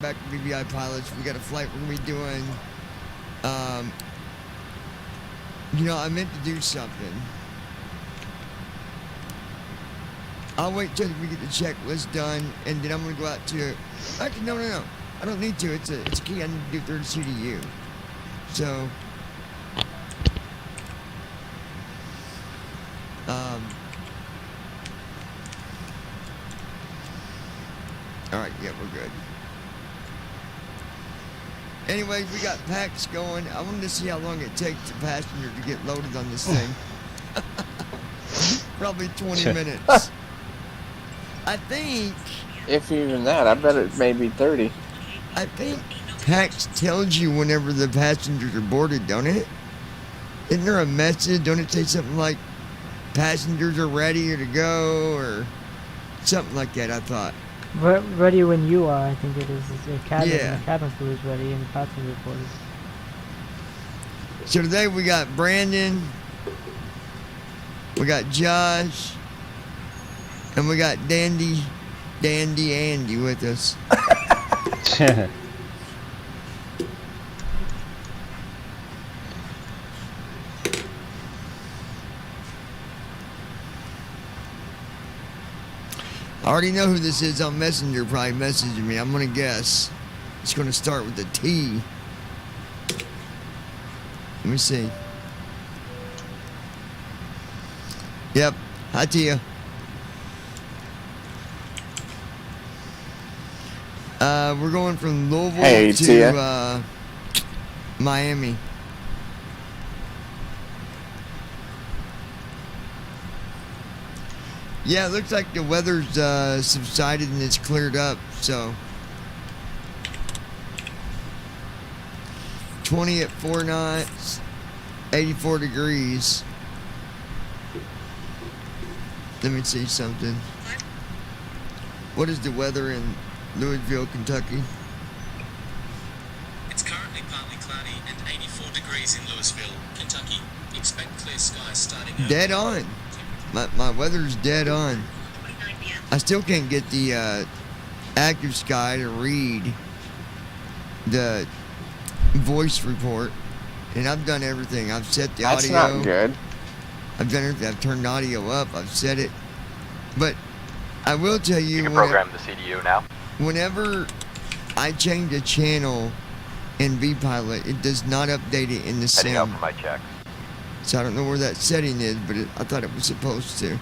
back to BBI pilots. We got a flight we're gonna be doing. I meant to do something. I'll wait till we get the checklist done, and then I'm gonna go out to. Actually, no. I don't need to. It's a key. I need to do third CDU. So. All right. Yeah, we're good. Anyways, we got packs going. I wanted to see how long it takes a passenger to get loaded on this thing. Probably 20 minutes. I think. If even that, I bet it may be 30. I think PAX tells you whenever the passengers are boarded, don't it? Isn't there a message? Don't it say something like, passengers are ready to go, or something like that, I thought. Ready when you are, I think it is. The cabin, Yeah. The cabin crew is ready and the passenger board is. So today we got Brandon, we got Josh, and we got Dandy Andy with us. I already know who this is on Messenger, probably messaging me. I'm gonna guess. It's gonna start with a T. Let me see. Yep. Hi, Tia. We're going from Louisville to Miami. Yeah, it looks like the weather's subsided and it's cleared up, so 20 at 4 knots, 84 degrees. Let me see something. What is the weather in Louisville, Kentucky? It's currently partly cloudy and 84 degrees in Louisville, Kentucky. Expect clear skies starting early. Dead on. My weather's dead on. I still can't get the Active Sky to read the voice report, and I've done everything. I've set the audio. That's not good. I've done everything. I've turned the audio up. I've set it. But I will tell you, You can program the CDU now. whenever I change a channel in vPilot, it does not update it in the Heading out sim. for my checks. So I don't know where that setting is, but I thought it was supposed to.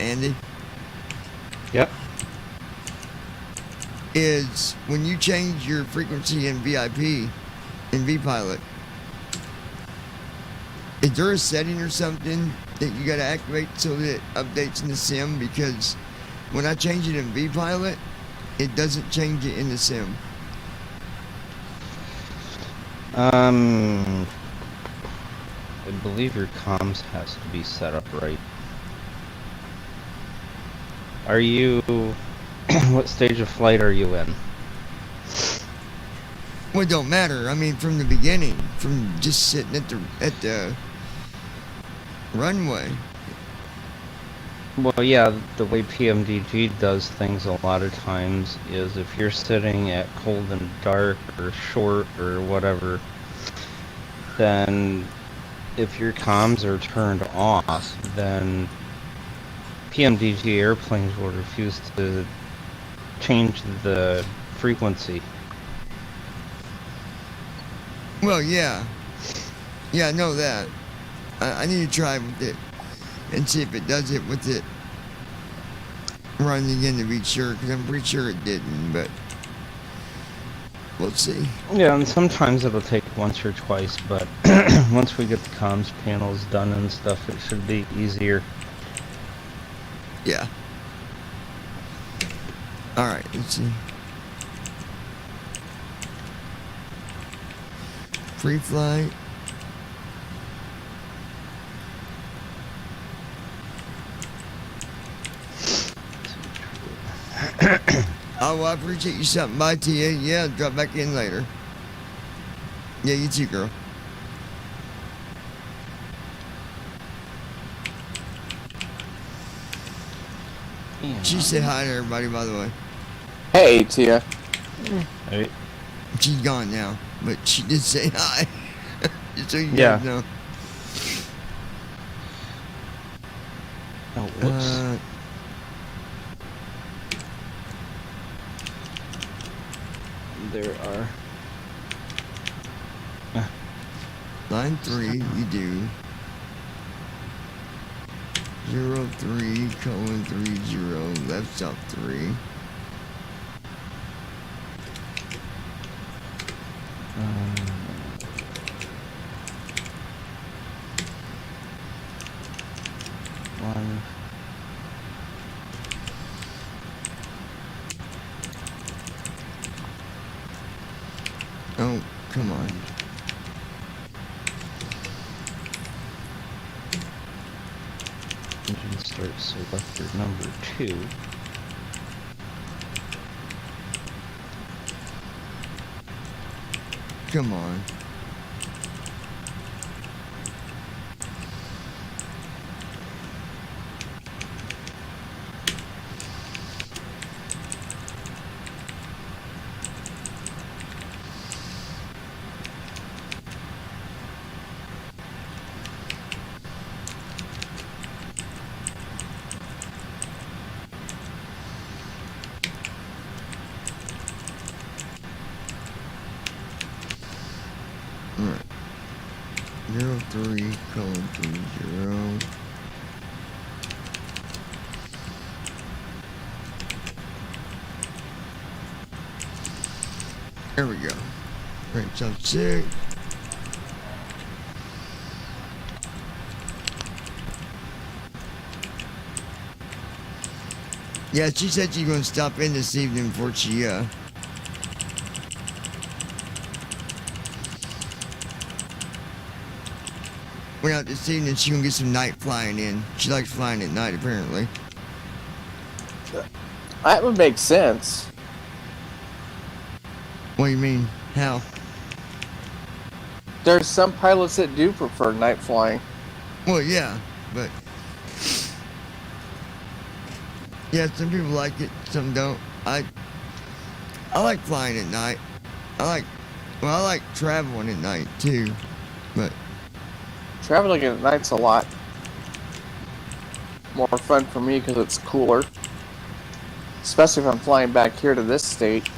Andy? Yep. Is when you change your frequency in VIP, in vPilot, is there a setting or something that you gotta activate so that it updates in the sim? Because when I change it in vPilot, it doesn't change it in the sim. I believe your comms has to be set up right. Are you... what stage of flight are you in? Well, it don't matter. I mean, from the beginning, from just sitting at the runway. Well, yeah, the way PMDG does things a lot of times is if you're sitting at cold and dark or short or whatever, then if your comms are turned off, then PMDG airplanes will refuse to change the frequency. Well, yeah. Yeah, I know that. I need to try with it and see if it does it with it running again to be sure, because I'm pretty sure it didn't, but we'll see. Yeah, and sometimes it'll take once or twice, but once we get the comms panels done and stuff, it should be easier. Yeah. Alright, let's see. Free flight. Oh, well, I appreciate you stopping by, Tia. Yeah, drop back in later. Yeah, you too, girl. Yeah. She said hi to everybody, by the way. Hey, Tia. Right. She's gone now, but she did say hi. Just so you Yeah. guys know. Oh, whoops. There are. Line 3, you do. 03:30, left stop 3. One. Oh, come on. Engine start selector number 2. Come on. Alright. 03:30. There we go. Right, so 6. Yeah, she said she's gonna stop in this evening before she went out this evening. She's gonna get some night flying in. She likes flying at night, apparently. That would make sense. What do you mean? How? There's some pilots that do prefer night flying. Well, yeah, but yeah, some people like it, some don't. I like flying at night. I like traveling at night too, but Traveling at night's a lot more fun for me because it's cooler. Especially if I'm flying back here to this state.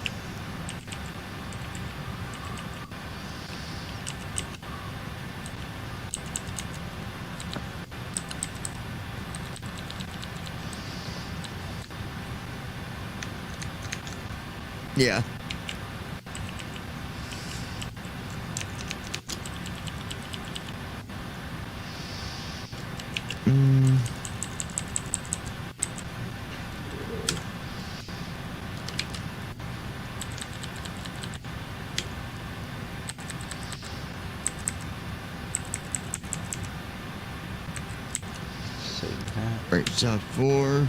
yeah. Mm. Save that. Right, south 4.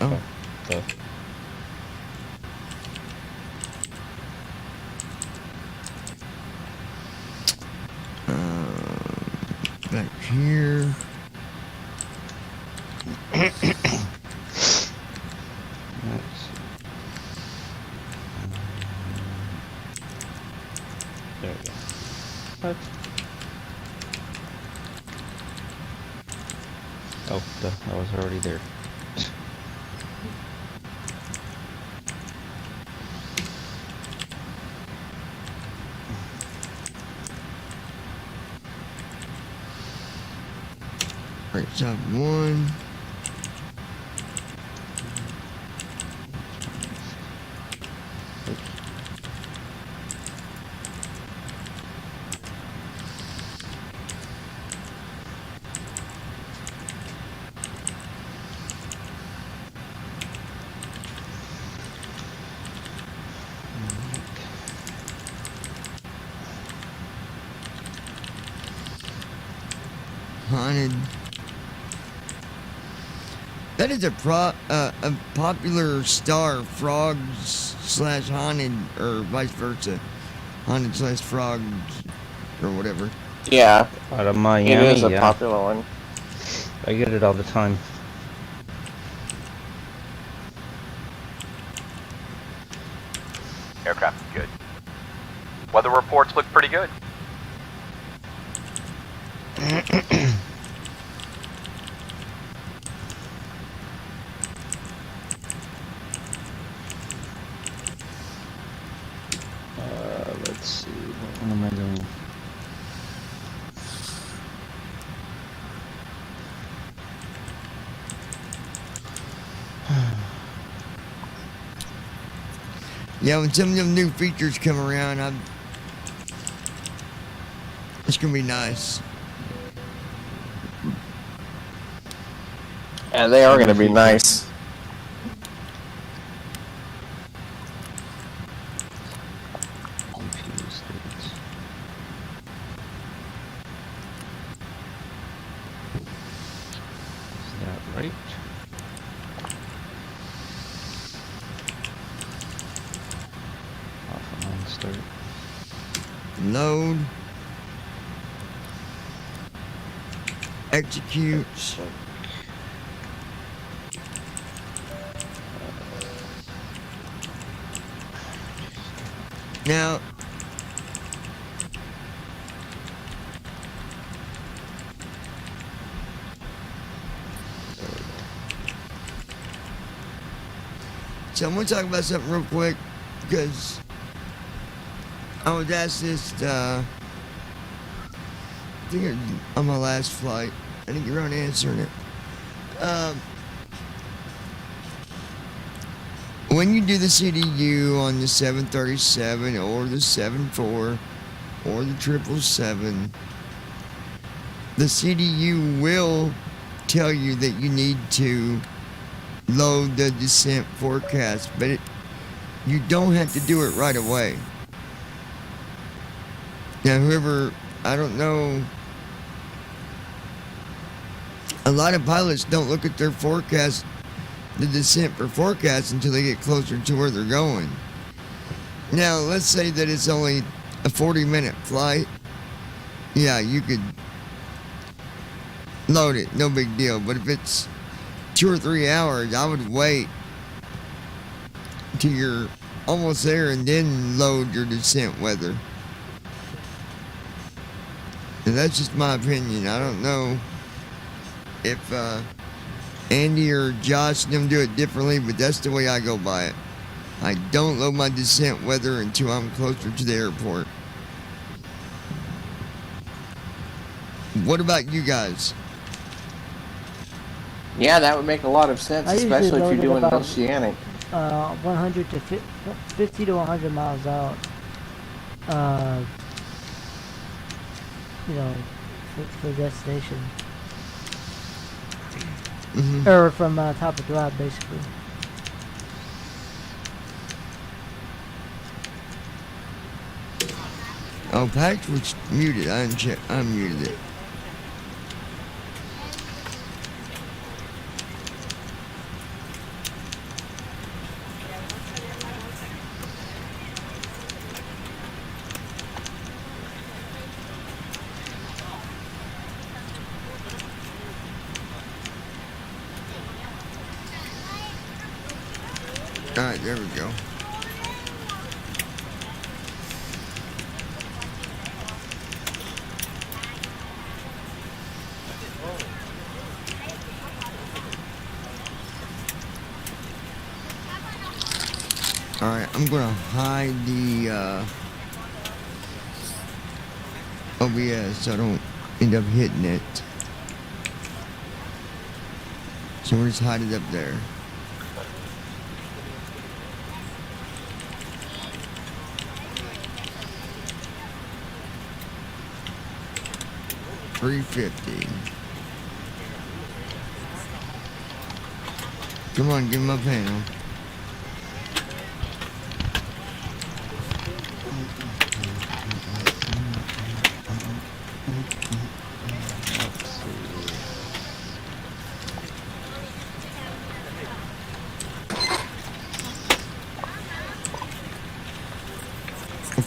Oh, The back here. let's see. There we go. What? Oh, duh, I was already there. Right, south 1. haunted. That is a popular star, frogs slash haunted, or vice versa. Haunted slash frogs, or whatever. Yeah, Out of it Miami, is a yeah. popular one. I get it all the time. Aircraft is good. Weather reports look pretty good. Let's see. What am I doing? Yeah, when some of them new features come around, it's gonna be nice. Yeah, they are going to be nice. Confused. Is that right? Off and on start. Load. Execute. Now, so I'm gonna talk about something real quick because I was asked this. I think it was on my last flight. I didn't get around to answering it. When you do the CDU on the 737 or the 74 or the 777, the CDU will tell you that you need to load the descent forecast, but you don't have to do it right away. Now, whoever, I don't know, a lot of pilots don't look at their forecast, the descent for forecast, until they get closer to where they're going. Now, let's say that it's only a 40-minute flight. Yeah, you could load it, no big deal. But if it's 2 or 3 hours, I would wait till you're almost there and then load your descent weather. And that's just my opinion. I don't know if Andy or Josh and them do it differently, but that's the way I go by it. I don't load my descent weather until I'm closer to the airport. What about you guys? Yeah, that would make a lot of sense, I usually especially if load you're it doing about- oceanic. 100 to 50 to 100 miles out. You know, for destination. Mm-hmm. Or from top of drop, basically. Oh, Pax was muted. I unmuted it. Alright, there we go. Alright, I'm gonna hide the OBS so I don't end up hitting it. So we'll just hide it up there. $350. Come on, give me my panel. Let's see.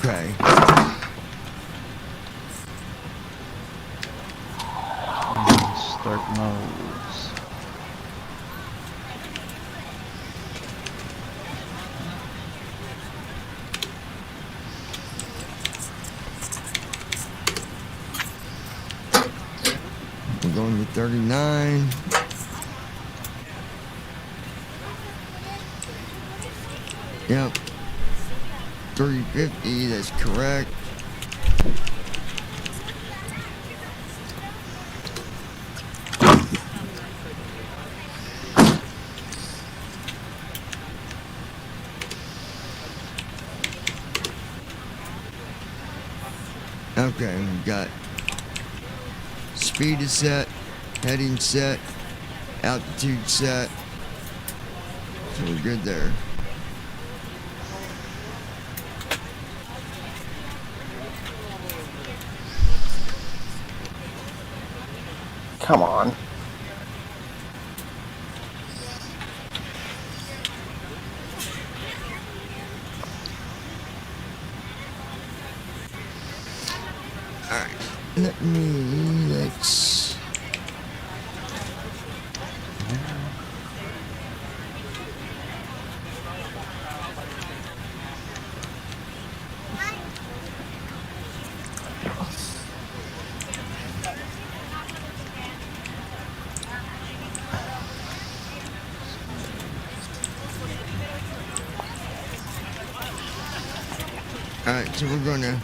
Okay. And start modes. We're going to 39. Yep. 350, that's correct. Okay, we've got speed is set, heading set, altitude set. So we're good there. Come on. Alright, let's... Alright, so we're gonna...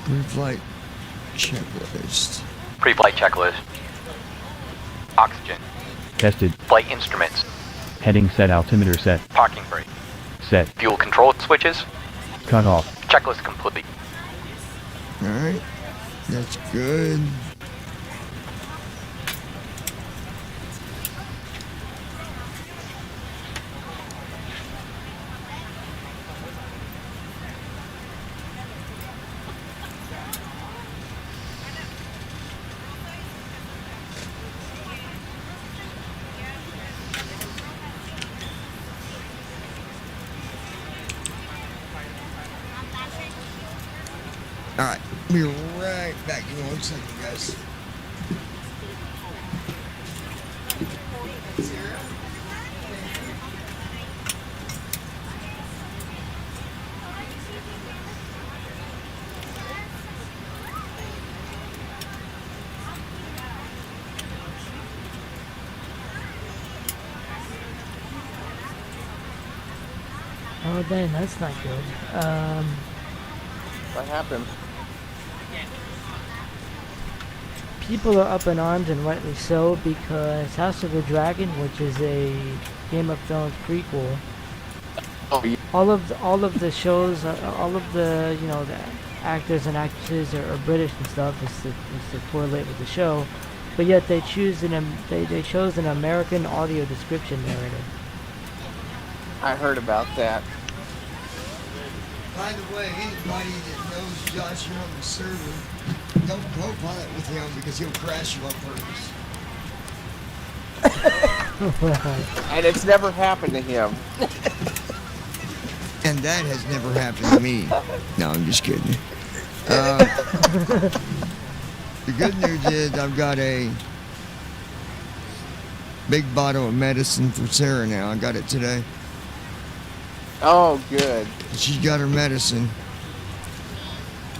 Pre-flight checklist. Pre-flight checklist. Oxygen. Tested. Flight instruments. Heading set. Altimeter set. Parking brake. Set. Fuel control switches. Cut off. Checklist complete. Alright, that's good. Alright, be right back. Give me 1 second, guys. Oh dang, that's not good. What happened? People are up in arms, and rightly so, because House of the Dragon, which is a Game of Thrones prequel, Oh, yeah. all of the shows, all of the the actors and actresses are British and stuff, just to correlate with the show, but yet they chose an American audio description narrative. I heard about that. By the way, anybody that knows Josh, you're on the server, don't co-pilot with him because he'll crash you on purpose. And it's never happened to him. And that has never happened to me. No, I'm just kidding. The good news is I've got a big bottle of medicine for Sarah now. I got it today. Oh, good. She's got her medicine.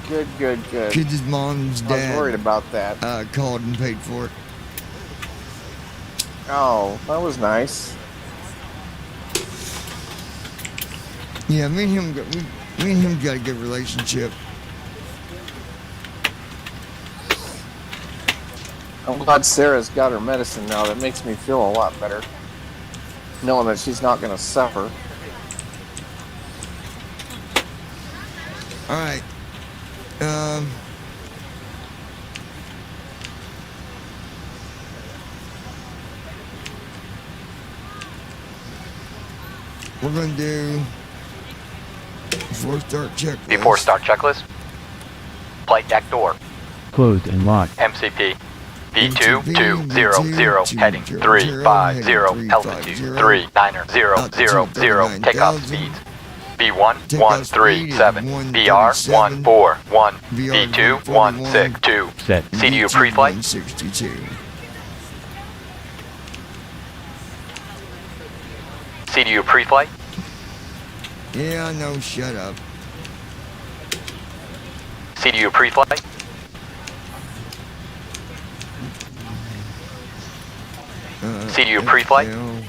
Good, good, good. Kids' mom's I was dad worried about that. called and paid for it. Oh, that was nice. Yeah, me and him got a good relationship. I'm glad Sarah's got her medicine now. That makes me feel a lot better. Knowing that she's not going to suffer. All right. We're going to do before start checklist. Before start checklist. Flight deck door. Closed and locked. MCP. B2-200, heading 350, altitude 3900, takeoff speeds. B1-137, BR-141, B2-162. Set. CDU pre-flight. 162. CDU pre-flight. Yeah, no, shut up. CDU pre-flight. CDU pre-flight. FL.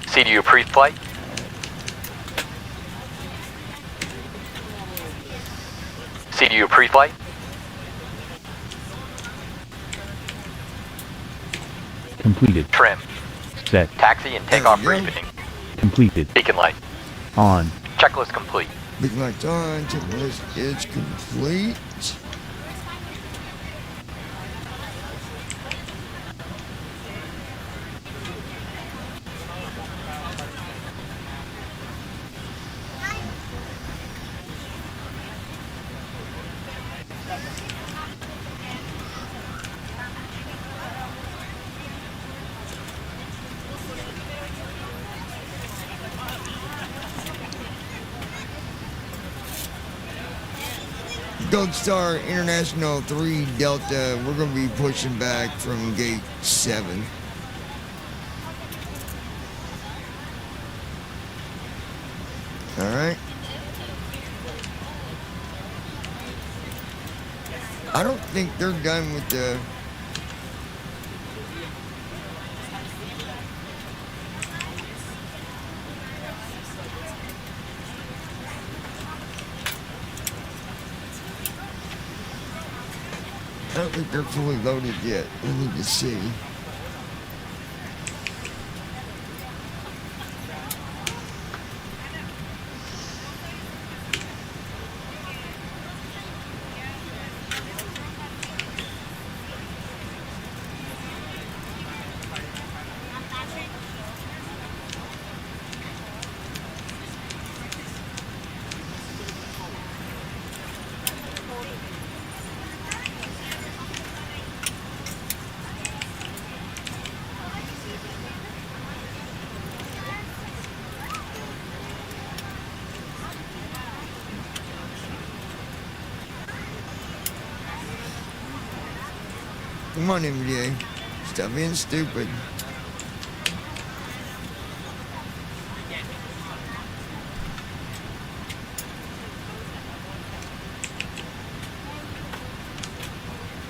CDU pre-flight. CDU pre-flight. Completed. Trim. Set. Taxi and takeoff There you go. briefing. Completed. Beacon light. On. Checklist complete. Big lights on, checklist is complete. Gold Star International 3 Delta, we're going to be pushing back from gate 7. Alright. I don't think they're done with the... I don't think they're fully loaded yet. I need to see. Come on, MDA. Stop being stupid.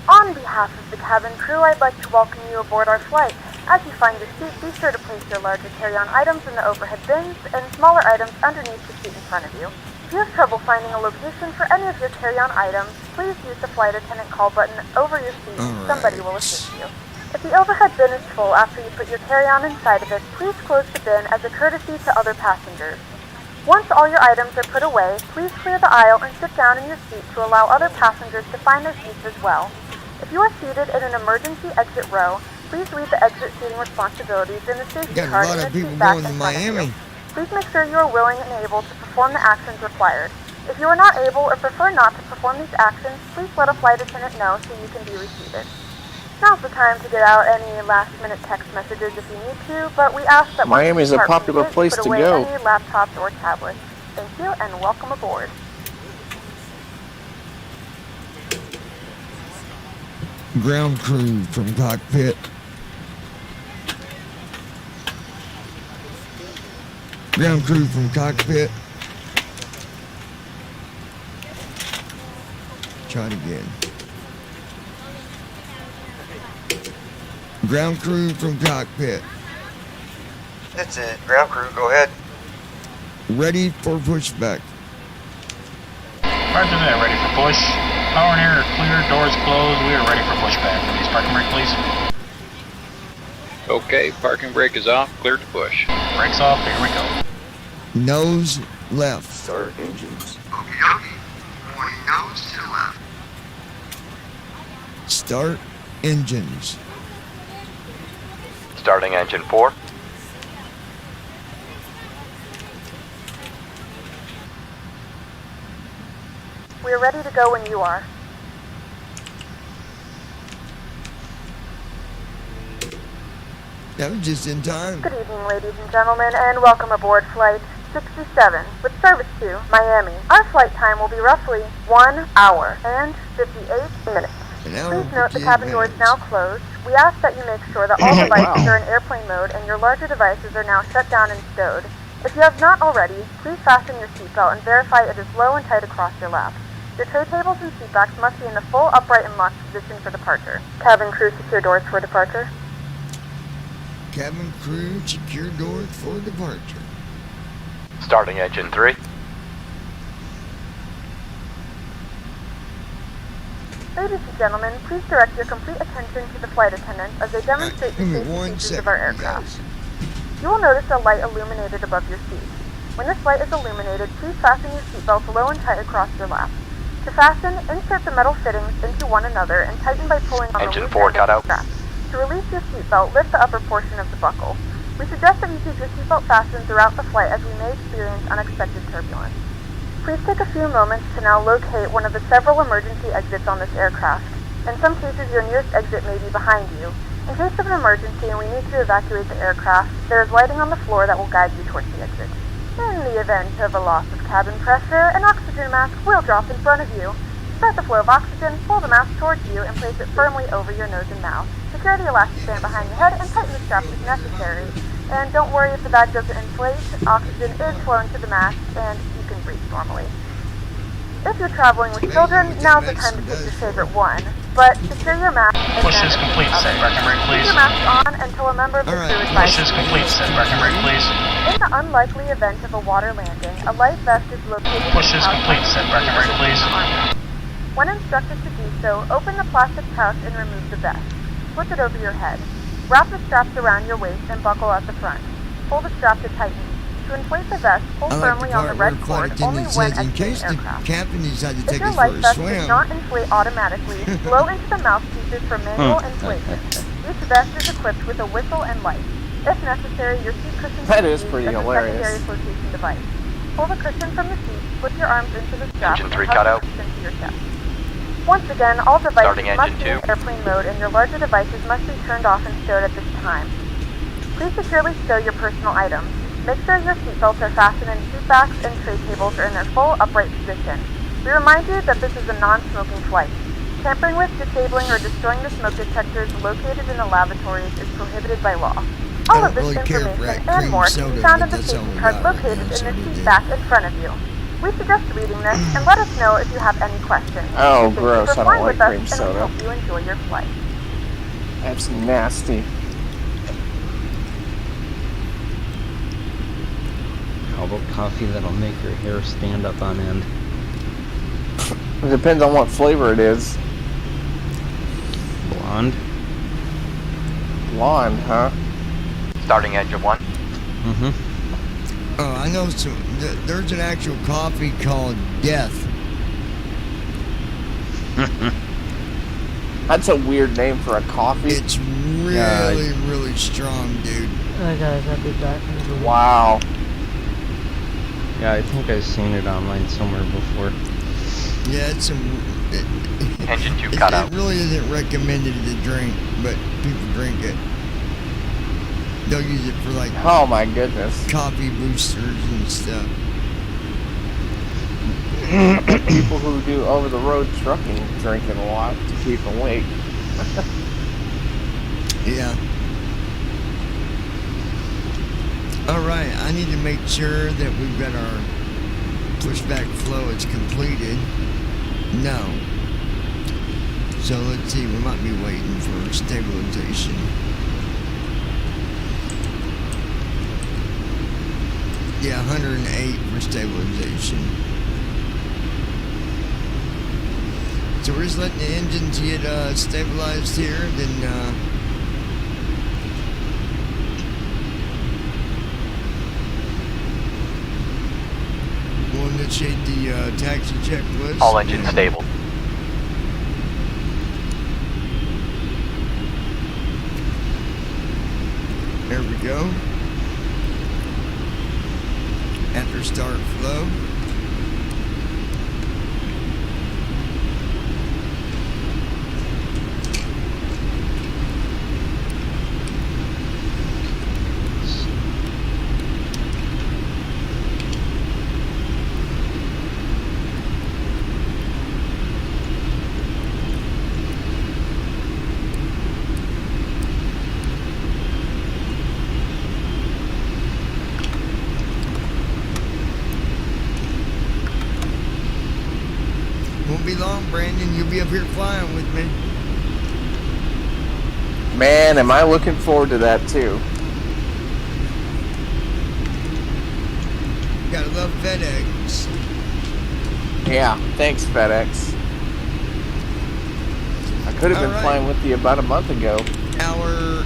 On behalf of the cabin crew, I'd like to welcome you aboard our flight. As you find your seat, be sure to place your larger carry-on items in the overhead bins and smaller items underneath the seat in front of you. If you have trouble finding a location for any of your carry-on items, please use the flight attendant call button over your seat. Somebody will assist you. If the overhead bin is full after you put your carry-on inside of it, please close the bin as a courtesy to other passengers. Once all your items are put away, please clear the aisle and sit down in your seat to allow other passengers to find their seats as well. If you are seated in an emergency exit row, please read the exit seating responsibilities in the safety Got a card lot in of the people seat back going to in front of you. Miami. Please make sure you are willing and able to perform the actions required. If you are not able or prefer not to perform these actions, please let a flight attendant know so you can be reseated. Now's the time to get out any last-minute text messages if you need to, but we ask that once Miami is you a depart from popular the gate, place put to away go. any laptops or tablets. Thank you and welcome aboard. Ground crew from cockpit. Ground crew from cockpit. Try it again. Ground crew from cockpit. That's it. Ground crew, go ahead. Ready for pushback. Roger that, ready for push. Power and air are clear, doors closed, we are ready for pushback. Release parking brake, please. Okay, parking brake is off, cleared to push. Brakes off, here we go. Nose left. Start engines. Okie dokie. Pointing nose to the left. Start engines. Starting engine 4. We We are ready to go when you are. That was just in time. Good evening, ladies and gentlemen, and welcome aboard Flight 67 with service to Miami. Our flight time will be roughly 1 hour and 58 minutes. Please note the cabin door is now closed. We ask that you make sure that all devices are in airplane mode and your larger devices are now shut down and stowed. If you have not already, please fasten your seatbelt and verify it is low and tight across your lap. Your tray tables and seatbacks must be in the full upright and locked position for departure. Cabin crew, secure doors for departure. Cabin crew, secure doors for departure. Starting engine 3. Ladies and gentlemen, please direct your complete attention to the flight attendants as they demonstrate the safety features of our aircraft. You will notice a light illuminated above your seat. When this light is illuminated, please fasten your seatbelt low and tight across your lap. To fasten, insert the metal fittings into one another and tighten by pulling on Engine the loose 4 end cut of out. the strap. To release your seatbelt, lift the upper portion of the buckle. We suggest that you keep your seatbelt fastened throughout the flight as we may experience unexpected turbulence. Please take a few moments to now locate one of the several emergency exits on this aircraft. In some cases, your nearest exit may be behind you. In case of an emergency and we need to evacuate the aircraft, there is lighting on the floor that will guide you towards the exit. In the event of a loss of cabin pressure, an oxygen mask will drop in front of you. Start the flow of oxygen, pull the mask towards you, and place it firmly over your nose and mouth. Secure the elastic band behind your head and tighten the straps if necessary. And don't worry if the bag doesn't inflate, oxygen is flowing to the mask and you can breathe normally. If you're traveling with children, now's the time to pick your favorite one. But secure your mask and Push is complete. Set bracket brake, please. keep your mask on until a member of the crew is Push is complete. Set bracket brake, please. In the unlikely event of a water landing, a life vest is located Push is complete. Set bracket brake, please. When instructed to do so, open the plastic pouch and remove the vest. Flip it over your head. Wrap the straps around your waist and buckle at the front. Pull the strap to tighten. To inflate the vest, pull firmly on the red cord only when exiting the aircraft. Captain decided to If take your us for life a vest swim. does not inflate automatically, blow into the mouthpieces for manual inflation. Each vest is equipped with a whistle and light. If necessary, your seat cushion That can be is used pretty as a hilarious. secondary flotation device. Pull the cushion from the seat, slip your arms into the strap, Engine and 3 hug cut the out. cushion to your chest. Once again, all devices Starting must engine be in 2. airplane mode and your larger devices must be turned off and stowed at this time. Please securely stow your personal items. Make sure your seatbelts are fastened and seatbacks and tray tables are in their full upright position. We remind you that this is a non-smoking flight. Tampering with, disabling, or destroying the smoke detectors located in the lavatories is prohibited by law. All of this really care for information that and more cream can be soda, found but in the that's all safety we card got right located now, in so the we seat did. back in front of you. We suggest reading this and let us know if you have any questions. Oh, Thank you gross. for I don't flying like with us, cream and soda. we hope you enjoy your flight. That's nasty. How about coffee that'll make your hair stand up on end? It depends on what flavor it is. Blonde? Blonde, huh? Starting engine 1. Mm-hmm. Oh, I know some. There's an actual coffee called Death. That's a weird name for a coffee. It's really, really strong, dude. Guys, I'll be back. Wow. Yeah, I think I've seen it online somewhere before. Yeah, it's some. Engine 2 cut out. It really isn't recommended to drink, but people drink it. They'll use it for like Oh my goodness. coffee boosters and stuff. People who do over-the-road trucking drink it a lot to keep awake. Yeah. Alright, I need to make sure that we've got our pushback flow is completed. No. So let's see, we might be waiting for stabilization. Yeah, 108 for stabilization. So we're just letting the engines get stabilized here, then we'll initiate the taxi checklist. All engines stable. There we go. After start flow. you'll be up here flying with me. Man, am I looking forward to that too. Gotta love FedEx. Yeah, thanks FedEx. I could have been Alright. flying with you about a month ago. Our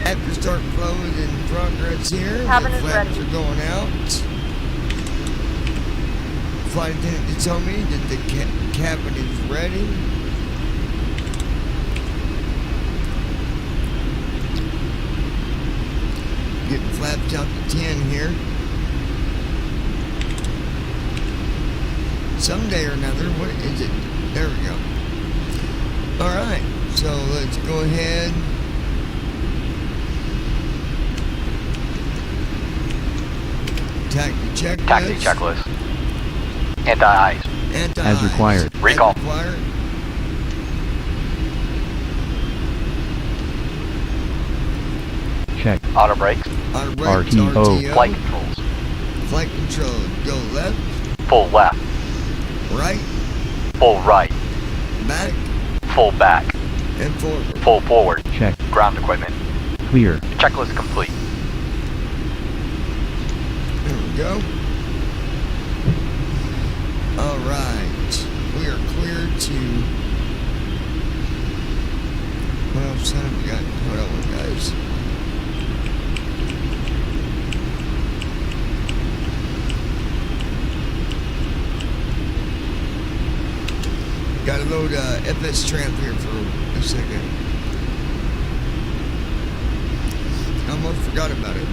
after start flow is in progress here. Cabin The is flaps ready. are going out. Flight attendant to tell me that the cabin is ready. Getting flaps out to 10 here. Someday or another, what is it? There we go. Alright, so let's go ahead. Taxi checklist. Taxi checklist. Anti-ice. Anti-ice. As required. Recall. As required. Check. Auto brakes. Auto brakes, RTO. RTO. Flight controls. Flight control. Go left, Full left. right, Full right. back, Full back. and forward. Full forward. Check. Ground equipment. Clear. Checklist complete. There we go. Alright. We are clear to... Well, son of a gun. Hold on, guys. Gotta load FS Tramp here for a second. Almost forgot about it.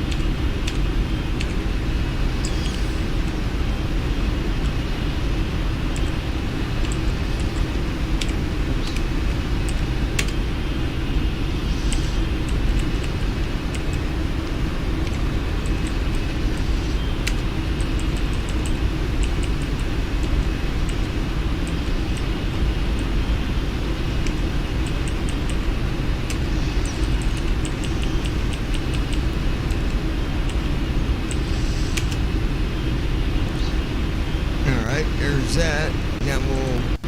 Alright, there's that. Now we'll...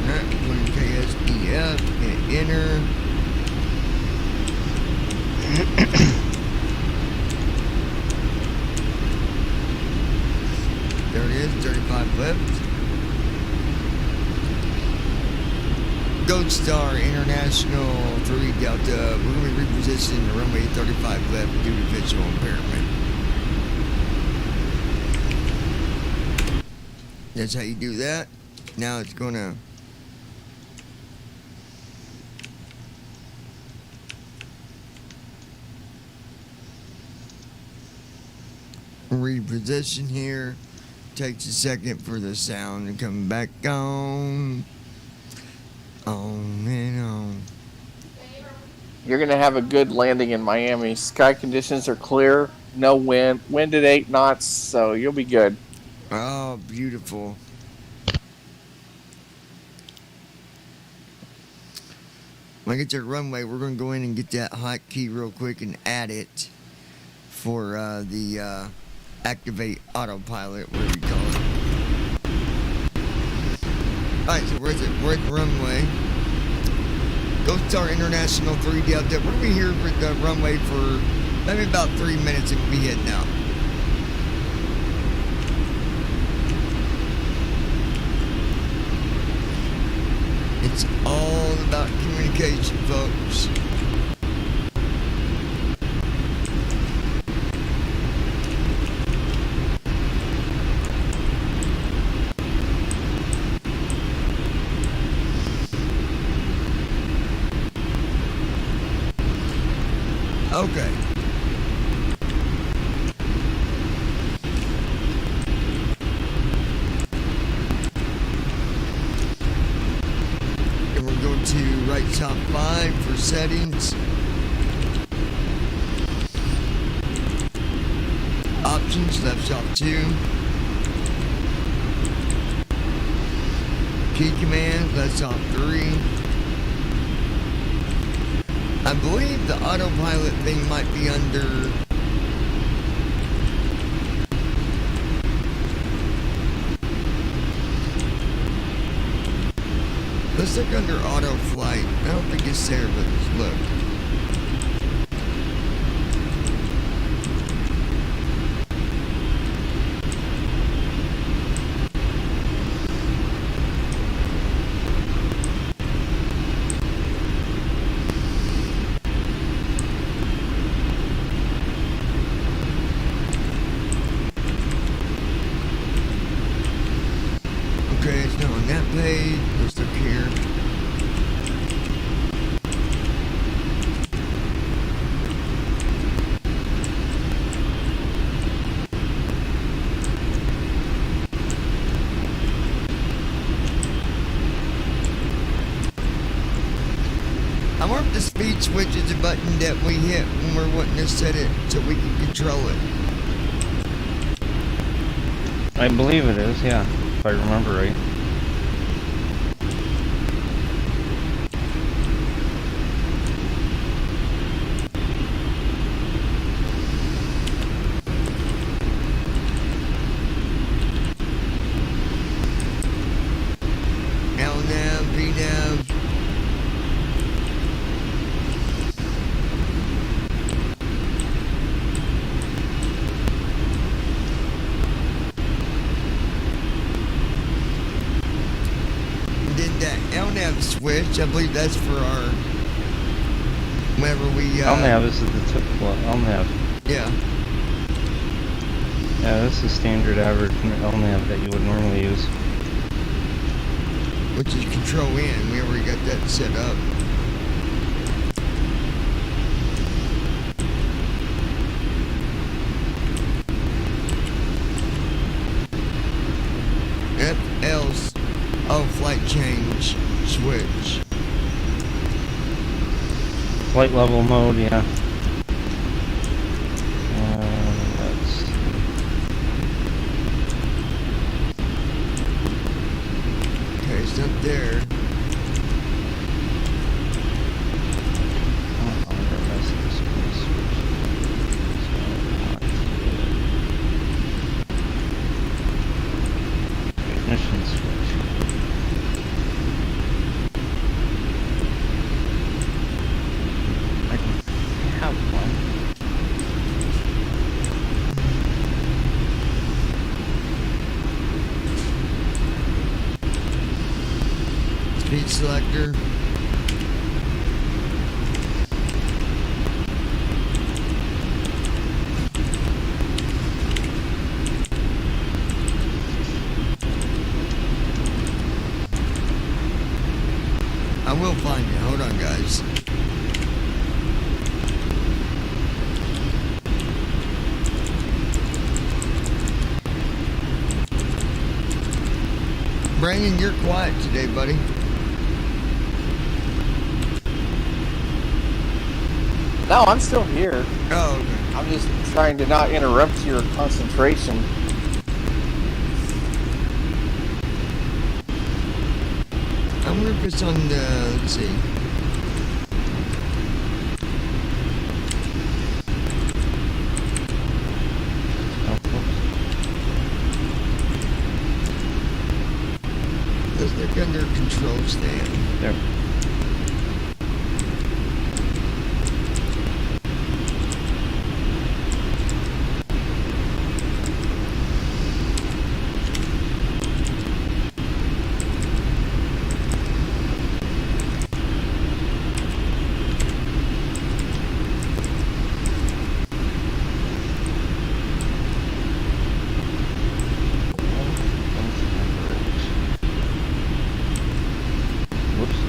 Alright, put in KSDF, hit enter. There it is, 35 left. Gold Star International 3 Delta. We're going to be repositioning the runway 35 left due to visual impairment. That's how you do that. Now it's going to... reposition here. Takes a second for the sound to come back on. On and on. You're going to have a good landing in Miami. Sky conditions are clear. No wind. Wind at 8 knots, so you'll be good. Oh, beautiful. When I get to the runway, we're going to go in and get that hotkey real quick and add it for the activate autopilot, whatever you call it. Alright, so we're at the runway. Gold Star International 3 Delta. We're going to be here with the runway for maybe about 3 minutes and we'll be heading out. It's all about communication, folks. Okay. And we'll go to right top 5 for settings. engines, left off 2. Key command, left off 3. I believe the autopilot thing might be under... Let's look under auto flight. I don't think it's there, but let's look. Okay, it's not on that page. Let's look here. I wonder if the speed switch is a button that we hit when we're wanting to set it so we can control it. I believe it is, yeah, if I remember right. LNAV, VNAV. That LNAV switch, I believe that's for our whenever we LNAV is the LNAV. Yeah. Yeah, that's the standard average LNAV that you would normally use. Which is control in. We already got that set up. FL's flight change switch. Flight level mode, yeah. That's... Okay, it's not there. Ignition switch. I don't have one. Speed selector. I will find it. Hold on, guys. Brandon, you're quiet today, buddy. No, I'm still here. Oh, okay. I'm just trying to not interrupt your concentration. I wonder if it's on the, let's see. Let's look under control stand. There. Whoops.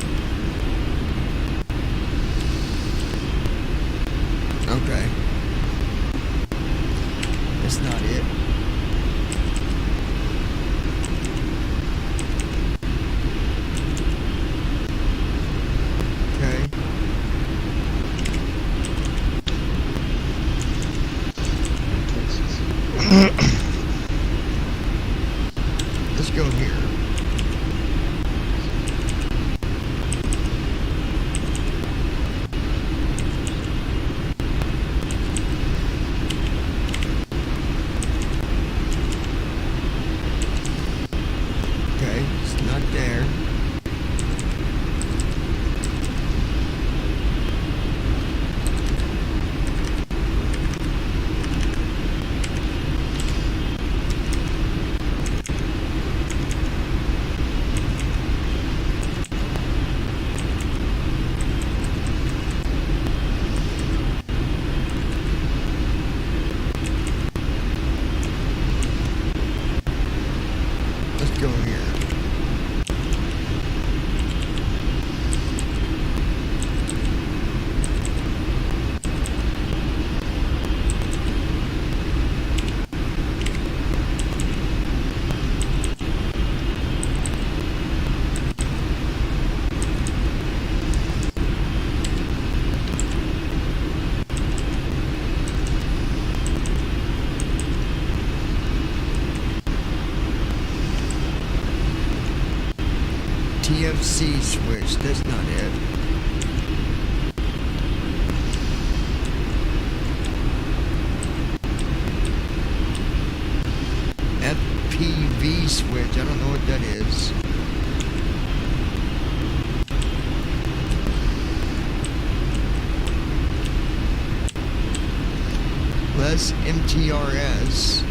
go here. TFC switch, that's not it. FPV switch, I don't know what that is. Less MTRS.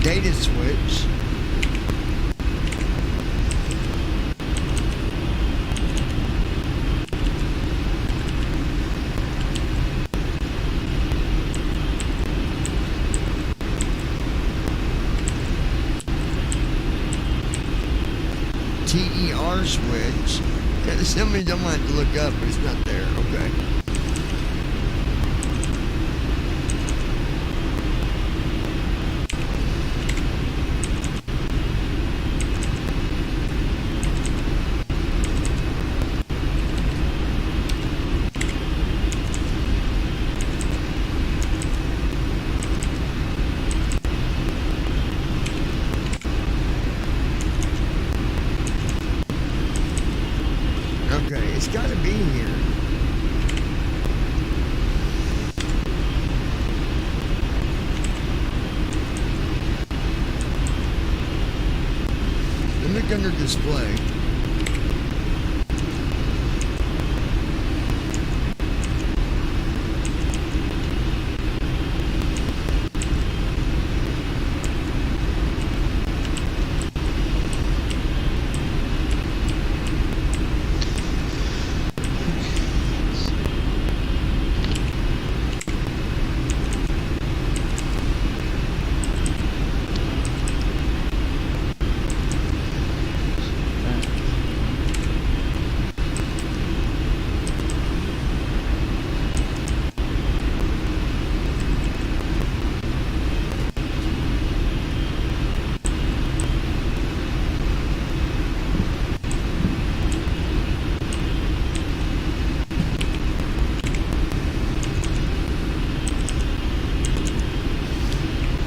Data switch. TER switch. Somebody don't want to look up, but it's not there. Okay. Okay, it's got to be here. Look under display.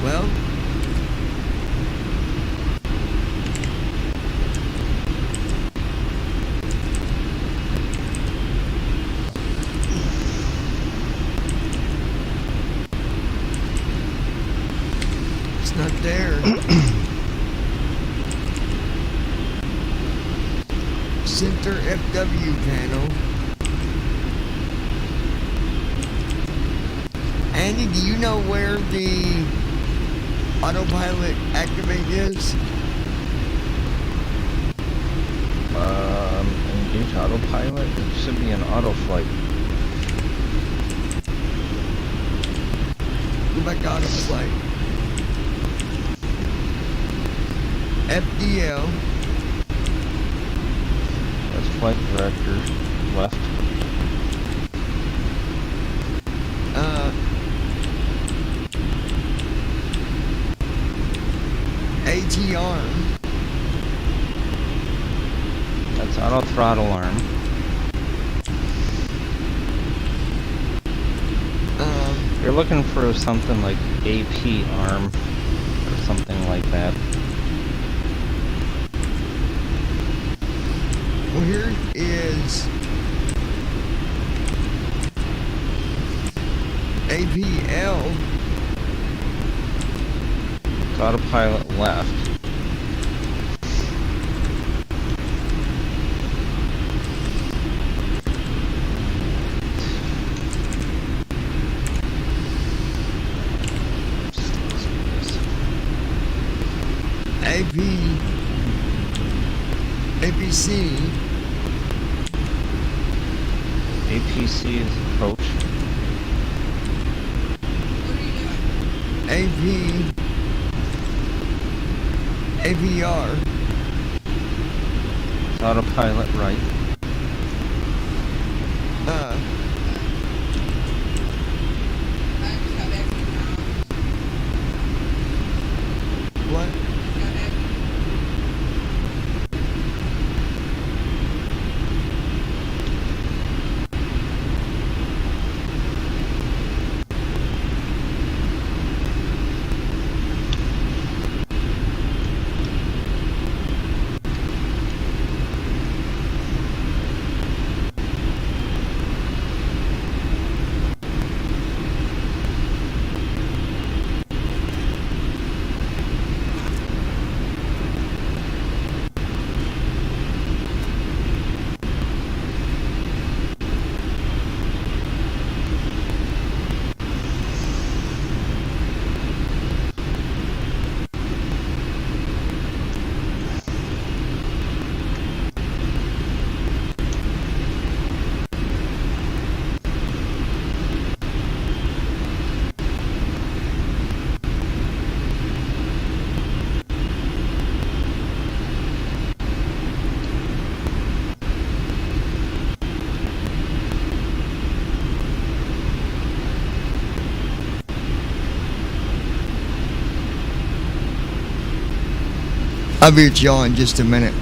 Well, it's not there. Center FW panel. Andy, do you know where the autopilot activate is? Engage autopilot. It should be an auto flight. Go back to auto flight. FDL. That's flight director. Left. AT arm. That's auto throttle arm. You're looking for something like AP arm or something like that. Well, here is APL. It's autopilot left. APC. APC is approach. APR. It's autopilot right. What? I'll be with y'all in just a minute.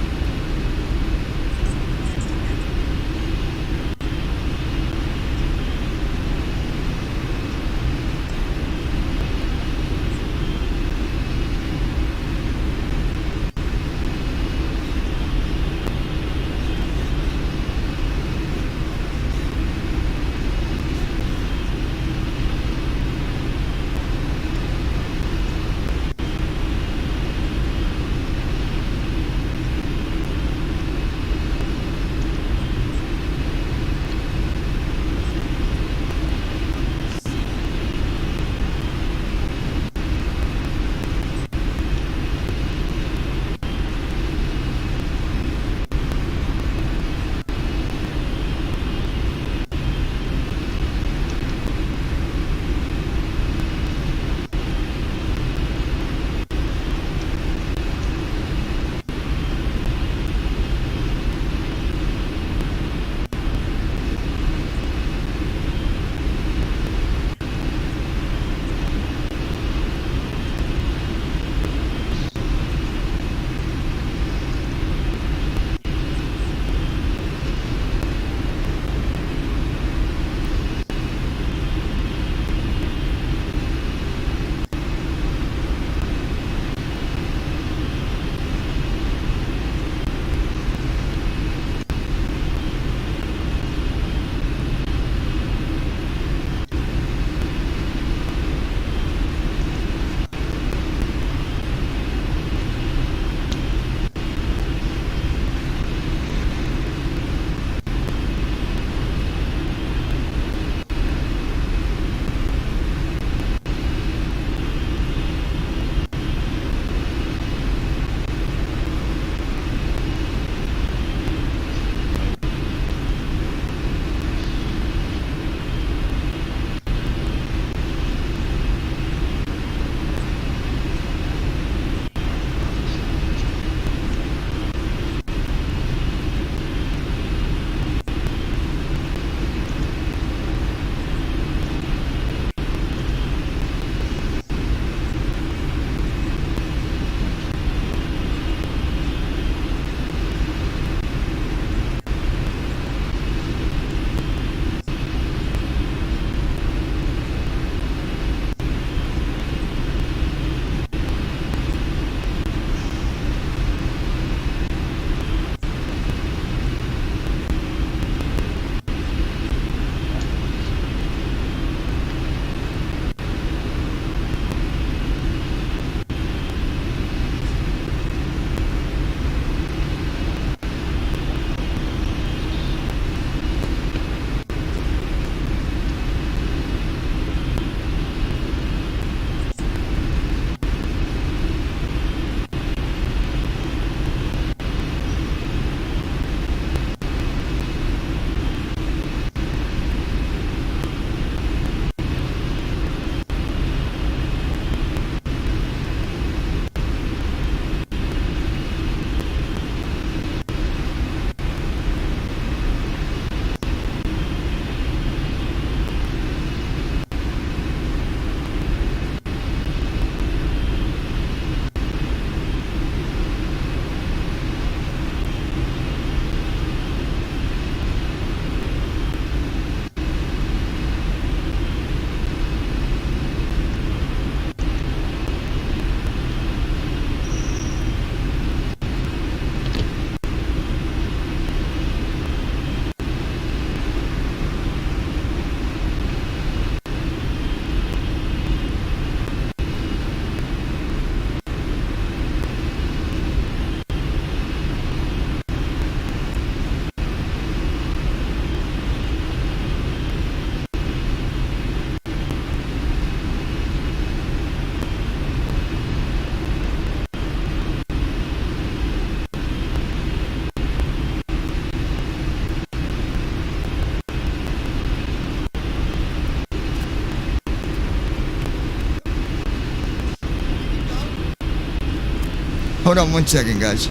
Hold on 1 second, guys.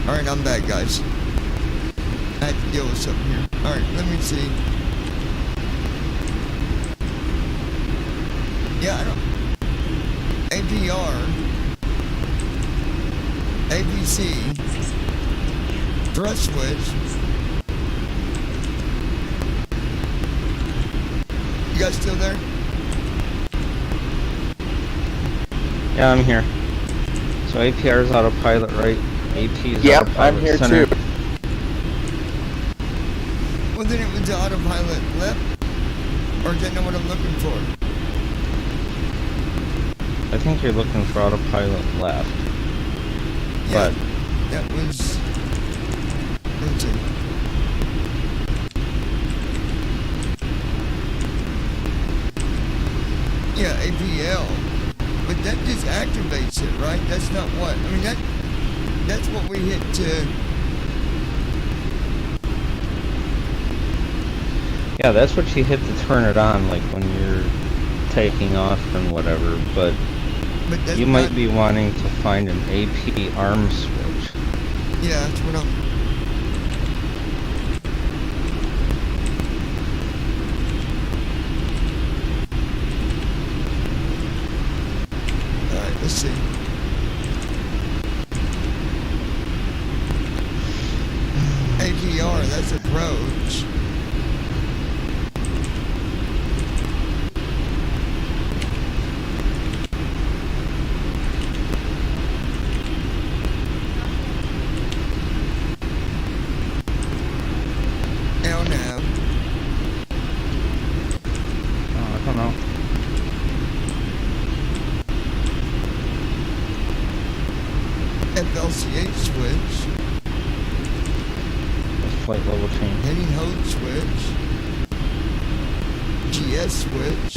Alright, I'm back, guys. I had to deal with something here. Alright, let me see. Yeah, I don't... APR. APC. Thrust switch. You guys still there? Yeah, I'm here. So APR is autopilot, right? AP is Yep, autopilot I'm here center. too. Well, then it was the autopilot left? Or is that not what I'm looking for? I think you're looking for autopilot left. Yeah, But that was... Let's see. Yeah, APL. But that just activates it, right? That's not what... I mean, that's what we hit to... yeah, that's what you hit to turn it on, like when you're taking off and whatever, but that's you not, might be wanting to find an AP arm switch. Yeah, that's what I'm... Alright, let's see. APR, that's approach. LNAV. Oh, I don't know. FLCH switch. Flight level change. Heading hold switch. GS switch.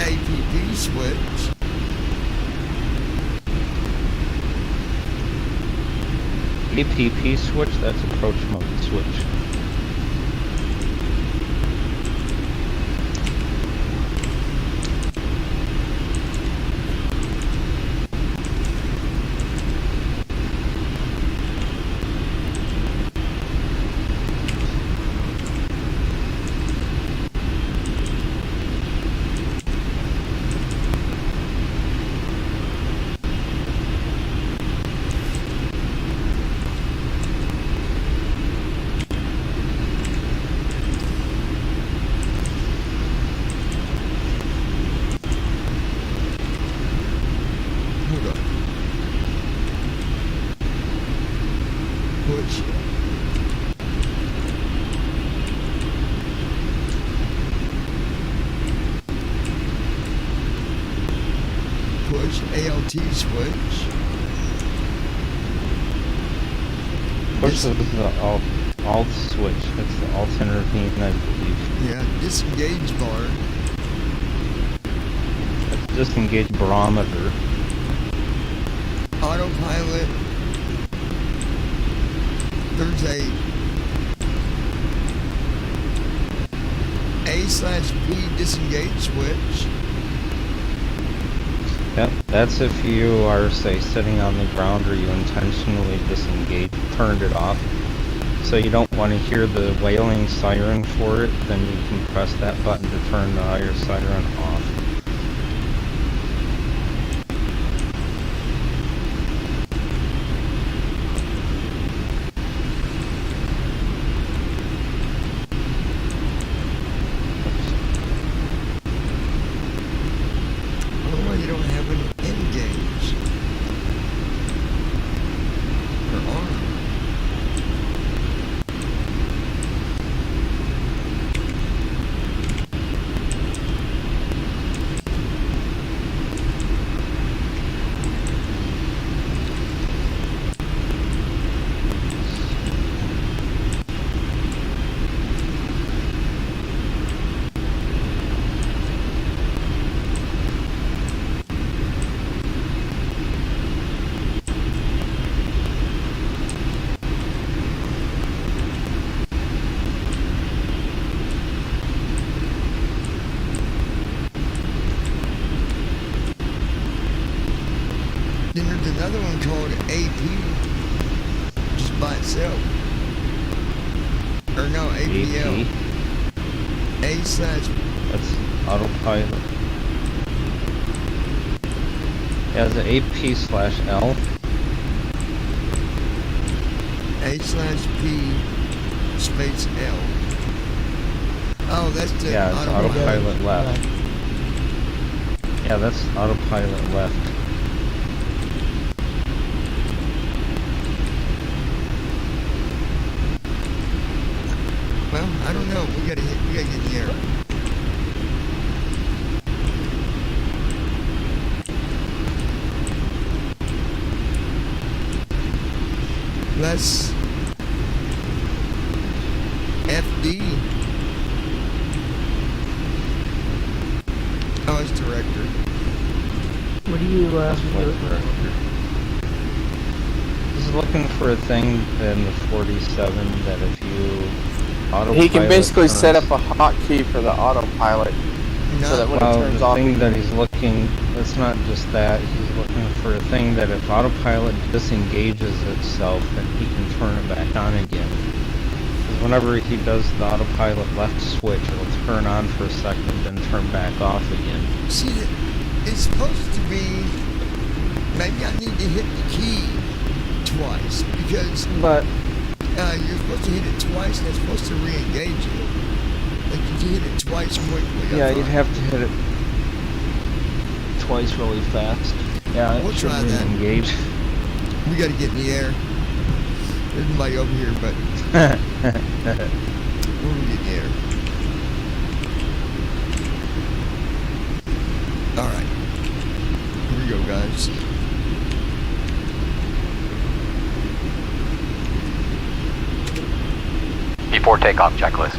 APP switch. APP switch, that's approach mode switch. ALT switch. Push the alt switch. It's the alt intervene, I believe. Yeah, disengage bar. Disengage barometer. Autopilot. There's A/P disengage switch. Yep, that's if you are, say, sitting on the ground or you intentionally turned it off. So you don't want to hear the wailing siren for it, then you can press that button to turn your siren off. You don't have an engage or arm. Then there's another one called AP, just by itself. Or no, APL. That's autopilot. Yeah, the AP/L. A/P space L. Oh, that's the it's autopilot left. Yeah, that's autopilot left. Well, I don't know. We gotta get in the air. Let's FD. Oh, it's director. What do you This is looking for a thing in the 47 that if you autopilot he can basically turns, set up a hotkey for the autopilot so that when it turns the off. thing that he's looking, it's not just that, he's looking for a thing that if autopilot disengages itself, then he can turn it back on again. Because whenever he does the autopilot left switch, it'll turn on for a second, then turn back off again. See, it's supposed to be, maybe I need to hit the key twice, because you're supposed to hit it twice and it's supposed to re-engage it. Like if you hit it twice quickly. Yeah, you'd have to hit it twice really fast. Yeah, we'll try that. Engage. We gotta get in the air. There's nobody over here, but we'll get in the air. Alright. Here we go, guys. Before takeoff checklist.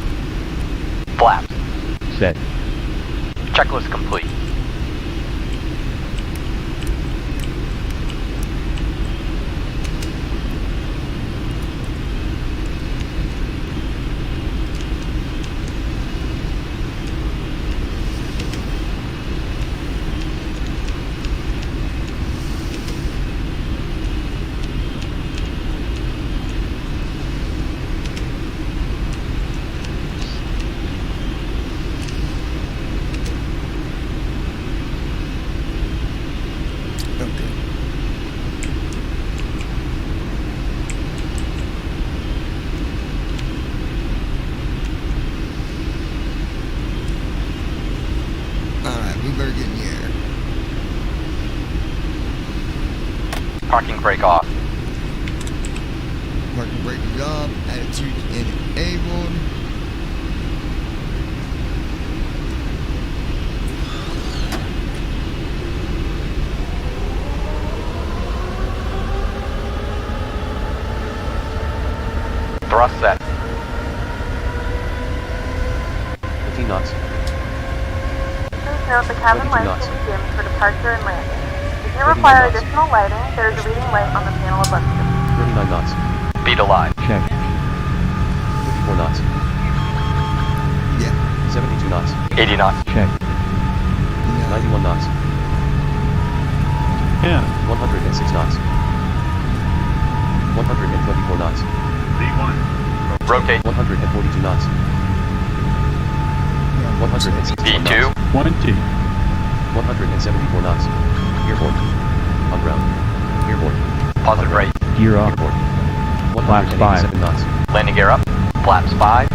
Flaps. Set. Checklist complete. Parking brake off. Parking brake is off. Attitude enabled. Thrust set. 15 knots. Please note the cabin 22 lights knots. will be dimmed for departure and landing. If you 31 require knots. additional lighting, there is a reading light on the panel above you. 39 knots. Speed alive. Check. 54 knots. Yeah. 72 knots. 80 knots. Check. 91 knots. Yeah. 106 knots. 124 knots. Rotate. 142 knots. 161 V2. knots. 174 knots. Airborne. On ground. Airborne. Positive rate. Gear up. Airborne. Flaps 187 knots. Landing gear up. Flaps 5.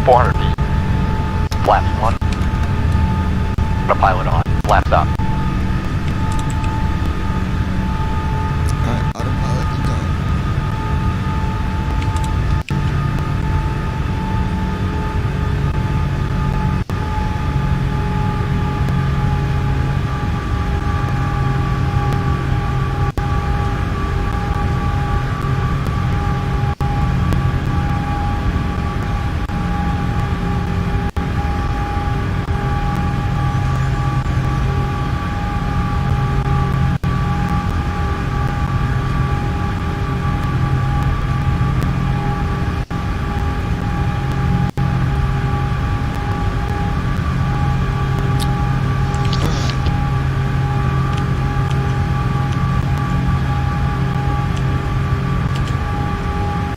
400 feet. Flaps 1. Put a pilot on. Flaps up. Alright, autopilot is done.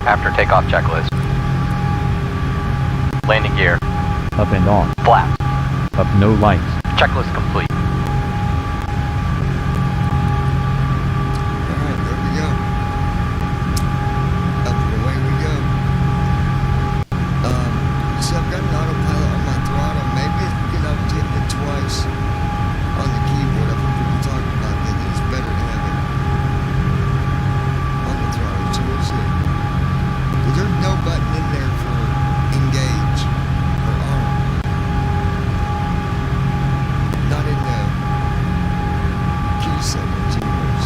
After takeoff checklist. Landing gear. Up and on. Flaps. Up no lights. Checklist complete. Alright, there we go. Up and away we go. So I've got an autopilot on my throttle. Maybe it's because I was hitting it twice on the keyboard. I've heard people talking about that. It's better to have it on the throttle. So we'll see. There's no button in there for engage or arm. Not in the key settings anyways.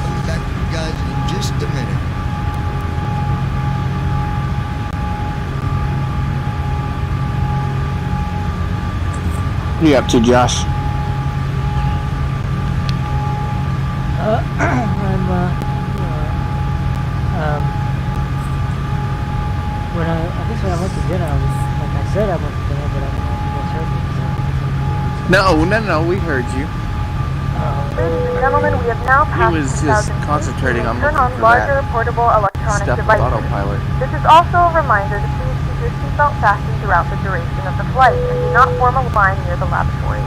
I'll be back with you guys in just a minute. What are you up to, Josh? When I went to dinner, I was, like I said I went to dinner, but I don't know if you guys heard me. No, we heard you. Ladies and gentlemen, we have now passed was just 2,000 feet. concentrating on Turn looking on for larger that portable electronic stuff with devices. autopilot. This is also a reminder to please keep your seatbelt fastened throughout the duration of the flight and do not form a line near the lavatory.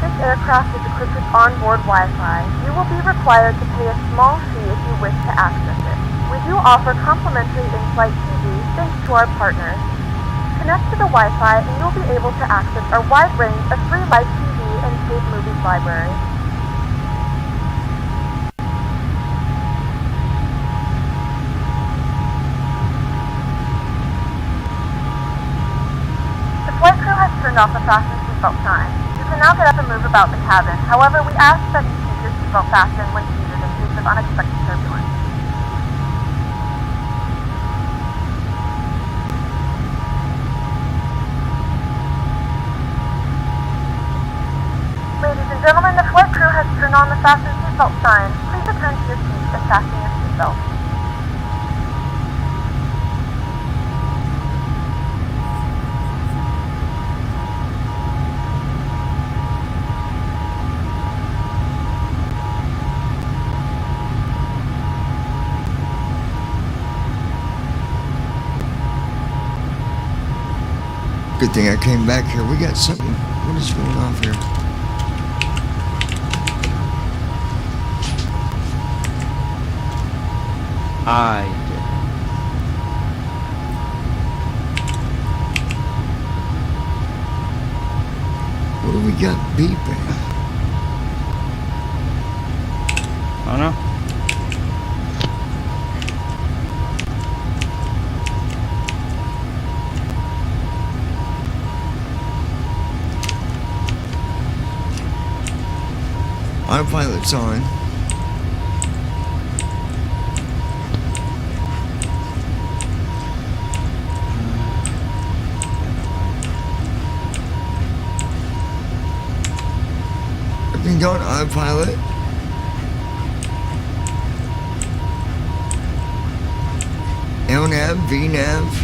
This aircraft is equipped with onboard Wi-Fi. You will be required to pay a small fee if you wish to access it. We do offer complimentary in-flight TV thanks to our partners. Connect to the Wi-Fi and you'll be able to access our wide range of free live TV and paid movies library. The flight crew has turned off the fasten seatbelt sign. You can now get up and move about the cabin. However, we ask that you keep your seatbelt fastened when seated in case of unexpected turbulence. Ladies and gentlemen, the flight crew has turned on the fasten seatbelt sign. Please return to your seats and fasten your seatbelt. Good thing I came back here. We got something. What is going on here? I did. What do we got beeping? Oh no. Autopilot's on. Everything going autopilot. LNAV, VNAV.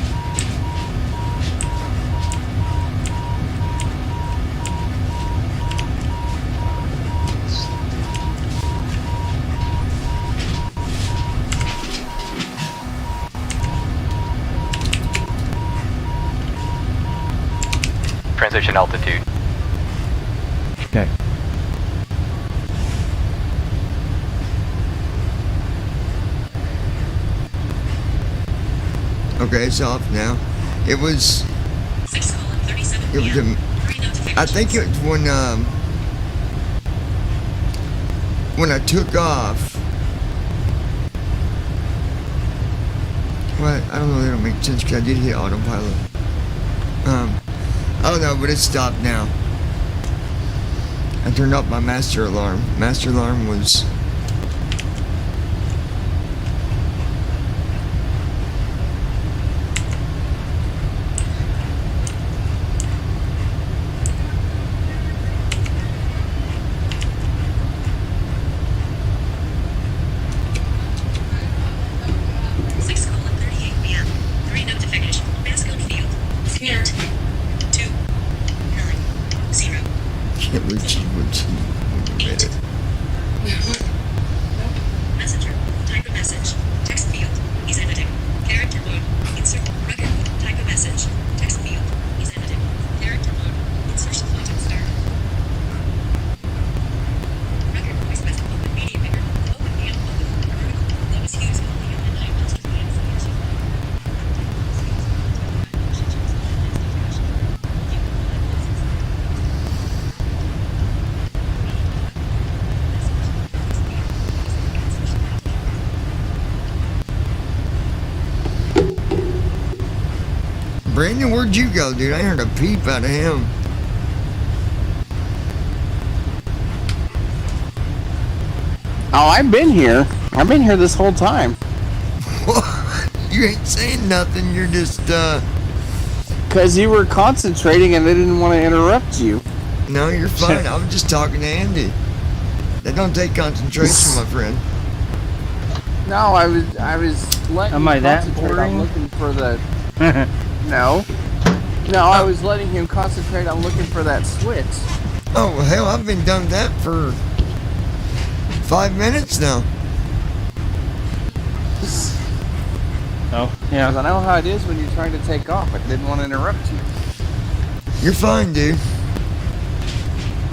Transition altitude. Okay. Okay, it's off now. It was. It was. I think it was when I took off. What? I don't know. That don't make sense because I did hit autopilot. I don't know, but it's stopped now. I turned off my master alarm. Master alarm was. Can't believe she would admit it. Messenger. Type a message. Text field. He's editing. Character mode. Insert. Record. Type a message. Text field. He's editing. Character mode. Insertion point and start. Record voice message. Open media picker. Open and open. Vertical. Lowest hues only on the 9 monster plans. Brandon, where'd you go, dude? I heard a peep out of him. Oh, I've been here. I've been here this whole time. You ain't saying nothing. You're just, Because you were concentrating and they didn't want to interrupt you. No, you're fine. I was just talking to Andy. That don't take concentration, my friend. No, I was letting Am him I that concentrate boring? on looking for the... No, I was letting him concentrate on looking for that switch. Oh, well, hell, I've been done that for 5 minutes now. Oh, yeah. Because I know how it is when you're trying to take off. I didn't want to interrupt you. You're fine, dude.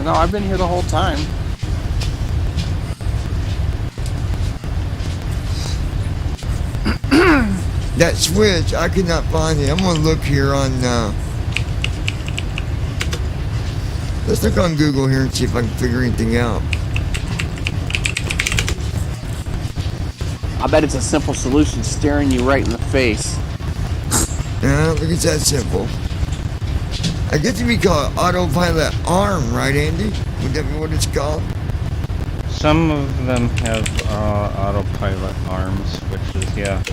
No, I've been here the whole time. That switch, I could not find it. I'm gonna look here on, let's look on Google here and see if I can figure anything out. I bet it's a simple solution staring you right in the face. I don't think it's that simple. I guess it'd be called autopilot arm, right, Andy? Would that be what it's called? Some of them have autopilot arm switches, yeah.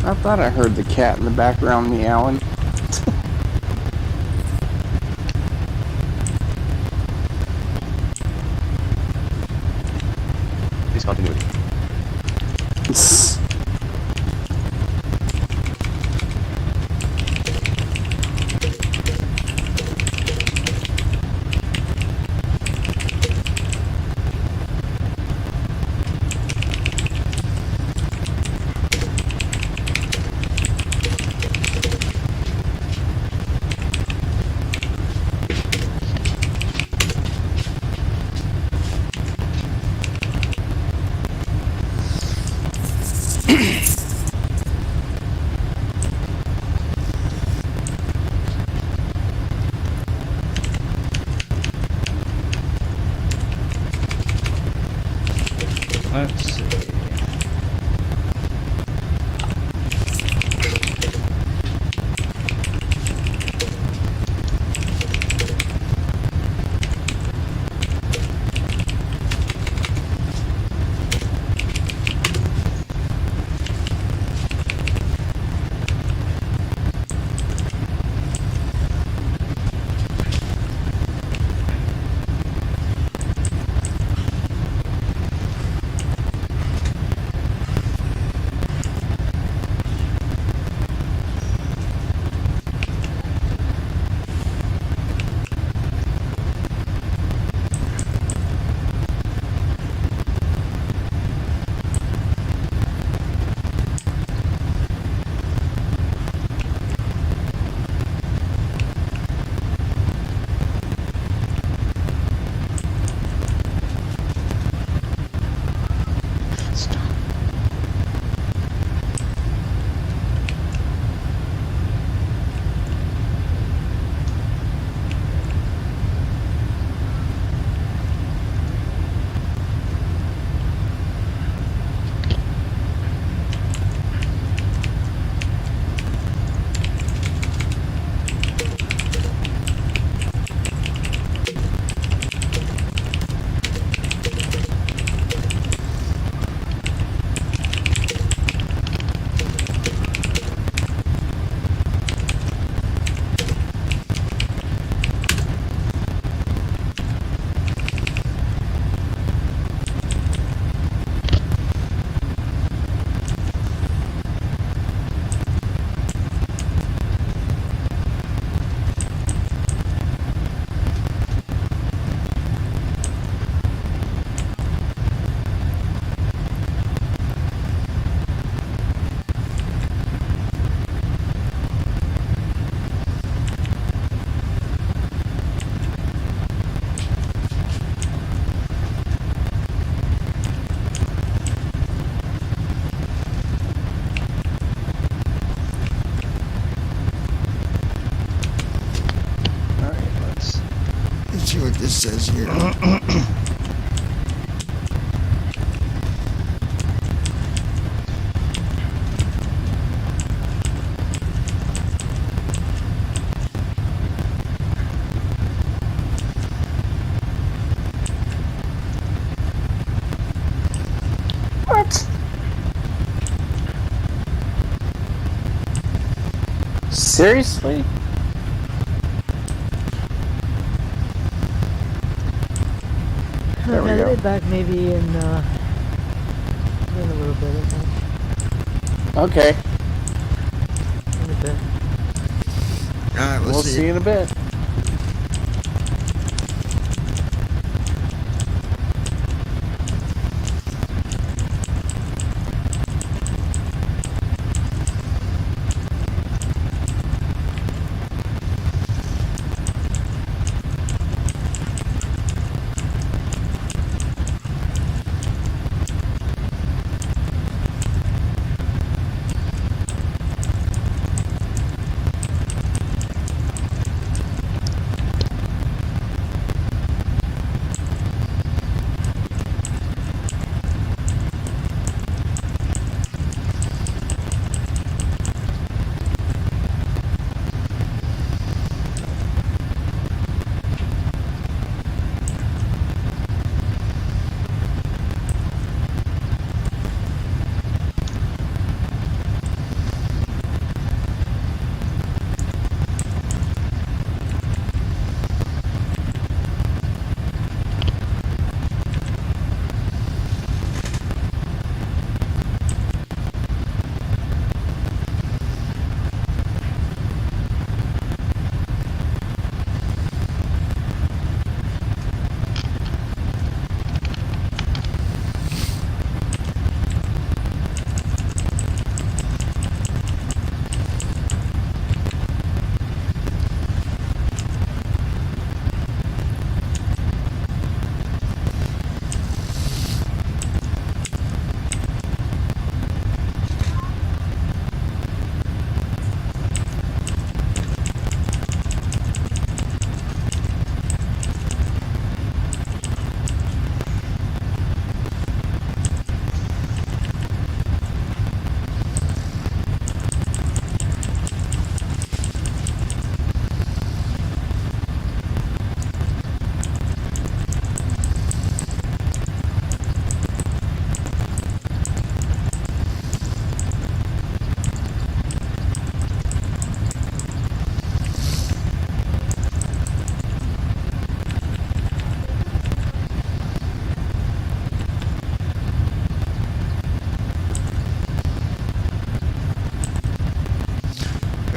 I thought I heard the cat in the background meowing. Discontinuity. Let's see. Let's see what this says here. What? Seriously? There we I'll go. be back maybe in a little bit, I think. Okay. In a bit. Alright, We'll see you in a bit.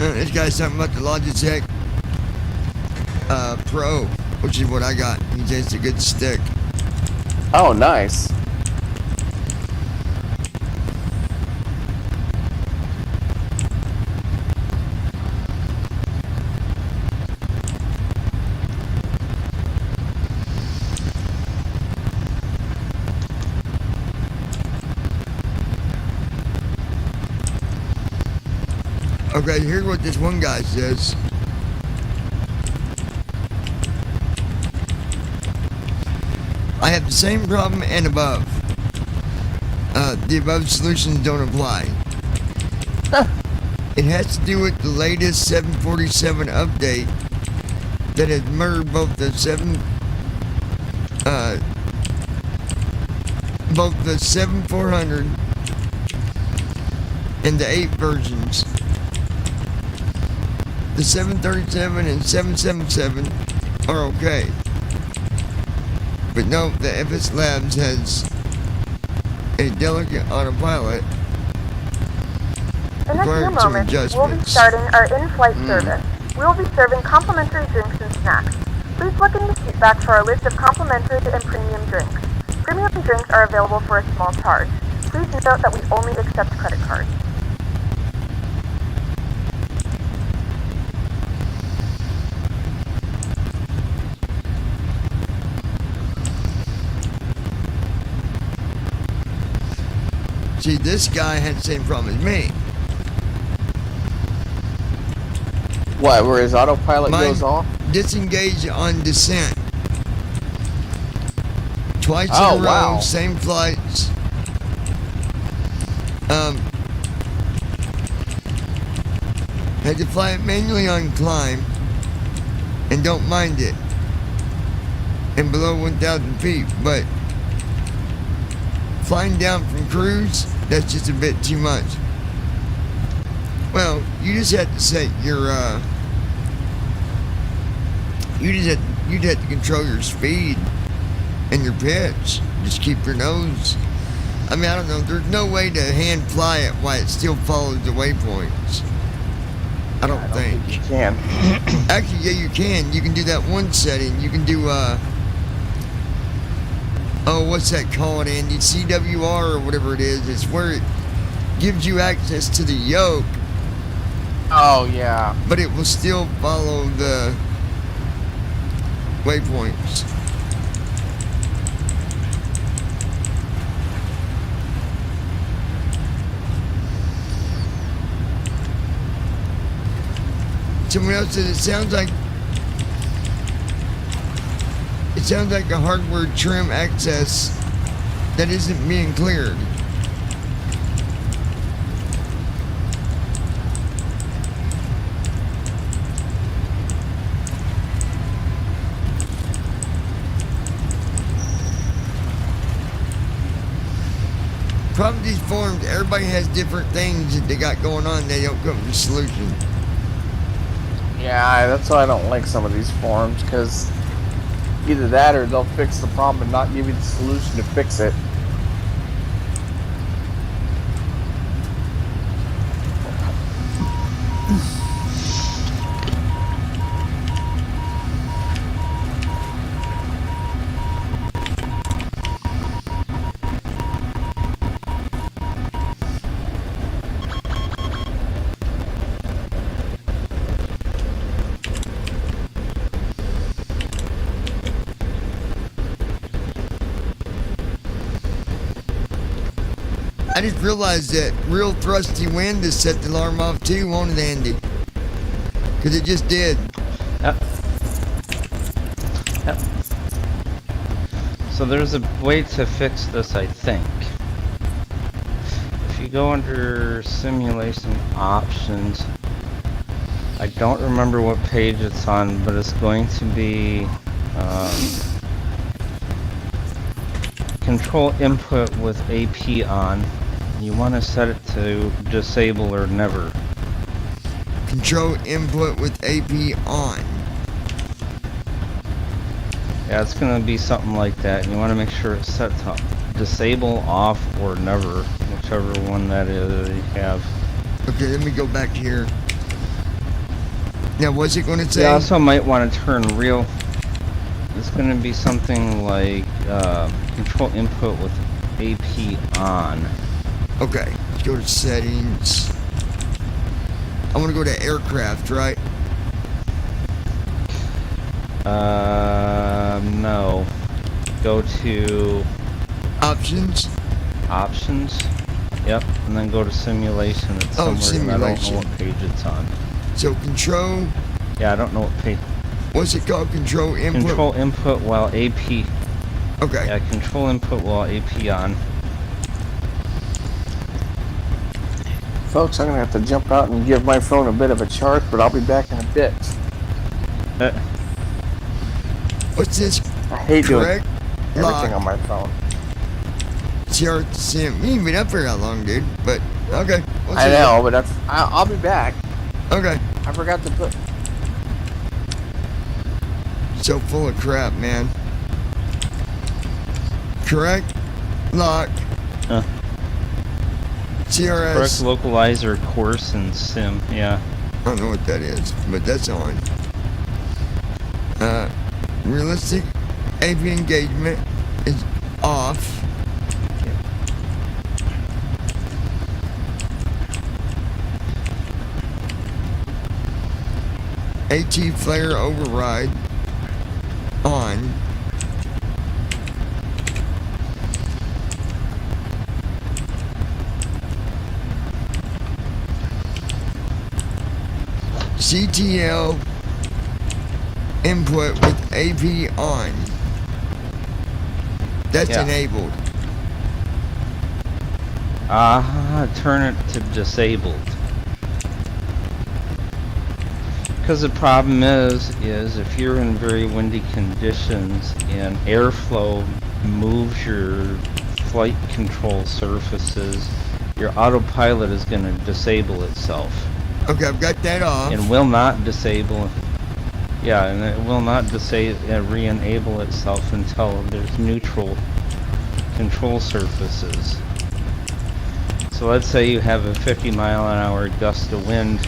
This guy's talking about the Logitech Pro, which is what I got. He says it's a good stick. Oh, nice. Okay, here's what this one guy says. I have the same problem and above. The above solutions don't apply. It has to do with the latest 747 update that has merged both the 7400 and the 8 versions. The 737 and 777 are okay. But no, the FS Labs has a delicate autopilot In a few requiring some moments, we'll be adjustments. starting our in-flight service. We will be serving complimentary drinks and snacks. Please look in the seat back for our list of complimentary and premium drinks. Premium drinks are available for a small charge. Please note that we only accept credit cards. See, this guy had the same problem as me. What, where his autopilot Mine goes off? disengaged on descent. Twice Oh, in a row, wow. same flights. Had to fly it manually on climb and don't mind it. And below 1,000 feet, but flying down from cruise, that's just a bit too much. Well, you just have to set your, you'd have to control your speed and your pitch. Just keep your nose. I mean, I don't know, there's no way to hand fly it while it still follows the waypoints. I don't think. You can. Actually, yeah, you can. You can do that one setting. You can do, oh, what's that called, Andy? CWR or whatever it is. It's where it gives you access to the yoke, Oh, yeah. but it will still follow the waypoints. Someone else said it sounds like a hardware trim access that isn't being cleared. Problem with these forums, everybody has different things that they got going on. They don't come to a solution. Yeah, that's why I don't like some of these forums, because either that or they'll fix the problem and not give you the solution to fix it. I just realized that real thrusty wind has set the alarm off too, won't it, Andy? Because it just did. Yep. Yep. So there's a way to fix this, I think. If you go under simulation options, I don't remember what page it's on, but it's going to be control input with AP on. You want to set it to disable or never. Control input with AP on. Yeah, it's going to be something like that. And you want to make sure it's set to disable, off, or never, whichever one that is that you have. Okay, let me go back here. Now, what's it going to say? You also might want to turn real. It's going to be something like control input with AP on. Okay, let's go to settings. I want to go to aircraft, right? No. Go to options. Options. Yep, and then go to simulation. It's somewhere. Simulation. I don't know what page it's on. So control. Yeah, I don't know what page. What's it called? Control input. Control input while AP. Okay. Yeah, control input while AP on. Folks, I'm going to have to jump out and give my phone a bit of a charge, but I'll be back in a bit. What's this? I hate doing Correct. everything on my phone. Start sim. You ain't been up for that long, dude. But okay. I know, but I'll be back. Okay. I forgot to put. So full of crap, man. Correct. Lock. CRS. Correct localizer course and sim. Yeah. I don't know what that is, but that's on. Realistic AV engagement is off. AT flare override on. CTL input with AP on. That's enabled. Turn it to disabled. Because the problem is if you're in very windy conditions and airflow moves your flight control surfaces, your autopilot is going to disable itself. Okay, I've got that off. And will not disable. Yeah, and it will not re-enable itself until there's neutral control surfaces. So let's say you have a 50-mile-an-hour gust of wind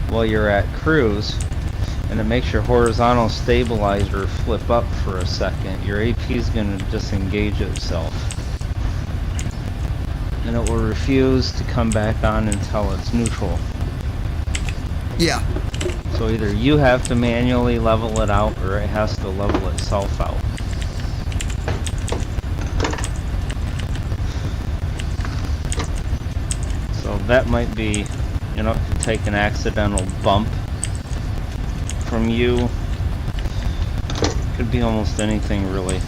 while you're at cruise, and it makes your horizontal stabilizer flip up for a second. Your AP is going to disengage itself, and it will refuse to come back on until it's neutral. Yeah. So either you have to manually level it out, or it has to level itself out. So that might be, you know, to take an accidental bump from you. Could be almost anything, really.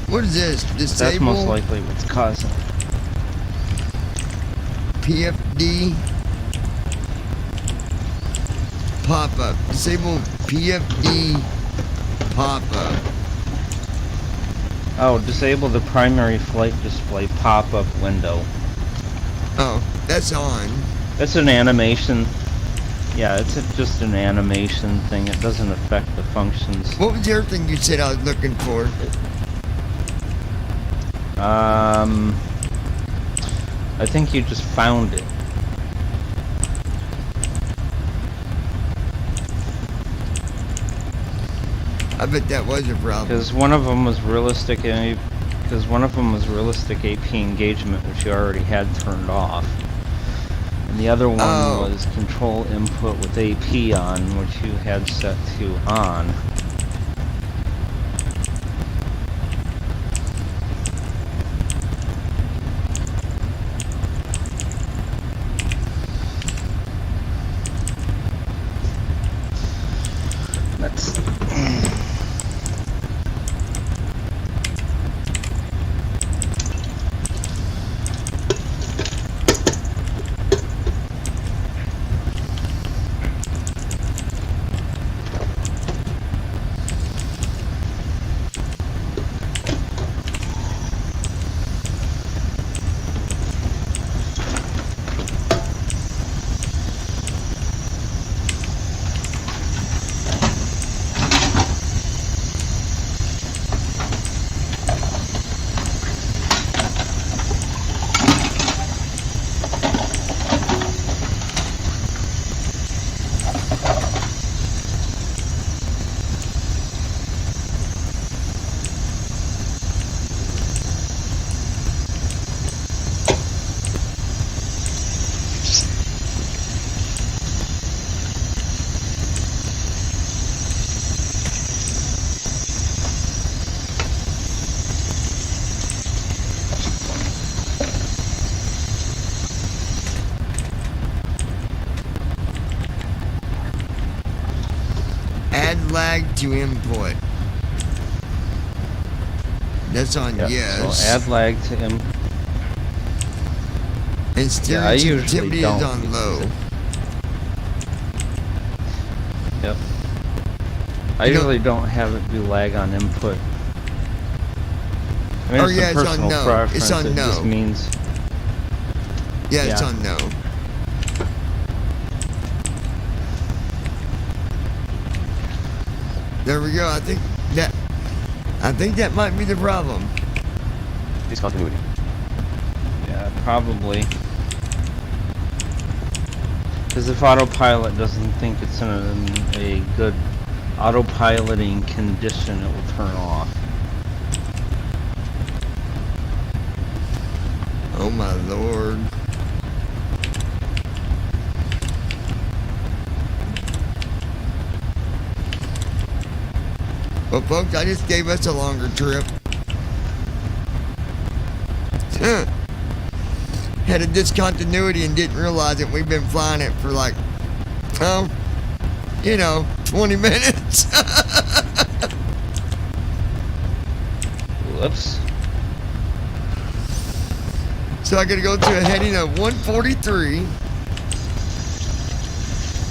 What is this? Disable? That's most likely what's causing it. PFD pop-up. Disable PFD pop-up. Oh, disable the primary flight display pop-up window. Oh, that's on. That's an animation. Yeah, it's just an animation thing. It doesn't affect the functions. What was the other thing you said I was looking for? I think you just found it. I bet that was a problem. Because one of them was realistic. Because one of them was realistic AP engagement, which you already had turned off, and the other one was control input with AP on, which you had set to on. Add lag to input. That's on Yep. yes. So add lag to input. And steering sensitivity is on low. Yep. I usually don't have it be lag on input. I mean, it's a personal preference. It's on it no. just means. Yeah, it's on no. There we go. I think that might be the problem. Discontinuity. Yeah, probably. Because if autopilot doesn't think it's in a good autopiloting condition, it will turn off. Oh my lord. Well, folks, I just gave us a longer trip. Had a discontinuity and didn't realize it. We've been flying it for like, 20 minutes. Whoops. So I gotta go to a heading of 143.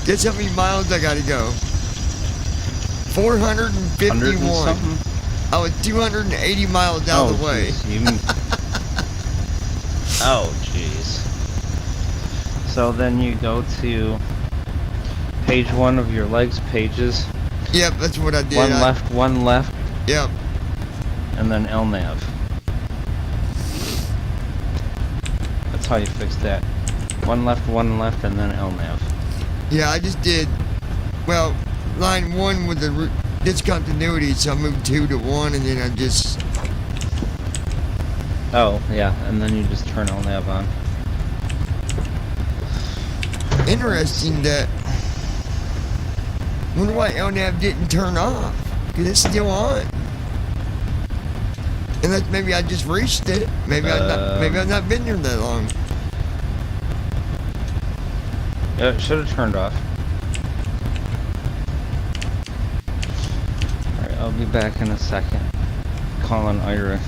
Guess how many miles I gotta go? 451. I was 280 miles out of the way. Oh, jeez. So then you go to page 1 of your legs pages. Yep, that's what I did. One left. Yep. And then LNAV. That's how you fix that. One left, and then LNAV. Yeah, I just did. Well, line 1 with the discontinuity, so I moved 2 to 1, and then I just. Oh, yeah, and then you just turn LNAV on. Interesting that. Wonder why LNAV didn't turn off. Because it's still on. Unless maybe I just reached it. Maybe I've not been here that long. Yeah, it should have turned off. Alright, I'll be back in a second. Calling Ira.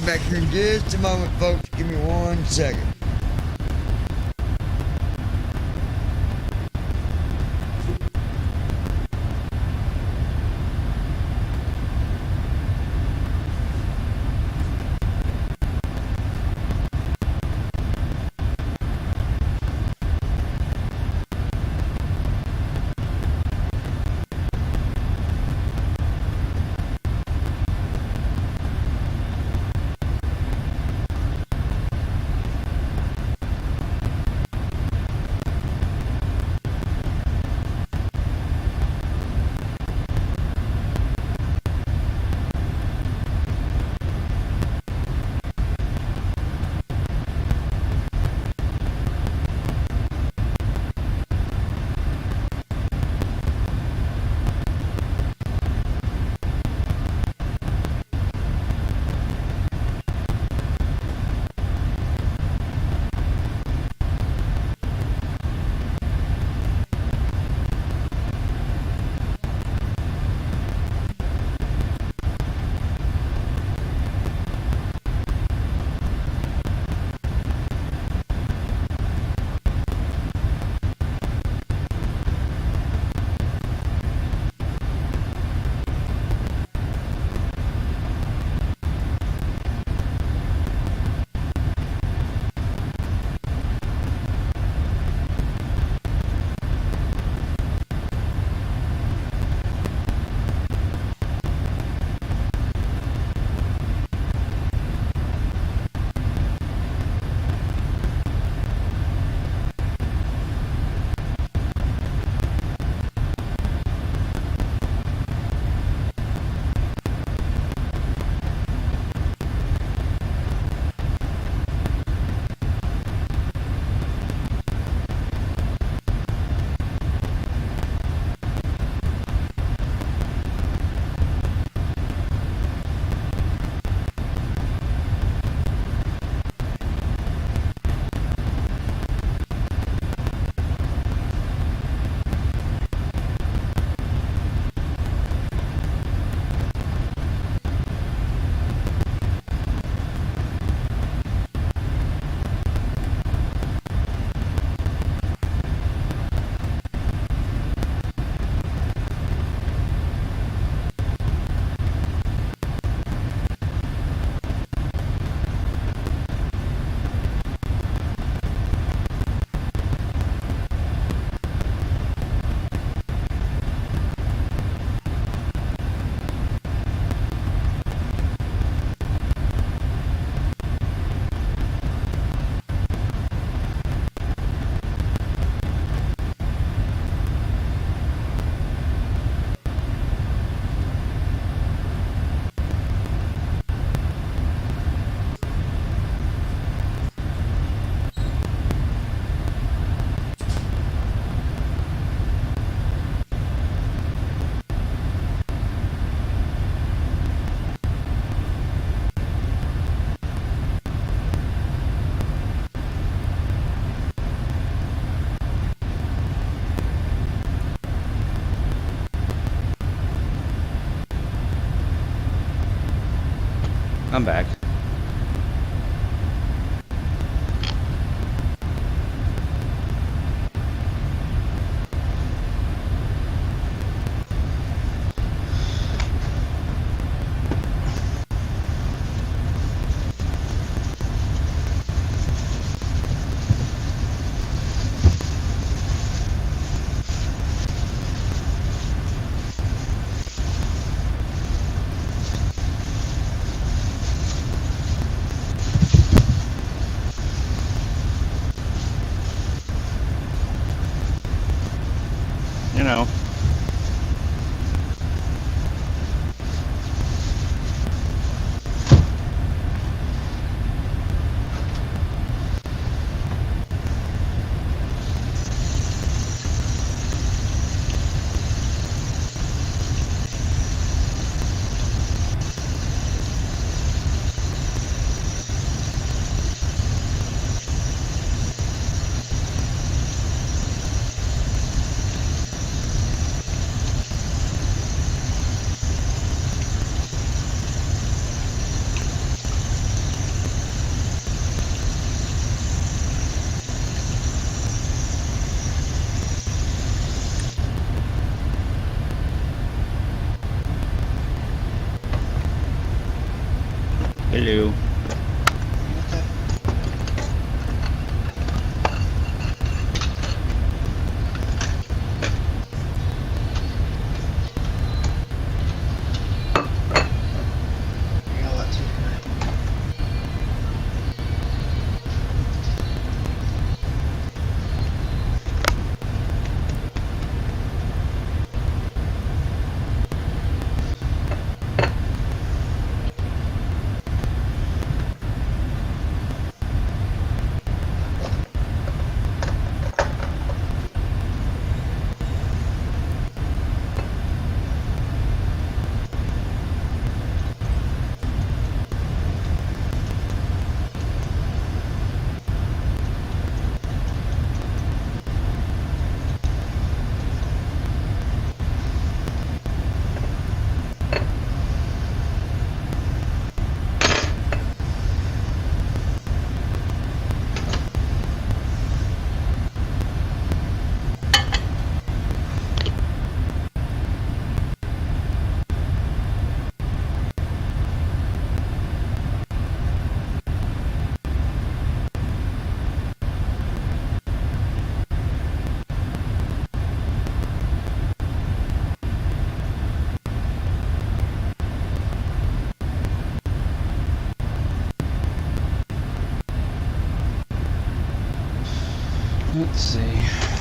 Back here in just a moment, folks. Give me 1 second. I'm back. You know. Hello. Let's see.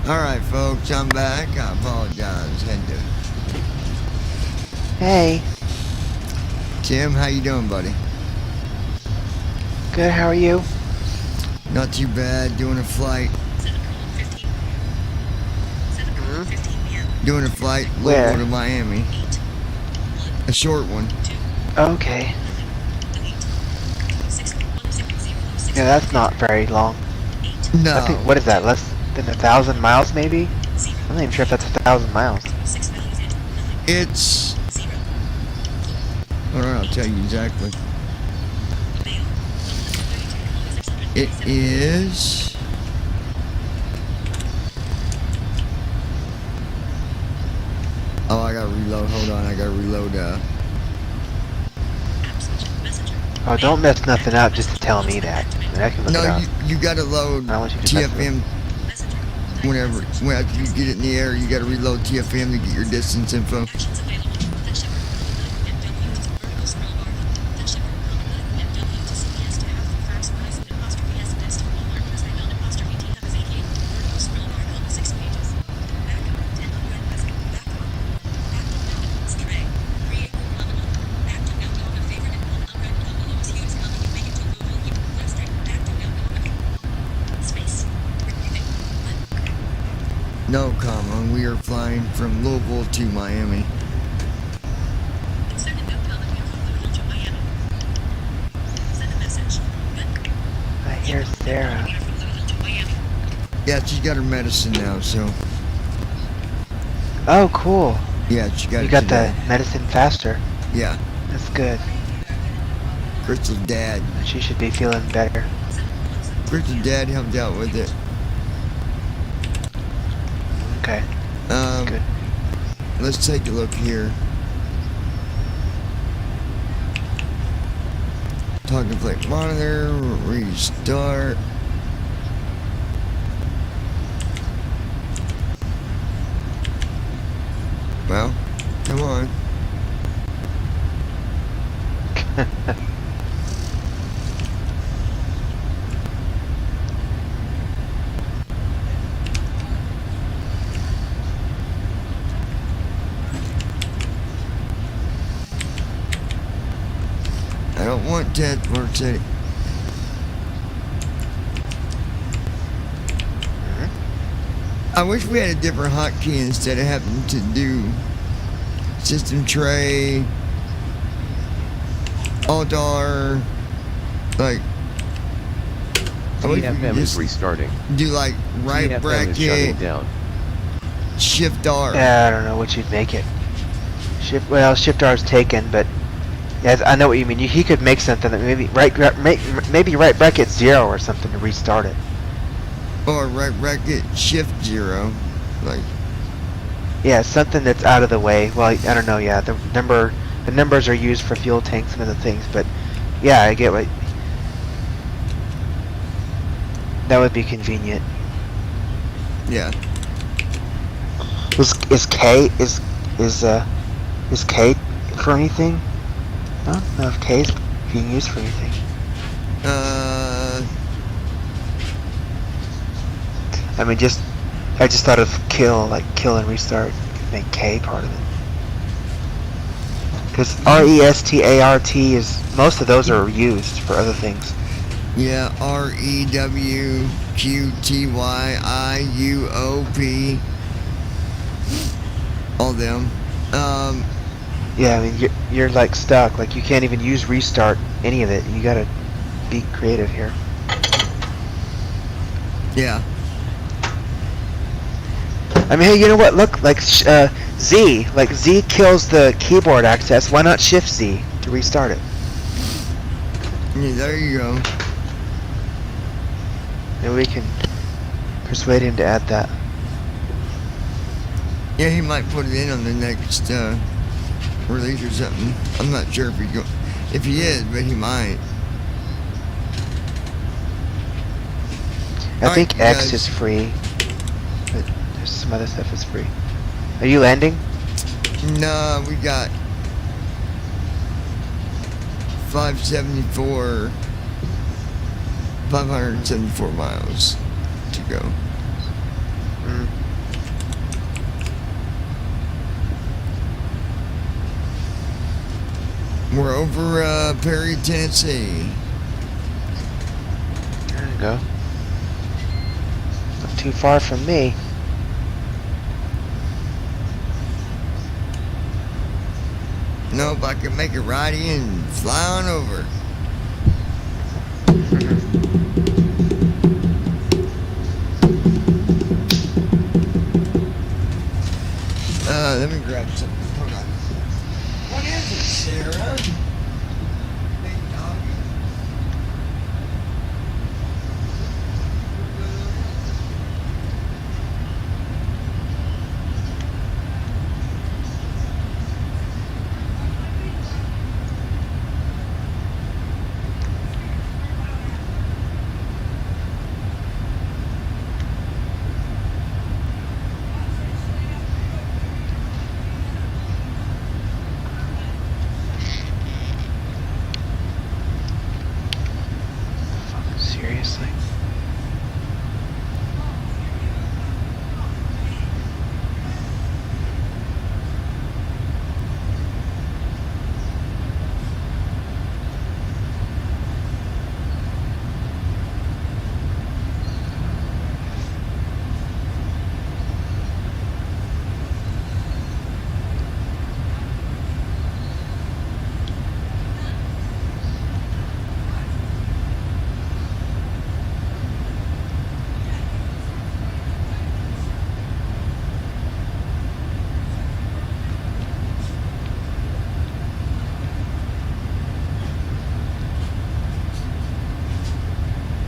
Alright, folks, I'm back. I apologize. Had to. Hey. Tim, how you doing, buddy? Good, how are you? Not too bad. Doing a flight. Doing a flight Where? Louisville to Miami. A short one. Okay. Yeah, that's not very long. No. I think, what is that, less than 1,000 miles maybe? I'm not even sure if that's 1,000 miles. It's... Hold on, I'll tell you exactly. It is... Oh, I gotta reload. Hold on, I gotta reload. Oh, don't mess nothing up just to tell me that. I mean, I can look it No, up. you gotta load I don't want you to mess it TFM. Whenever after you get it in the air, you gotta reload TFM to get your distance info. No, comma. We are flying from Louisville to Miami. I hear Sarah. Yeah, she's got her medicine now, so. Oh, cool. Yeah, she got You it got today. the medicine faster. Yeah. That's good. Crystal's dad. She should be feeling better. Crystal's dad helped out with it. Okay. Good. Let's take a look here. Talking plate monitor, restart. Well, come on. I don't want that for city. I wish we had a different hotkey instead of having to do system tray, alt R, like. I wish we could TFM is just restarting. do like right TFM is shutting bracket, down. shift R. Yeah, I don't know what you'd make it. Shift R is taken, but yeah, I know what you mean. He could make something that maybe maybe right bracket 0 or something to restart it. Or right bracket shift 0, like. Yeah, something that's out of the way. Well, I don't know. Yeah, the numbers are used for fuel tanks and other things, but yeah, I get what. That would be convenient. Yeah. Is K for anything? I don't know if K is being used for anything. I mean, I just thought of kill and restart, make K part of it. Because RESTART is, most of those are used for other things. Yeah, REWQTYIUOP. All them. Yeah, I mean, you're like stuck. Like, you can't even use restart, any of it. You gotta be creative here. Yeah. I mean, hey, you know what? Look, like Z, like Z kills the keyboard access. Why not Shift Z to restart it? Yeah, there you go. And we can persuade him to add that. Yeah, he might put it in on the next release or something. I'm not sure if he is, but he might. I think X is free, but there's some other stuff that's free. Are you landing? No, we got 574 miles to go. We're over Perry, Tennessee. There you go. Not too far from me. Nope, I can make it right in, fly on over. Let me grab something. Hold on. What is it, Sarah? Big doggy. Seriously?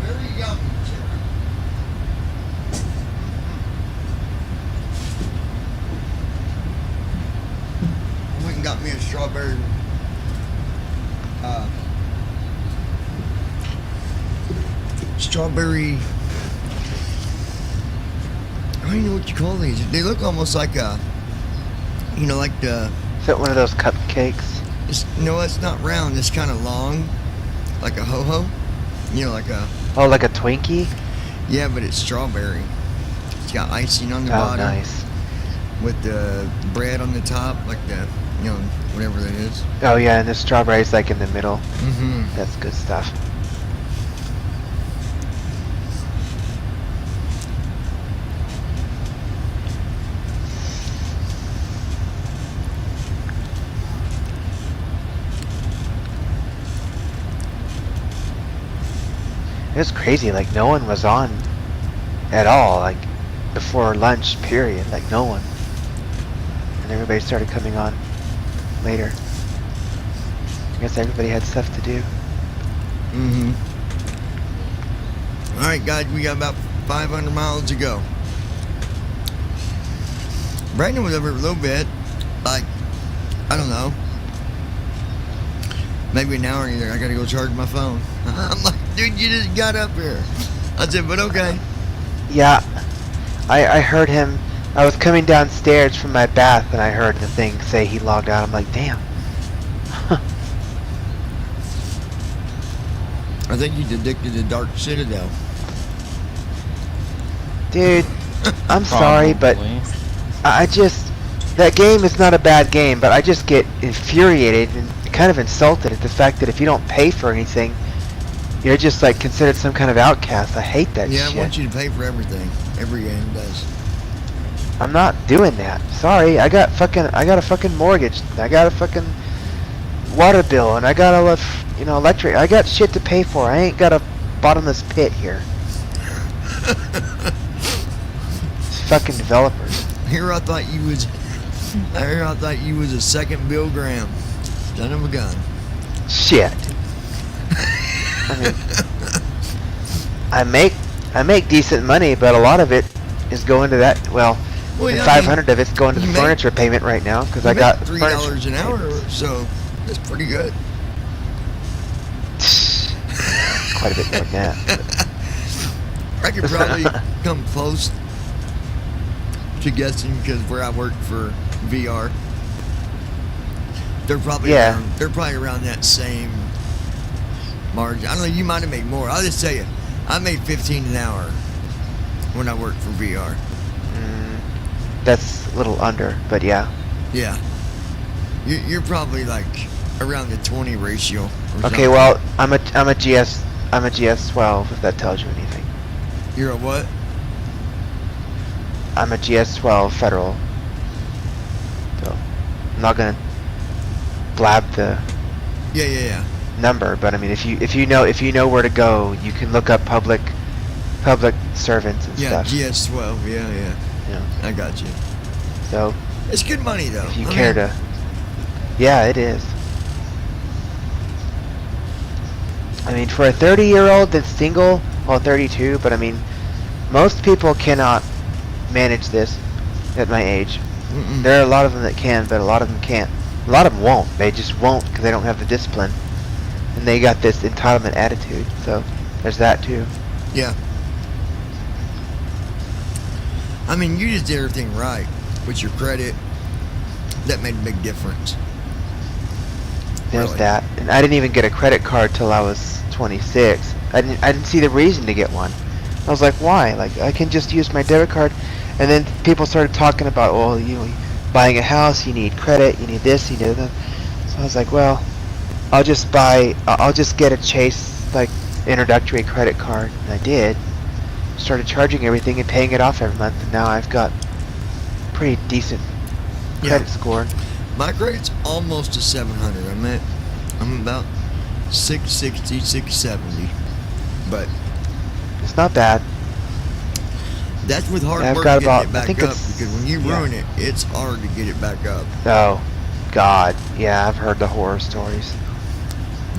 Very yummy, Sarah. I went and got me a strawberry. Strawberry. I don't even know what you call these. They look almost like a, like the. Is that one of those cupcakes? No, it's not round. It's kind of long, like a ho-ho. Like a. Oh, like a Twinkie? Yeah, but it's strawberry. It's got icing on the Oh, bottom. nice. With the bread on the top, like the, whatever that is. Oh yeah, and the strawberries like in the middle. Mm-hmm. That's good stuff. It was crazy, like no one was on at all, like before lunch period, like no one. And everybody started coming on later. I guess everybody had stuff to do. Mm-hmm. Alright, guys, we got about 500 miles to go. Brandon was over a little bit, like, I don't know, maybe an hour either. I gotta go charge my phone. I'm like, dude, you just got up here. I said, but okay. Yeah, I heard him. I was coming downstairs from my bath and I heard the thing say he logged out. I'm like, damn. I think he's addicted to Dark Citadel. Dude, I'm sorry, but I just, that game is not a bad game, but I just get infuriated and kind of insulted at the fact that if you don't pay for anything, you're just like considered some kind of outcast. I hate that shit. Yeah, I want you to pay for everything. Every game does. I'm not doing that. Sorry, I got a fucking mortgage. I got a fucking water bill, and I got electric. I got shit to pay for. I ain't got a bottomless pit here. It's fucking developers. Here I thought you was a second Bill Graham. Son of a gun. Shit. I mean, I make decent money, but a lot of it is going to that. Well, yeah, 500 of it's going to the furniture payment right now because I got $3 an hour, so that's pretty good. Quite a bit more than that. I could probably come close to guessing because where I work for VR, they're probably around that same margin. I don't know. You might have made more. I'll just tell you, I made $15 an hour when I worked for VR. That's a little under, but yeah. Yeah. You're probably like around the 20 ratio. Okay, well, I'm a GS12 if that tells you anything. You're a what? I'm a GS12 federal. So I'm not gonna blab the number, but I mean if you know where to go, you can look up public servants and stuff. Yeah, GS12. Yeah. I got you. So it's good money though. If you care to. Yeah, it is. I mean, for a 30-year-old that's single, well, 32, but I mean, most people cannot manage this at my age. There are a lot of them that can, but a lot of them can't. A lot of them won't. They just won't because they don't have the discipline. And they got this entitlement attitude, so there's that too. Yeah. I mean, you just did everything right with your credit. That made a big difference. There's Really. that. And I didn't even get a credit card till I was 26. I didn't see the reason to get one. I was like, why? Like, I can just use my debit card. And then people started talking about, well, buying a house, you need credit, you need this, you need that. So I was like, well, I'll just get a Chase, like, introductory credit card. And I did. Started charging everything and paying it off every month. And now I've got pretty decent credit score. My credit's almost to 700. I'm about 660, 670. But it's not bad. That's with hard I've work got getting about, it back I think up. it's, Because when you ruin it, it's hard to get it back up. Oh, God. Yeah, I've heard the horror stories.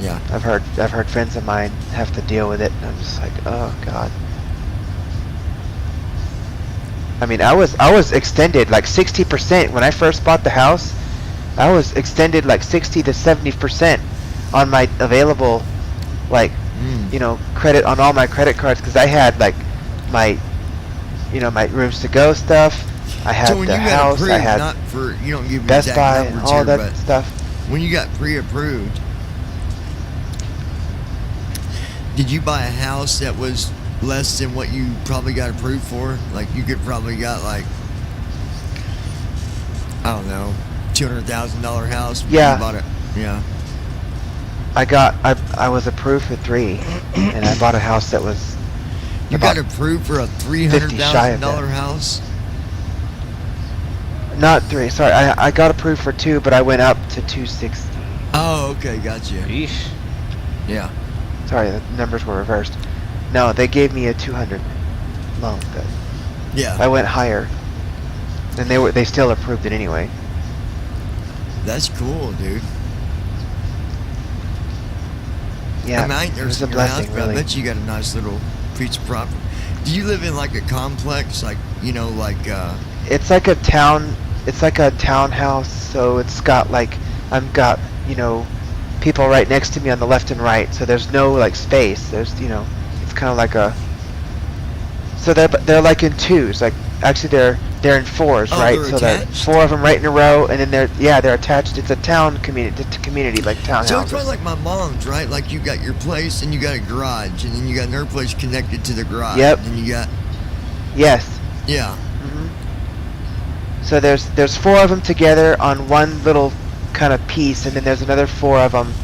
Yeah. I've heard friends of mine have to deal with it, and I'm just like, oh God. I mean, I was extended like 60% when I first bought the house. I was extended like 60 to 70% on my available, like, credit on all my credit cards because I had like my rooms to go stuff. I had the house. I had not for you don't give me Best exact Buy and numbers all here, that but stuff. When you got pre-approved, did you buy a house that was less than what you probably got approved for? Like you could probably got like, I don't know, $200,000 house. Yeah. You bought it. Yeah. I was approved for 3, and I bought a house that was. You got approved for a $300,000 house? Not 3. Sorry, I got approved for 2, but I went up to 260. Oh, okay, gotcha. Yeesh. Yeah. Sorry, the numbers were reversed. No, they gave me a 200 loan, but yeah, I went higher, and they still approved it anyway. That's cool, dude. Yeah, I mean, I ain't it never was a seen your house, blessing, but I really. bet you got a nice little piece of property. Do you live in like a complex, like It's like a town. It's like a townhouse, so it's got like people right next to me on the left and right. So there's no like space. There's it's kind of like a. So they're like in 2s. Like actually they're in 4s, right? They're so they're 4 of them right in a row, and then they're attached. It's a town community like townhouses. So it's kind of like my mom's, right? Like you got your place and you got a garage, and then you got another place connected to the garage. Yep. And you got. Yes. Yeah. So there's 4 of them together on one little kind of piece, and then there's another 4 of them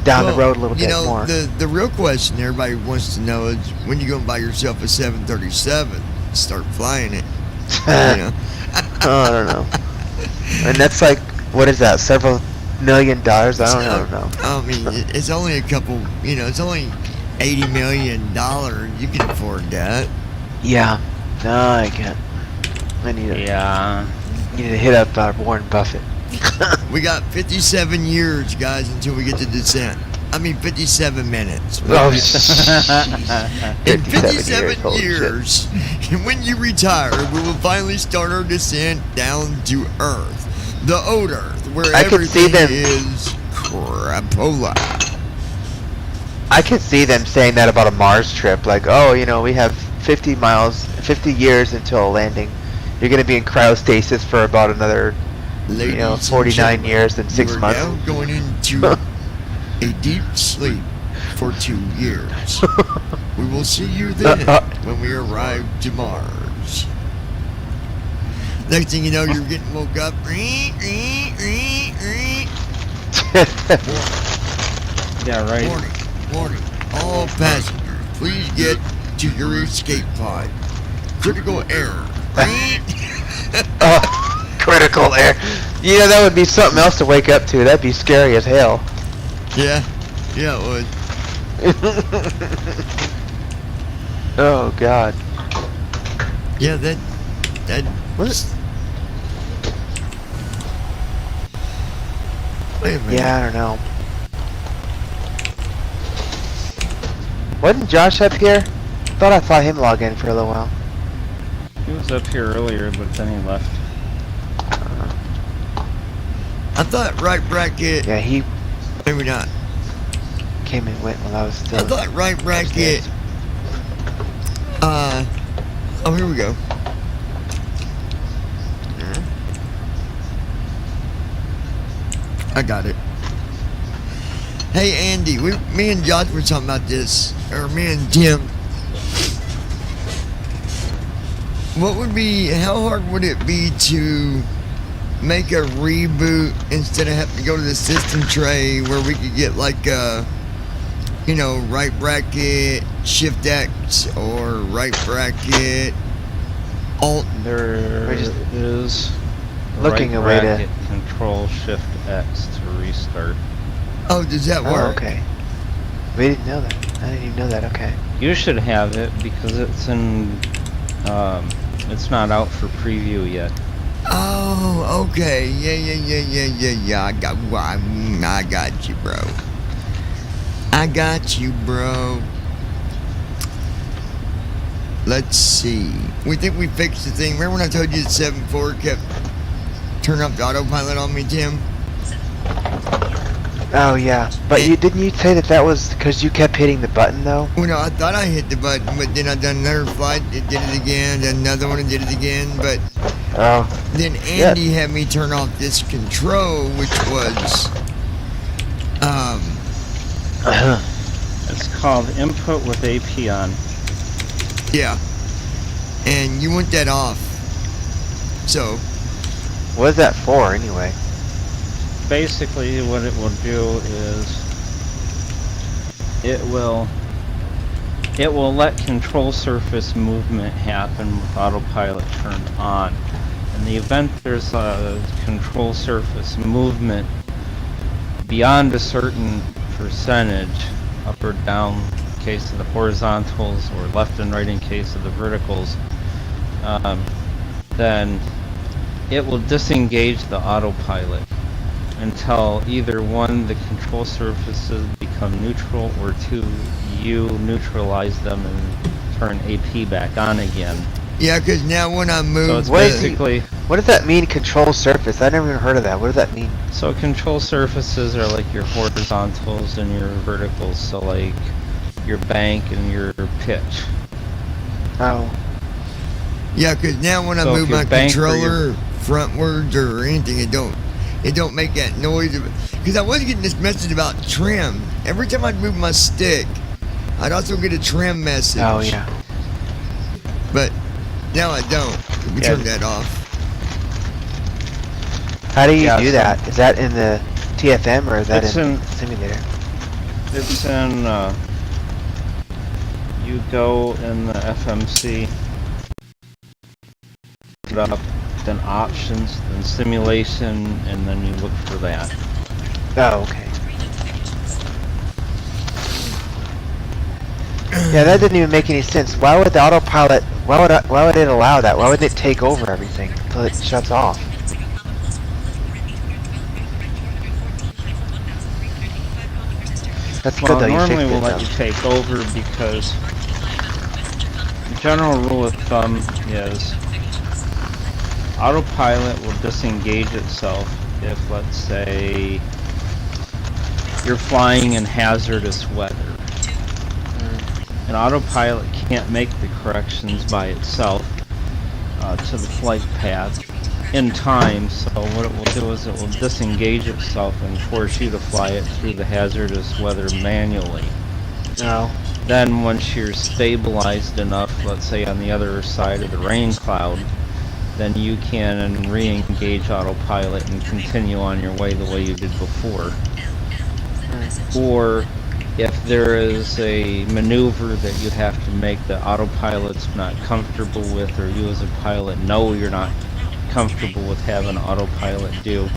down the road a little bit more. The real question everybody wants to know is when you go and buy yourself a 737, start flying it. Oh, I don't know. And that's like, what is that? Several $1 million? I don't know. I mean, it's only a couple. It's only $80 million. You can afford that. Yeah. No, I can't. I need to. Yeah. Need to hit up Warren Buffett. We got 57 years, guys, until we get to descent. I mean, 57 minutes. Oh, in 57 years, and when you retire, we will finally start our descent down to Earth, the old Earth, where I could see everything them. is crapola. I could see them saying that about a Mars trip, like, oh, we have 50 years until a landing. You're going to be in cryostasis for about another, 49 years and 6 months. We're now going into a deep sleep for 2 years. We will see you then when we arrive to Mars. Next thing you know, you're getting woke up. Yeah, right. Warning. All passengers, please get to your escape pod. Critical error. Oh, critical error. Yeah, that would be something else to wake up to. That'd be scary as hell. Yeah, it would. Oh God. Yeah, that was. Wait a minute. Yeah, I don't know. Wasn't Josh up here? Thought I saw him log in for a little while. He was up here earlier, but then he left. I thought right bracket. Yeah, he. Maybe not. Came and went while I was still. I thought right bracket. Oh, here we go. I got it. Hey Andy, me and Josh were talking about this, or me and Tim. How hard would it be to make a reboot instead of having to go to the system tray where we could get like right bracket, shift X, or right bracket, alt. There is looking right a way bracket, control shift X to restart. Oh, does that work? Oh, okay. We didn't know that. I didn't even know that. Okay. You should have it because it's in. It's not out for preview yet. Oh, okay. Yeah. I got you, bro. I got you, bro. Let's see. We think we fixed the thing. Remember when I told you that 7.4 kept turning up the autopilot on me, Tim? Oh yeah, but didn't you say that was because you kept hitting the button though? Well, no, I thought I hit the button, but then I done another flight, it did it again, then another one, and did it again, but then Andy had me turn off this control, which was It's called input with AP on. Yeah, and you want that off. So what is that for anyway? Basically what it will do is it will let control surface movement happen with autopilot turned on. In the event there's a control surface movement beyond a certain percentage, up or down in case of the horizontals or left and right in case of the verticals, then it will disengage the autopilot until either one, the control surfaces become neutral, or two, you neutralize them and turn AP back on again. yeah, because now when I move, So it's basically. What does that mean, control surface? I never even heard of that. What does that mean? So control surfaces are like your horizontals and your verticals. So like your bank and your pitch. Oh. Yeah, because now when I move my controller frontwards or anything, it don't make that noise. Because I was getting this message about trim. Every time I'd move my stick, I'd also get a trim message. Oh yeah. But now I don't. We turn that off. How do you do that? Is that in the TFM or is that in the simulator? It's in. You go in the FMC. Put up, then options, then simulation, and then you look for that. Oh, okay. Yeah, that didn't even make any sense. Why would the autopilot? Why would it allow that? Why would it take over everything until it shuts off? That's good though. Normally we'll let you take over because the general rule of thumb is autopilot will disengage itself if, let's say, you're flying in hazardous weather. And autopilot can't make the corrections by itself to the flight path in time, so what it will do is it will disengage itself and force you to fly it through the hazardous weather manually. No. Then once you're stabilized enough, let's say on the other side of the rain cloud, then you can re-engage autopilot and continue on your way the way you did before. or if there is a maneuver that you have to make that autopilot's not comfortable with, or you as a pilot know you're not comfortable with having autopilot do,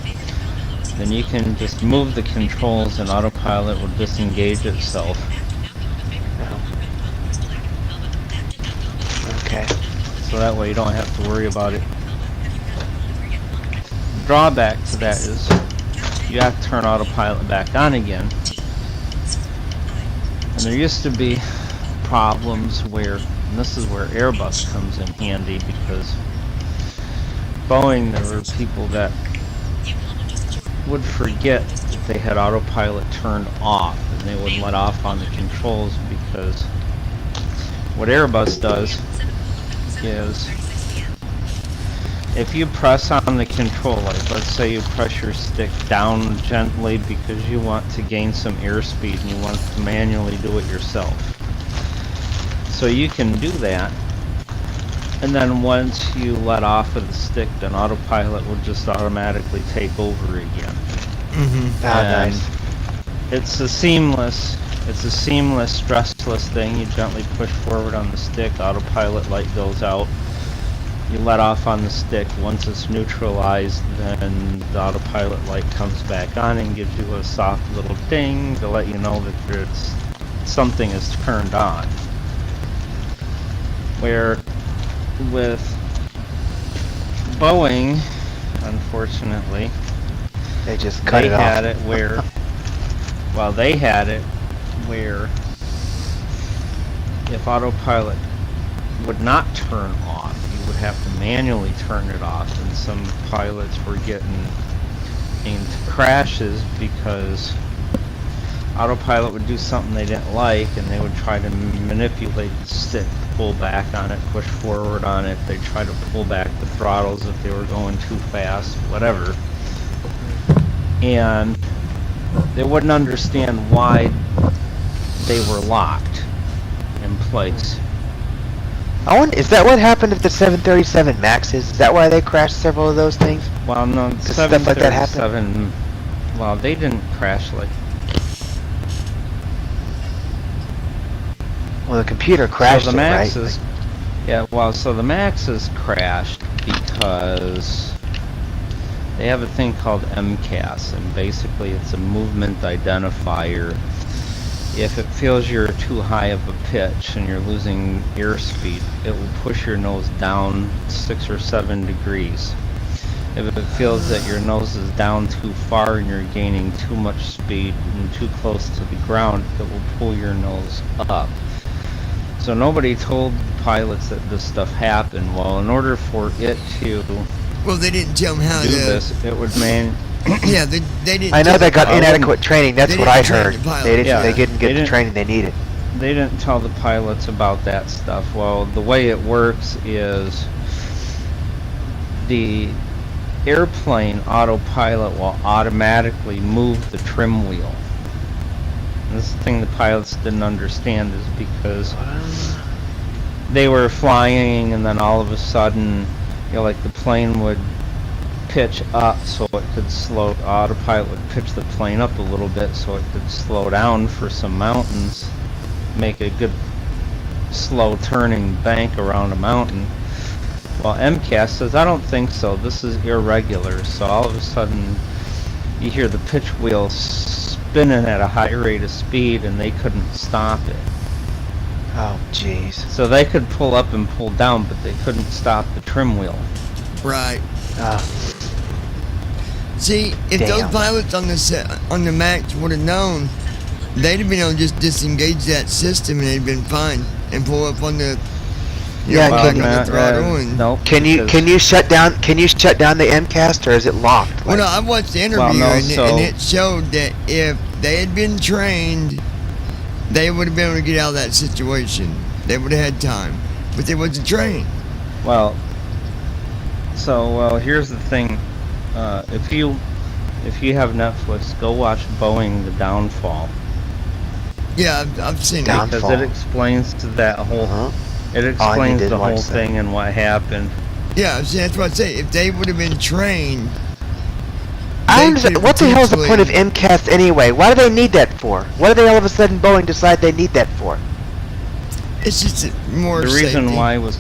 then you can just move the controls and autopilot will disengage itself. Okay. So that way you don't have to worry about it. The drawback to that is you have to turn autopilot back on again. And there used to be problems where, and this is where Airbus comes in handy, because Boeing, there were people that would forget that they had autopilot turned off, and they would let off on the controls, because what Airbus does is if you press on the control, like let's say you press your stick down gently because you want to gain some airspeed and you want to manually do it yourself. So you can do that, and then once you let off of the stick, then autopilot will just automatically take over again. Nice. It's a seamless, stressless thing. You gently push forward on the stick, autopilot light goes out. You let off on the stick. Once it's neutralized, then the autopilot light comes back on and gives you a soft little ding to let you know that something is turned on. Where with Boeing, unfortunately, they just cut it off. Had it where, well, they had it where if autopilot would not turn off, you would have to manually turn it off, and some pilots were getting into crashes because autopilot would do something they didn't like, and they would try to manipulate the stick, pull back on it, push forward on it. They'd try to pull back the throttles if they were going too fast, whatever. And they wouldn't understand why they were locked in place. I wonder, is that what happened to the 737 Maxes? Is that why they crashed several of those things? Well, no, 'cause stuff like that happened. Well, they didn't crash like. Well, the computer crashed So the Maxes, right? yeah. Well, so the Maxes crashed because they have a thing called MCAS, and basically it's a movement identifier. If it feels you're too high of a pitch and you're losing airspeed, it will push your nose down 6 or 7 degrees. If it feels that your nose is down too far and you're gaining too much speed and too close to the ground, it will pull your nose up. So nobody told pilots that this stuff happened. Well, in order for it to Well, they didn't tell them how do to. this, it would Yeah, they didn't. I know they got inadequate training. That's what I heard. They Yeah, didn't get the training they needed. They didn't tell the pilots about that stuff. Well, the way it works is the airplane autopilot will automatically move the trim wheel. And this is the thing the pilots didn't understand, is because they were flying and then all of a sudden, you know, like the plane would pitch up so it could slow, autopilot would pitch the plane up a little bit so it could slow down for some mountains, make a good slow turning bank around a mountain. Well, MCAS says, I don't think so, this is irregular. So all of a sudden you hear the pitch wheel spinning at a high rate of speed and they couldn't stop it. Oh, jeez. So they could pull up and pull down, but they couldn't stop the trim wheel. Right. See, if those pilots on the Max would have known, they'd have been able to just disengage that system and they'd been fine and pull up on the back on the throttle and. Nope. Can you shut down the MCAS, or is it locked? Well, no, I watched the interview and it showed that if they had been trained, they would have been able to get out of that situation. They would have had time, but they wasn't trained. Well, here's the thing. If you have Netflix, go watch Boeing: The Downfall. Yeah, I've seen it. Because it explains that whole. It explains the whole thing and what happened. Yeah, see, that's what I say. If they would have been trained, I understand. What the hell's the point of MCAS anyway? Why do they need that for? What do they all of a sudden Boeing decide they need that for? It's just more The safety. reason why was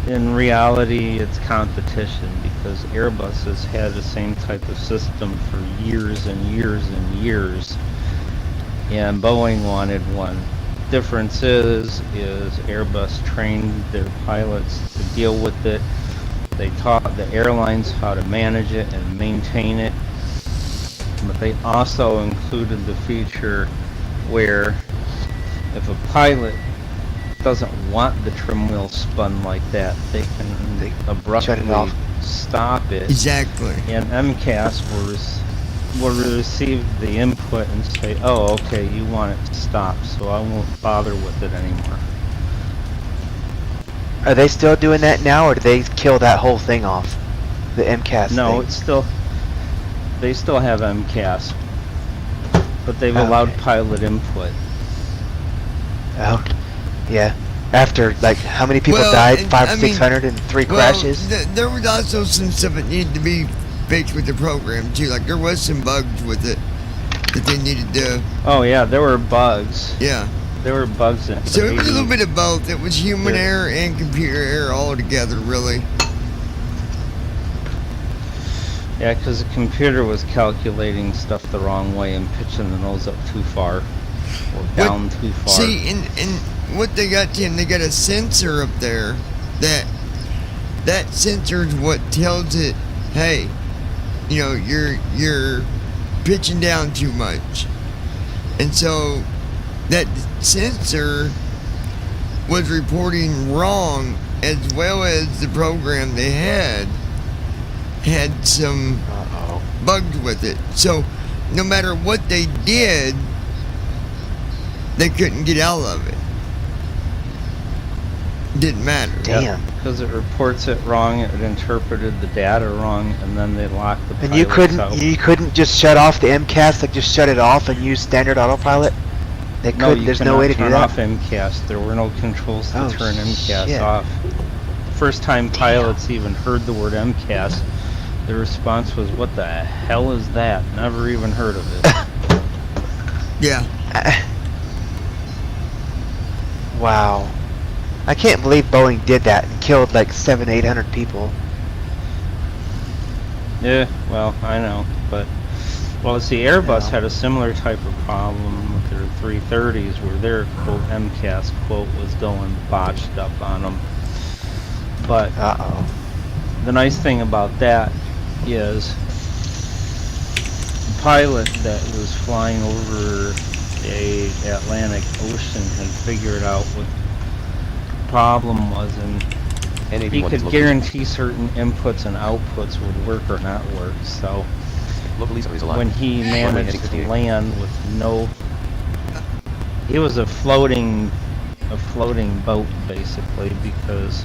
in reality, it's competition because Airbus has had the same type of system for years and years and years, and Boeing wanted one. Difference is Airbus trained their pilots to deal with it. They taught the airlines how to manage it and maintain it, but they also included the feature where if a pilot doesn't want the trim wheel spun like that, they can abruptly stop it. Exactly. And MCAS will receive the input and say, oh, okay, you want it to stop, so I won't bother with it anymore. Are they still doing that now, or did they kill that whole thing off? The MCAS No, thing? it's still, they still have MCAS, but they've allowed pilot input. Oh, yeah. After, like, how many people died? 500 or 600 and 3 crashes? There was also some stuff that needed to be fixed with the program, too. Like, there was some bugs with it that they needed to... Oh, yeah, there were bugs. Yeah. There were bugs in it. So it was a little bit of both. It was human error and computer error all together, really. Yeah, because the computer was calculating stuff the wrong way and pitching the nose up too far. Or down too far. See, and what they got, Tim, they got a sensor up there that sensor is what tells it, hey, you know, you're pitching down too much. And so that sensor was reporting wrong, as well as the program they had some bugs with it. So no matter what they did, they couldn't get out of it. Didn't matter. Damn. Because it reports it wrong, it interpreted the data wrong, and then they locked the And pilots out. you couldn't just shut off the MCAS, like just shut it off and use standard autopilot? They No, could. There's no way to do turn that. off MCAS. There were no controls to turn MCAS shit. off. First time pilots even heard the word MCAS, the response was, "What the hell is that? Never even heard of it." Yeah. Wow. I can't believe Boeing did that and killed like 700-800 people. Yeah, well, I know, but well, see, Airbus had a similar type of problem with their 330s, where their quote MCAS quote was going botched up on them. But the nice thing about that is the pilot that was flying over the Atlantic Ocean had figured out what the problem was, and he could guarantee certain inputs and outputs would work or not work. So when he managed to land with no, he was a floating boat basically, because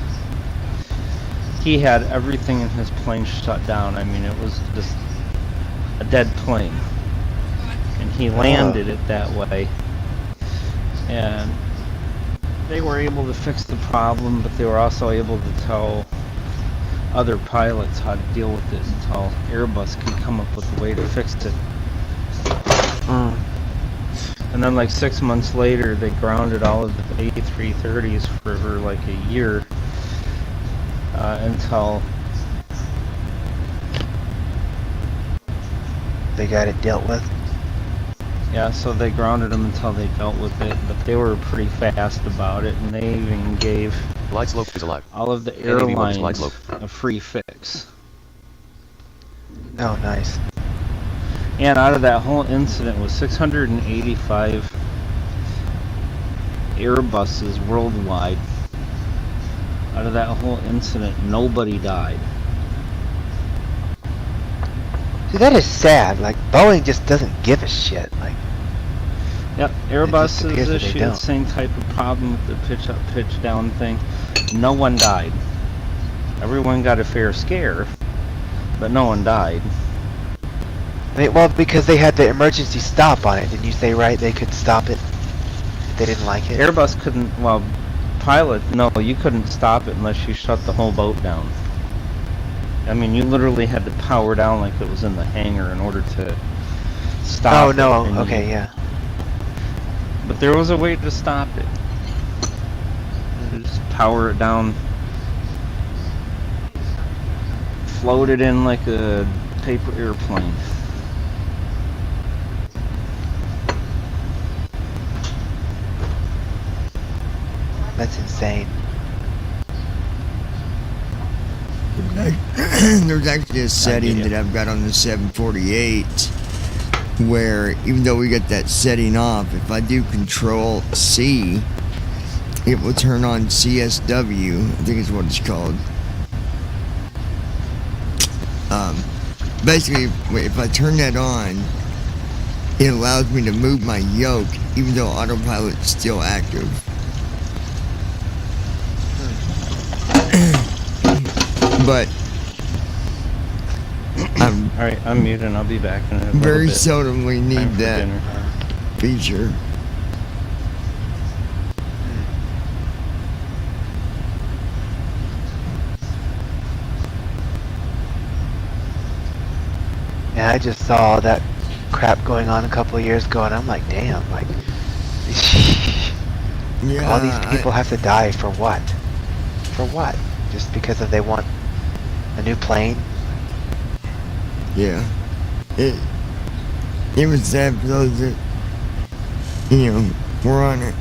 he had everything in his plane shut down. I mean, it was just a dead plane, and he landed it that way, and they were able to fix the problem, but they were also able to tell other pilots how to deal with it until Airbus could come up with a way to fix it. And then like 6 months later, they grounded all of the A330s for like a year until they got it dealt with. Yeah, so they grounded them until they dealt with it, but they were pretty fast about it, and they even gave all of the airlines a free fix. Oh, nice. And out of that whole incident was 685 Airbuses worldwide. Out of that whole incident, nobody died. See, that is sad. Like, Boeing just doesn't give a shit. Like, yep, Airbus appears has that they issued the don't. same type of problem with the pitch up, pitch down thing. No one died. Everyone got a fair scare, but no one died. I mean, well, because they had the emergency stop on it. Didn't you say right? They could stop it if they didn't like it. Airbus couldn't, well, pilot, no, you couldn't stop it unless you shut the whole boat down. I mean, you literally had to power down like it was in the hangar in order to stop. Oh no, it, okay, yeah. But there was a way to stop it. Just power it down. Float it in like a paper airplane. That's insane. There's actually a setting that I've got on the 748 where even though we got that setting off, if I do Control C, it will turn on CSW, I think is what it's called. Basically, if I turn that on, it allows me to move my yoke even though autopilot's still active. But Alright, I'm muted and I'll be back in a little very bit. seldomly need Time for that dinner. feature. Yeah, I just saw all that crap going on a couple of years ago, and I'm like, damn, like, Yeah, all these people have to die for what? For what? Just because they want a new plane? Yeah. It was sad for those that, you know, were on it.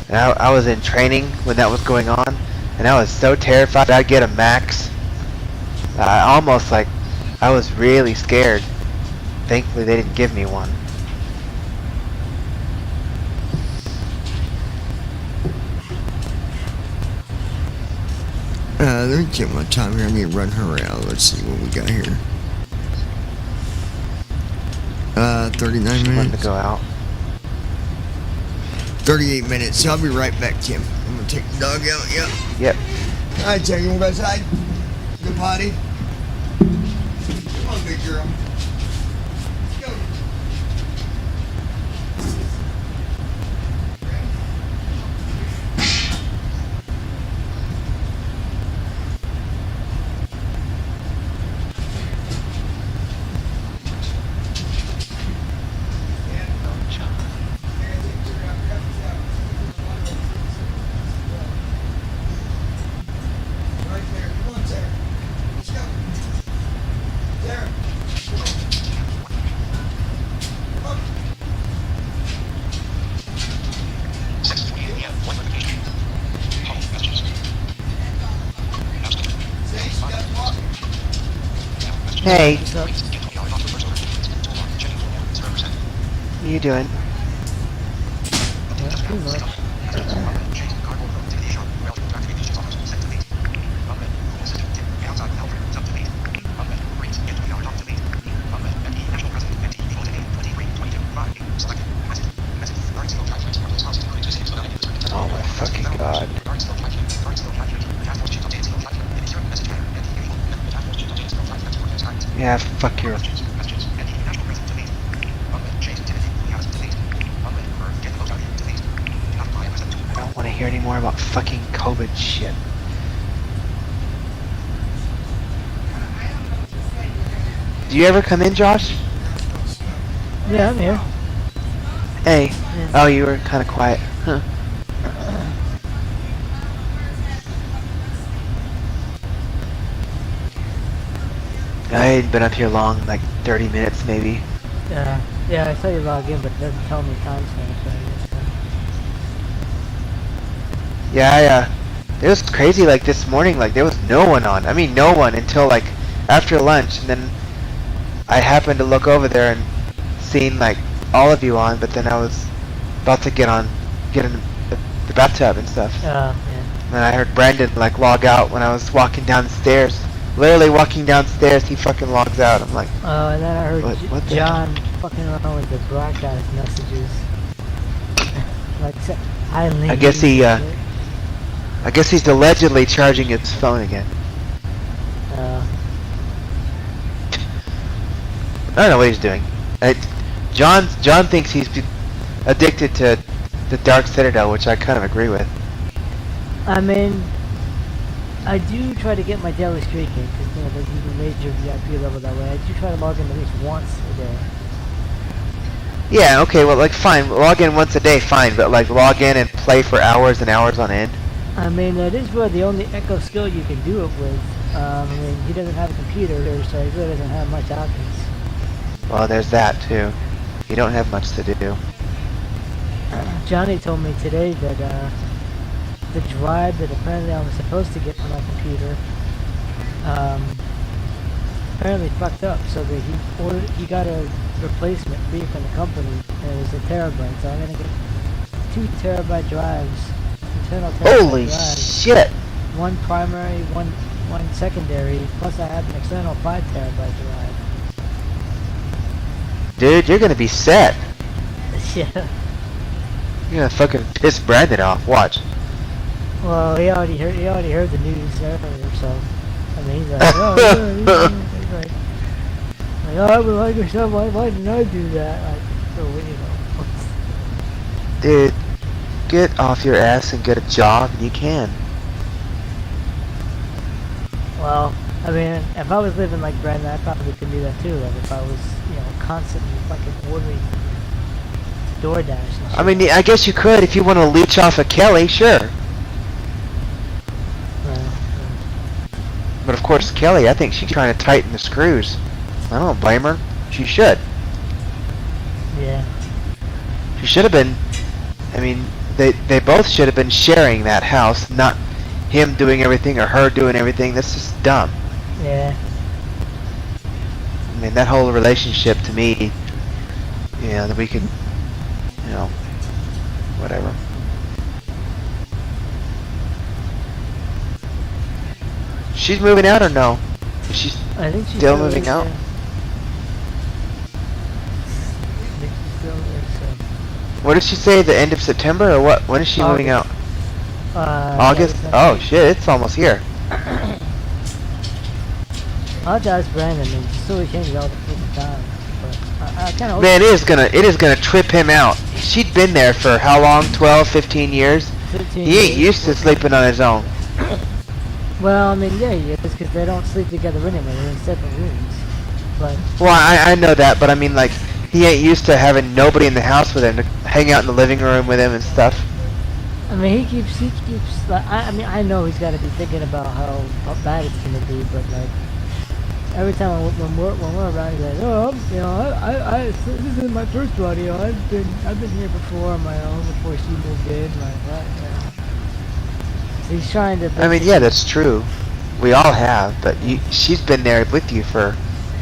And I was in training when that was going on, and I was so terrified I'd get a max. I almost like, I was really scared. Thankfully they didn't give me one. Let me check my time here. I need to run her out. Let's see what we got here. 39 minutes. Wanted to go out. 38 minutes. So I'll be right back, Tim. I'm gonna take the dog out. Yep. Yep. All right, Tim. You wanna go outside? Go potty. Come on, big girl. Let's go. Right there. Come on, Sarah. Let's go. Sarah. Come on. Hey, What's up? what are you doing? Yeah, pretty much. Oh my fucking god. Yeah, fuck your... I don't want to hear any more about fucking COVID shit. Do you ever come in, Josh? Yeah, I'm here. Hey. Yeah. Oh, you were kind of quiet. Huh. I hadn't been up here long, like 30 minutes maybe. Yeah, I saw you log in, but it doesn't tell me timestamp. So Yeah, it was crazy like this morning, like there was no one on. I mean no one until like after lunch, and then I happened to look over there and seen like all of you on, but then I was about to get in the bathtub and stuff. yeah. And I heard Brandon like log out when I was walking down the stairs. Literally walking downstairs, he fucking logs out. I'm like, Oh, and then I heard What the- John fucking around with the broadcast messages. Like, I guess he, I guess he's allegedly charging his phone again. I don't know what he's doing. John thinks he's addicted to the Dark Citadel, which I kind of agree with. I mean, I do try to get my daily streak in, because, you know, there's even major VIP level that way. I do try to log in at least once a day. Yeah, okay, well, like, fine, log in once a day, fine, but, like, log in and play for hours and hours on end? I mean, that is really the only Echo skill you can do it with. I mean, he doesn't have a computer, so he really doesn't have much options. Well, there's that, too. You don't have much to do. Johnny told me today that, the drive that apparently I was supposed to get for my computer, apparently fucked up, so that he got a replacement free from the company, and it was a terabyte, so I'm gonna get 2 terabyte drives, internal terabyte Holy drives. shit! One primary, one secondary, plus I have an external 5 terabyte drive. Dude, you're gonna be set. Yeah. You're gonna fucking piss Brandon off, watch. Well, he already heard the news earlier, so I mean, he's like, oh, yeah, he's like, oh, I would like yourself. Why didn't I do that? Like, so you know. Dude, get off your ass and get a job, and you can. Well, I mean, if I was living like Brandon, I probably could do that too. Like if I was, you know, constantly fucking ordering DoorDash and shit. I mean, I guess you could if you want to leech off of Kelly, sure. But of course, Kelly, I think she's trying to tighten the screws. I don't blame her. She should. Yeah. She should have been. I mean, they both should have been sharing that house, not him doing everything or her doing everything. That's just dumb. Yeah. I mean, that whole relationship to me, you know, that we could, you know, whatever. She's moving out or no? Is she I think she's still moving out? I think she's still there, so. What did she say? The end of September or what? When is she moving out? August? Yeah, Oh shit! It's almost here. I'll have to ask Brandon. I mean, so he changes all the freaking time. But I kind of. Man, it is gonna trip him out. She'd been there for how long? 12, 15 years. 15 He ain't years. used to sleeping on his own. Well, I mean, yeah, he is, because they don't sleep together anyway. They're in separate rooms. But. Well, I know that, but I mean, like, he ain't used to having nobody in the house with him to hang out in the living room with him and stuff. I mean, he keeps, like, I mean, I know he's got to be thinking about how bad it's gonna be, but like, every time when we're around, he's like, oh, you know, this is my first rodeo. I've been here before on my own before she moved in, like, what, you know. He's trying to. I mean, yeah, that's true. We all have, but she's been there with you for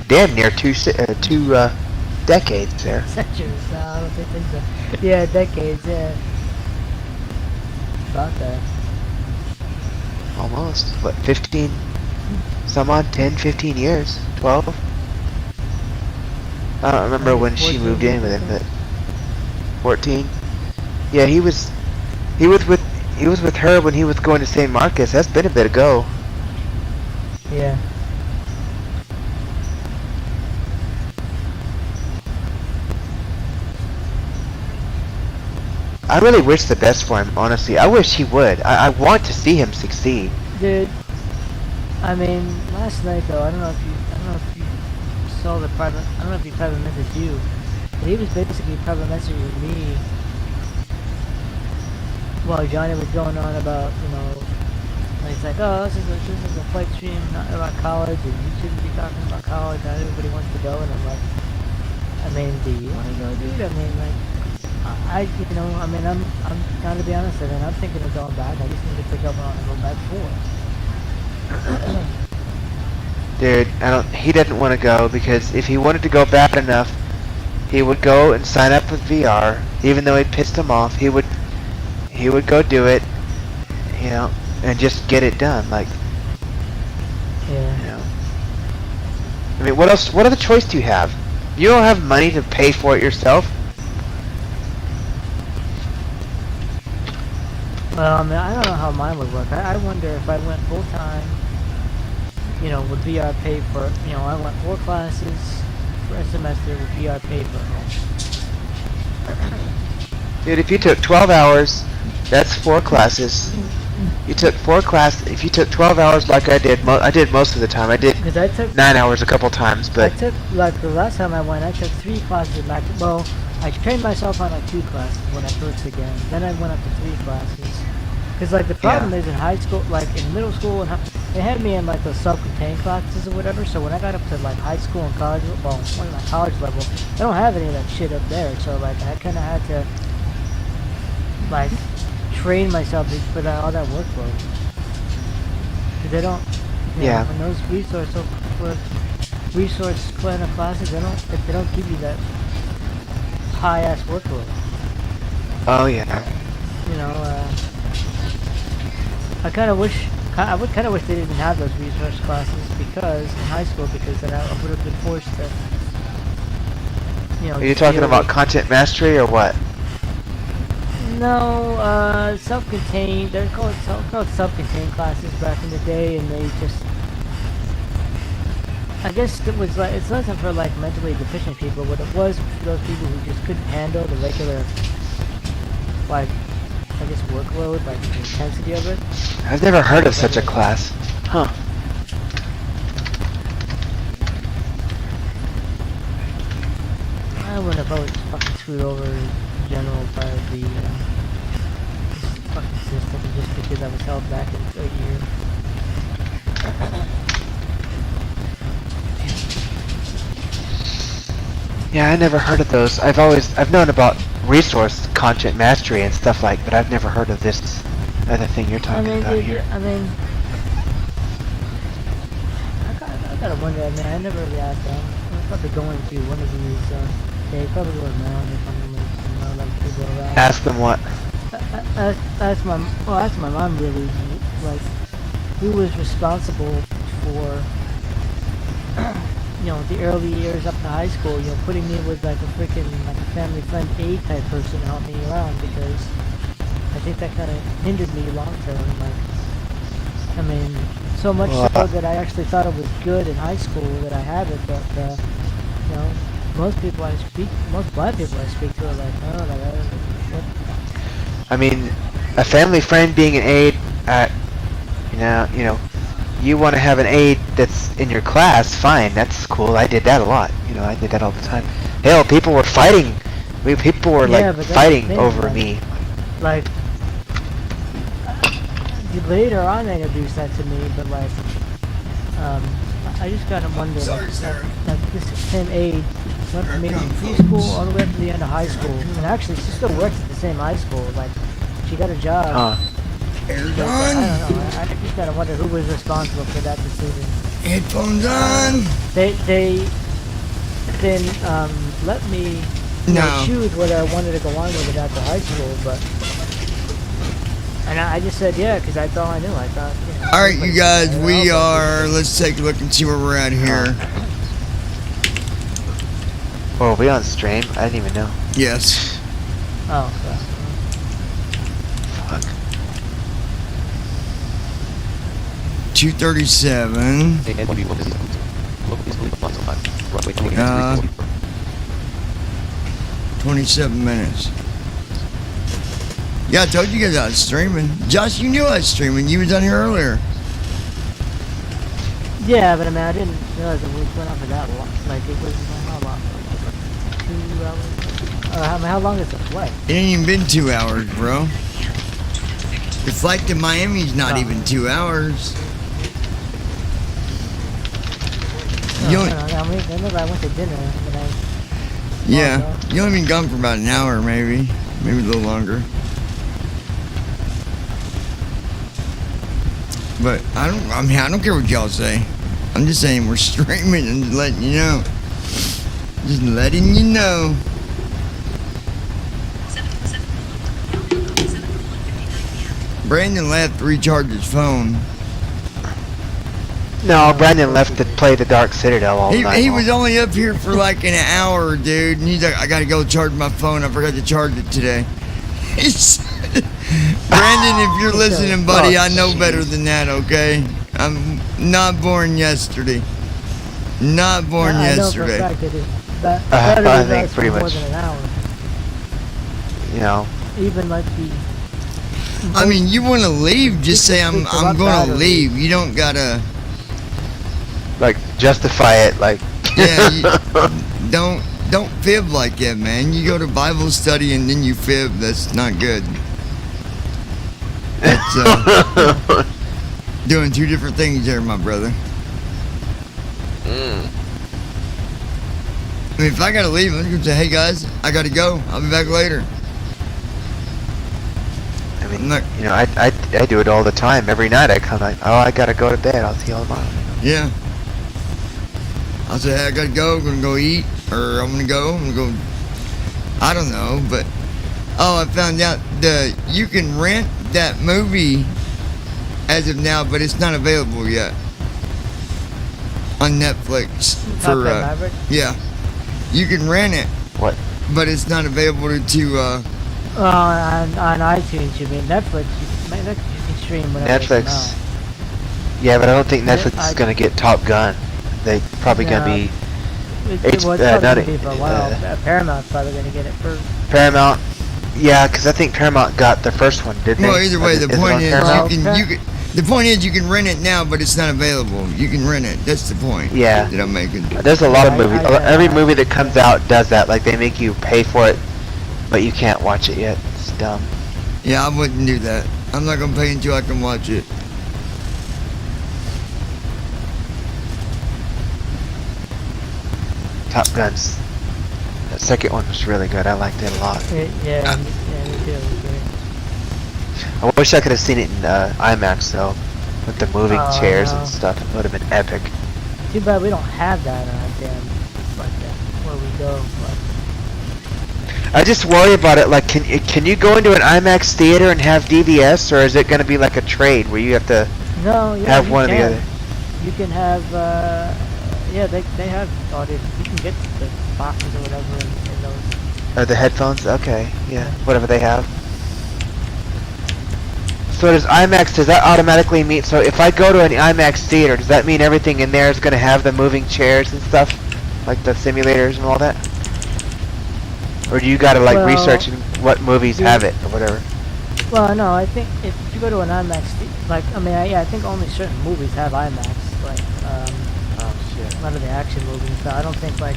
damn near two decades there. Centuries, no, I don't think so. Yeah, decades, yeah. About that. Almost. What, 15? Some odd, 10, 15 years? 12? I don't remember when she moved in with him, but 14? Yeah, he was with her when he was going to St. Marcus. That's been a bit ago. Yeah. I really wish the best for him, honestly. I wish he would. I want to see him succeed. Dude, I mean, last night though, I don't know if you saw the private. I don't know if he private messaged you, but he was basically private messaging me while Johnny was going on about, you know, and he's like, oh, this is a flight stream, not about college, and you shouldn't be talking about college. Not everybody wants to go, and I'm like, I mean, do you want to go, dude? I mean, like. You know, I mean, I'm trying to be honest, I mean, I'm thinking of going back. I just need to pick up on and go back for. Dude, he doesn't want to go because if he wanted to go bad enough, he would go and sign up with VR. Even though it pissed him off, he would go do it, you know, and just get it done. Like, yeah. You know. I mean, what else? What other choice do you have? You don't have money to pay for it yourself. Well, I mean, I don't know how mine would work. I wonder if I went full-time, you know, would VR pay for, you know, I went 4 classes semester would be our paper. Dude, if you took 12 hours, that's 4 classes. You took 4 classes. If you took 12 hours like I did, I did most of the time. I did 9 hours a couple times, but I took, like, the last time I went, I took 3 classes back. Well, I trained myself on like 2 classes when I first began. Then I went up to 3 classes. Because, like, the problem is in high school, like, in middle school, and they had me in, like, those self-contained classes or whatever, so when I got up to, like, high school and college, well, one of my college level, I don't have any of that shit up there, so, like, I kind of had to, like, train myself for that, all that workload. Because they don't, you know, in those resource kind of classes, they don't give you that high-ass workload. oh yeah. You know, I kind of wish they didn't have those resource classes because in high school, because then I would have been forced to, you know. Are you talking about content mastery or what? No, self-contained. They're called self-contained classes back in the day, and they just, I guess it was like, it's not for like mentally deficient people. What it was for those people who just couldn't handle the regular, like, I guess workload, like the intensity of it. I've never heard of such a class. Huh. I wouldn't have always fucking screwed over in general by the fucking system just because I was held back in a year. Yeah, I never heard of those. I've known about resource content mastery and stuff like, but I've never heard of this other thing you're talking about here. I mean, I gotta wonder, man. I never really asked them. I'm probably going to one of these. They probably go around if I'm gonna, you know, like to go around. Ask them what? Ask my mom really, like, who was responsible for, you know, the early years up to high school, you know, putting me with like a freaking, like a family friend aide type person to help me around, because I think that kind of hindered me long term. Like, I mean, so much so that I actually thought it was good in high school that I have it, but, you know, most black people I speak to are like, oh, like, what? I mean, a family friend being an aide, you know, you want to have an aide that's in your class, fine, that's cool. I did that a lot. You know, I did that all the time. Hell, people were fighting. People were like fighting over me. Like, later on they introduced that to me, but like, I just gotta wonder, like this same aide went from me from preschool all the way up to the end of high school, and actually she still works at the same high school. Like, she got a job. But, I don't know. I just gotta wonder who was responsible for that decision. Headphones on. They then let me choose whether I wanted to go on with it after high school, but and I just said yeah because that's all I knew. I thought. You know, all right, you guys, we are. Let's take a look and see where we're at here. Oh, are we on stream? I didn't even know. Yes. Oh. Fuck. 237. 27 minutes. Yeah, I told you guys I was streaming. Josh, you knew I was streaming. You was on here earlier. Yeah, but I mean, I didn't realize it went on for that long. Like, it was, how long? 2 hours? How long is the flight? It ain't even been 2 hours, bro. The flight to Miami's not even 2 hours. I remember I went to dinner and yeah, you only been gone for about an hour, maybe a little longer. But I don't care what y'all say. I'm just saying we're streaming and letting you know. Just letting you know. Brandon left to recharge his phone. No, Brandon left to play the Dark Citadel all night. He was only up here for like an hour, dude. And he's like, I gotta go charge my phone. I forgot to charge it today. Brandon, if you're listening, buddy, I know better than that, okay? I'm not born yesterday. Not born yesterday. Saturday I think lasts for pretty more much. than an hour. You know, Even like the. I mean, you want to leave? Just say I'm Picks up going to batteries. leave. You don't gotta. like justify it, like. Yeah, don't fib like that, man. You go to Bible study and then you fib. That's not good. That's doing two different things there, my brother. I mean, if I gotta leave, I'm gonna say, "Hey guys, I gotta go. I'll be back later." I mean, I'm not, you know, I do it all the time. Every night I come like, oh, I gotta go to bed. I'll see you all tomorrow. yeah. I'll say, "Hey, I gotta go. I'm gonna go eat, or I'm gonna go. I don't know, but I found out you can rent that movie as of now, but it's not available yet on Netflix. Top Gun Maverick? Yeah, you can rent it. What? But it's not available to on iTunes, you mean Netflix? You can stream whatever. Netflix. Yeah, but I don't think Netflix is gonna get Top Gun. They probably gonna be. It's probably gonna be for a while. Paramount's probably gonna get it first. Paramount. Yeah, because I think Paramount got the first one, didn't they? Well, either way, the point is Paramount? the point is you can rent it now, but it's not available. You can rent it. That's the point. Yeah. That I'm making. There's a lot of movies. Every movie that comes out does that. Like they make you pay for it, but you can't watch it yet. It's dumb. Yeah, I wouldn't do that. I'm not gonna pay until I can watch it. Top Guns. That second one was really good. I liked it a lot. Yeah, me too. I wish I could have seen it in IMAX though, with the moving chairs no. and stuff. It would have been epic. Too bad we don't have that like that where we go. I just worry about it. Like, can you go into an IMAX theater and have DVS, or is it going to be like a trade where you have to have one or the other? You can have, they have audio. You can get the boxes or whatever in those. Or the headphones? Okay, yeah, whatever they have. So does that automatically mean, so if I go to an IMAX theater, does that mean everything in there is going to have the moving chairs and stuff? Like the simulators and all that? Or do you got to research what movies have it or whatever? Well, no, I think if you go to an IMAX, I think only certain movies have IMAX, like, a lot of the action movies. So I don't think a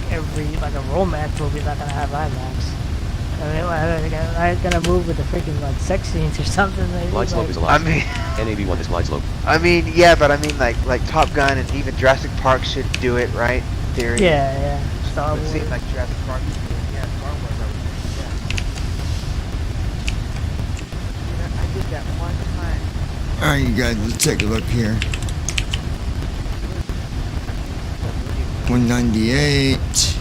romance movie's not gonna have IMAX. I mean, I'm gonna move with the freaking sex scenes or something. Glide slope is allowed. NAV1 is glide slope. I mean, yeah, but I mean like Top Gun and even Jurassic Park should do it, right? In theory. Yeah. Star Wars. It seems like Jurassic Park should do it. Yeah, Star Wars. I did that one time. All right, you guys, let's take a look here. 198.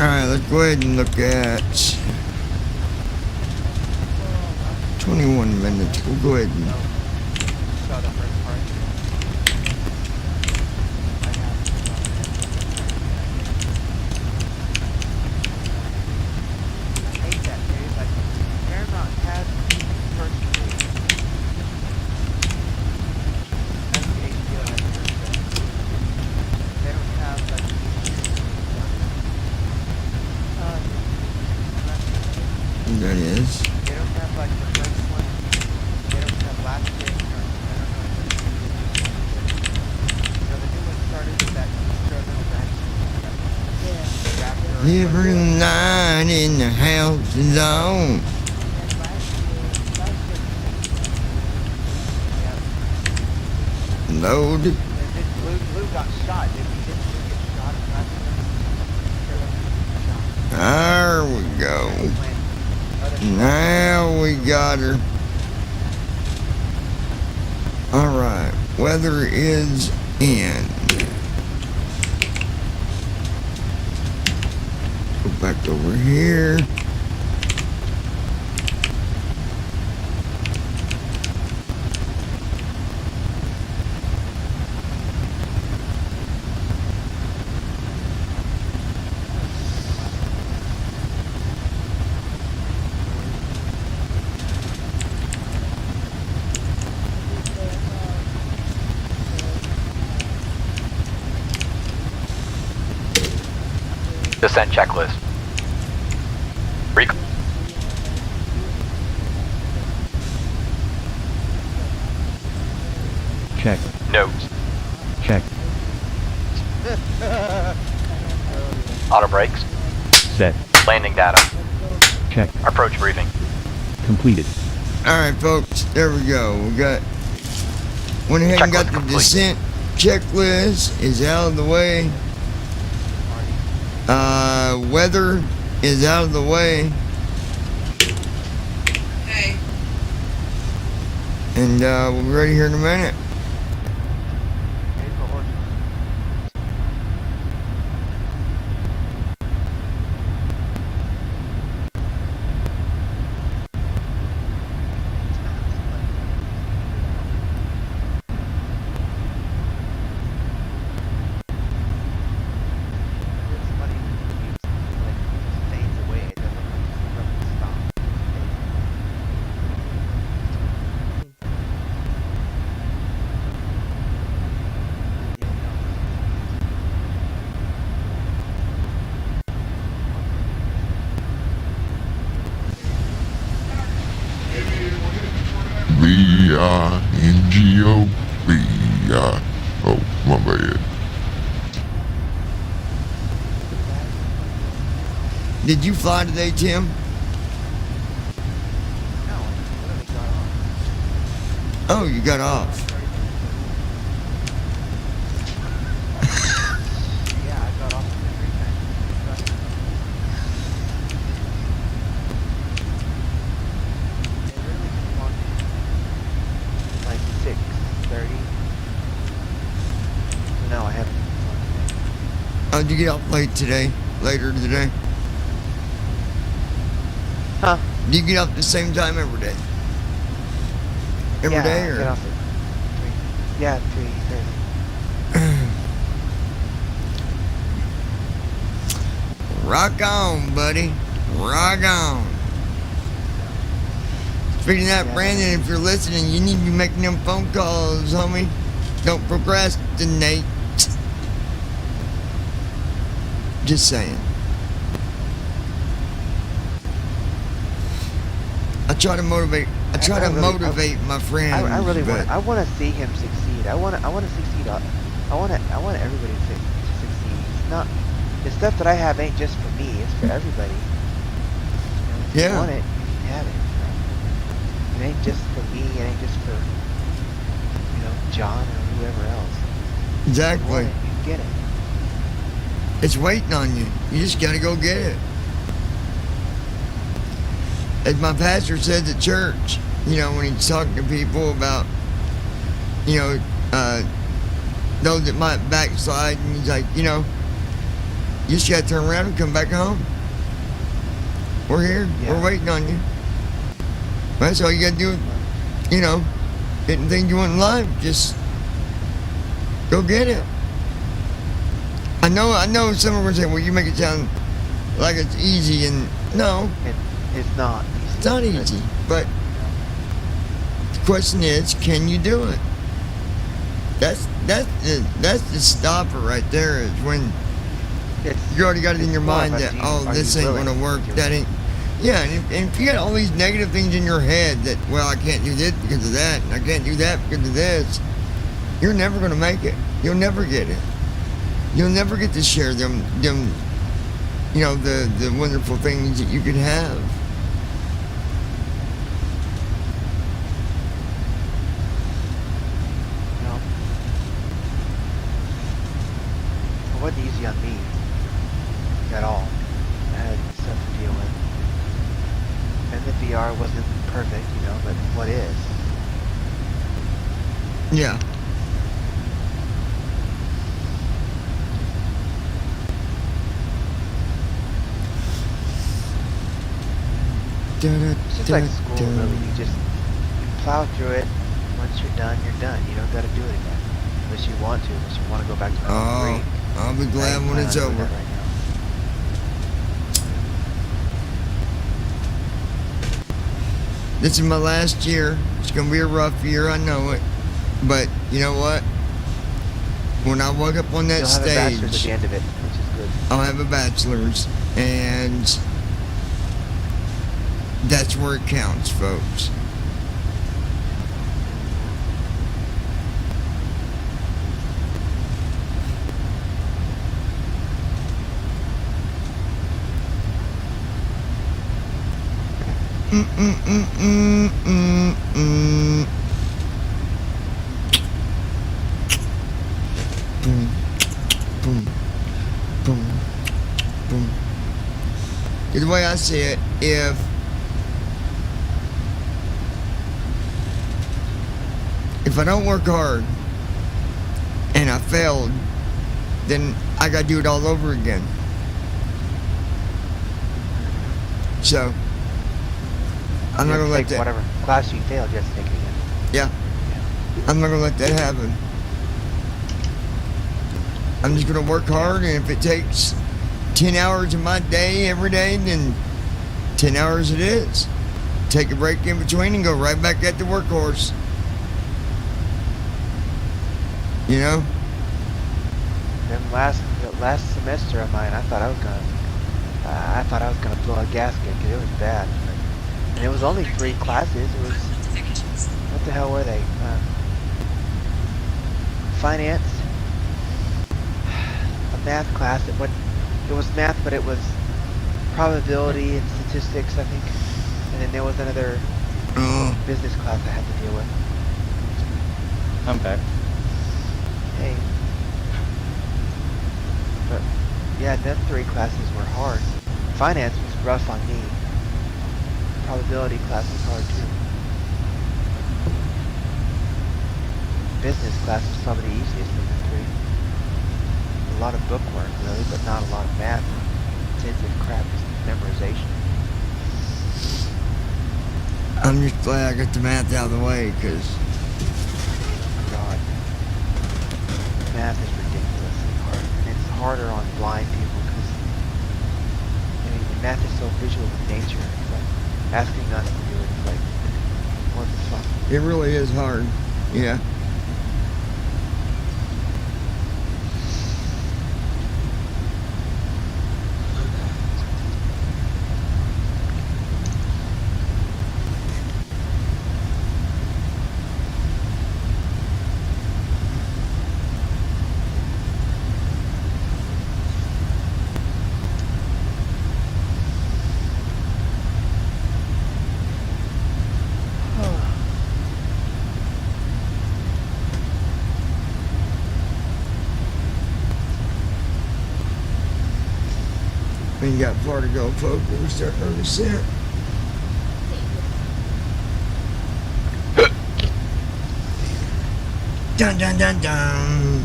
Alright, let's go ahead and look at 21 minutes. We'll go ahead and that is. They don't have like the first one. They don't have last day. So the new one started with that Every night in the house is on. Load. Blue got shot. Did he get shot? There we go. Now we got her. Alright, weather is in. Go back over here. Descent checklist. Check. Notes. Check. Auto brakes. Set. Landing data. Check. Approach briefing. Completed. Alright folks, there we go. We went ahead and got the descent checklist is out of the way. Weather is out of the way. Hey. And we'll be ready here in a minute. V-I-N-G-O. V-I. Oh, my bad. Did you fly today, Tim? Oh, you got off. Yeah, I got off the 6:30. No, I haven't. Oh, did you get off late today? Later today? Huh? Do you get off the same time every day? Every day, I or? get off at 3. Yeah, 3:30. Rock on, buddy. Rock on. Speaking of that, Brandon, if you're listening, you need to be making them phone calls, homie. Don't procrastinate. Just saying. I try to motivate. I try to motivate my friends. I really but want. I want to see him succeed. I want to succeed. I want everybody to succeed. It's not the stuff that I have ain't just for me. It's for everybody. If you want it, you can have it. It ain't just for me. It ain't just for John or whoever else. Exactly. If you want it, you can get it. It's waiting on you. You just gotta go get it. As my pastor says at church, when he's talking to people about, those that might backslide, and he's like, you You just gotta turn around and come back home. We're here. Yeah. We're waiting on you. That's all you gotta do. You know, getting things you want in life. Just go get it. I know someone will say, well, you make it sound like it's easy, and no. It's not easy. It's not easy, but the question is, can you do it? That's the stopper right there, is when you already got it in your mind that, oh, this ain't gonna work, that ain't. Yeah, and if you got all these negative things in your head that, well, I can't do this because of that, and I can't do that because of this, you're never gonna make it. You'll never get it. You'll never get to share them, you know, the wonderful things that you could have. No. It wasn't easy on me at all. I had stuff to deal with. And the VR wasn't perfect, you know, but what is? Yeah. It's just like school, really. You plow through it. Once you're done, you're done. You don't got to do it again. Unless you want to. Unless you want to go back to level 3. I'll be glad when it's over. Right now. This is my last year. It's going to be a rough year, I know it. But you know what? When I walk up on that You'll have a bachelor's stage, at the end of it, which is good. I'll have a bachelor's. And that's where it counts, folks. Boom, boom, boom, boom. The way I see it, if I don't work hard and I failed, then I gotta do it all over again. So I'm not gonna let that. Whatever class you failed, you have to take it again. Yeah. I'm not gonna let that happen. I'm just gonna work hard, and if it takes 10 hours of my day every day, then 10 hours it is. Take a break in between and go right back at the workhorse. You know? Then last semester of mine, I thought I was gonna blow a gasket because it was bad. And it was only 3 classes. It was, what the hell were they? Finance, a math class. It was math, but it was probability and statistics, I think. And then there was another business class I had to deal with. I'm back. Hey. But yeah, them 3 classes were hard. Finance was rough on me. Probability class was hard too. Business class was probably the easiest of the 3. A lot of book work really, but not a lot of math. Intensive crap, just memorization. I'm just glad I got the math out of the way, because God, math is ridiculously hard, and it's harder on blind people because math is so visual in nature. It's like asking us to do it is like, what the fuck? it really is hard. Yeah. We ain't got far to go, folks. We're starting our descent. Dun dun dun dun.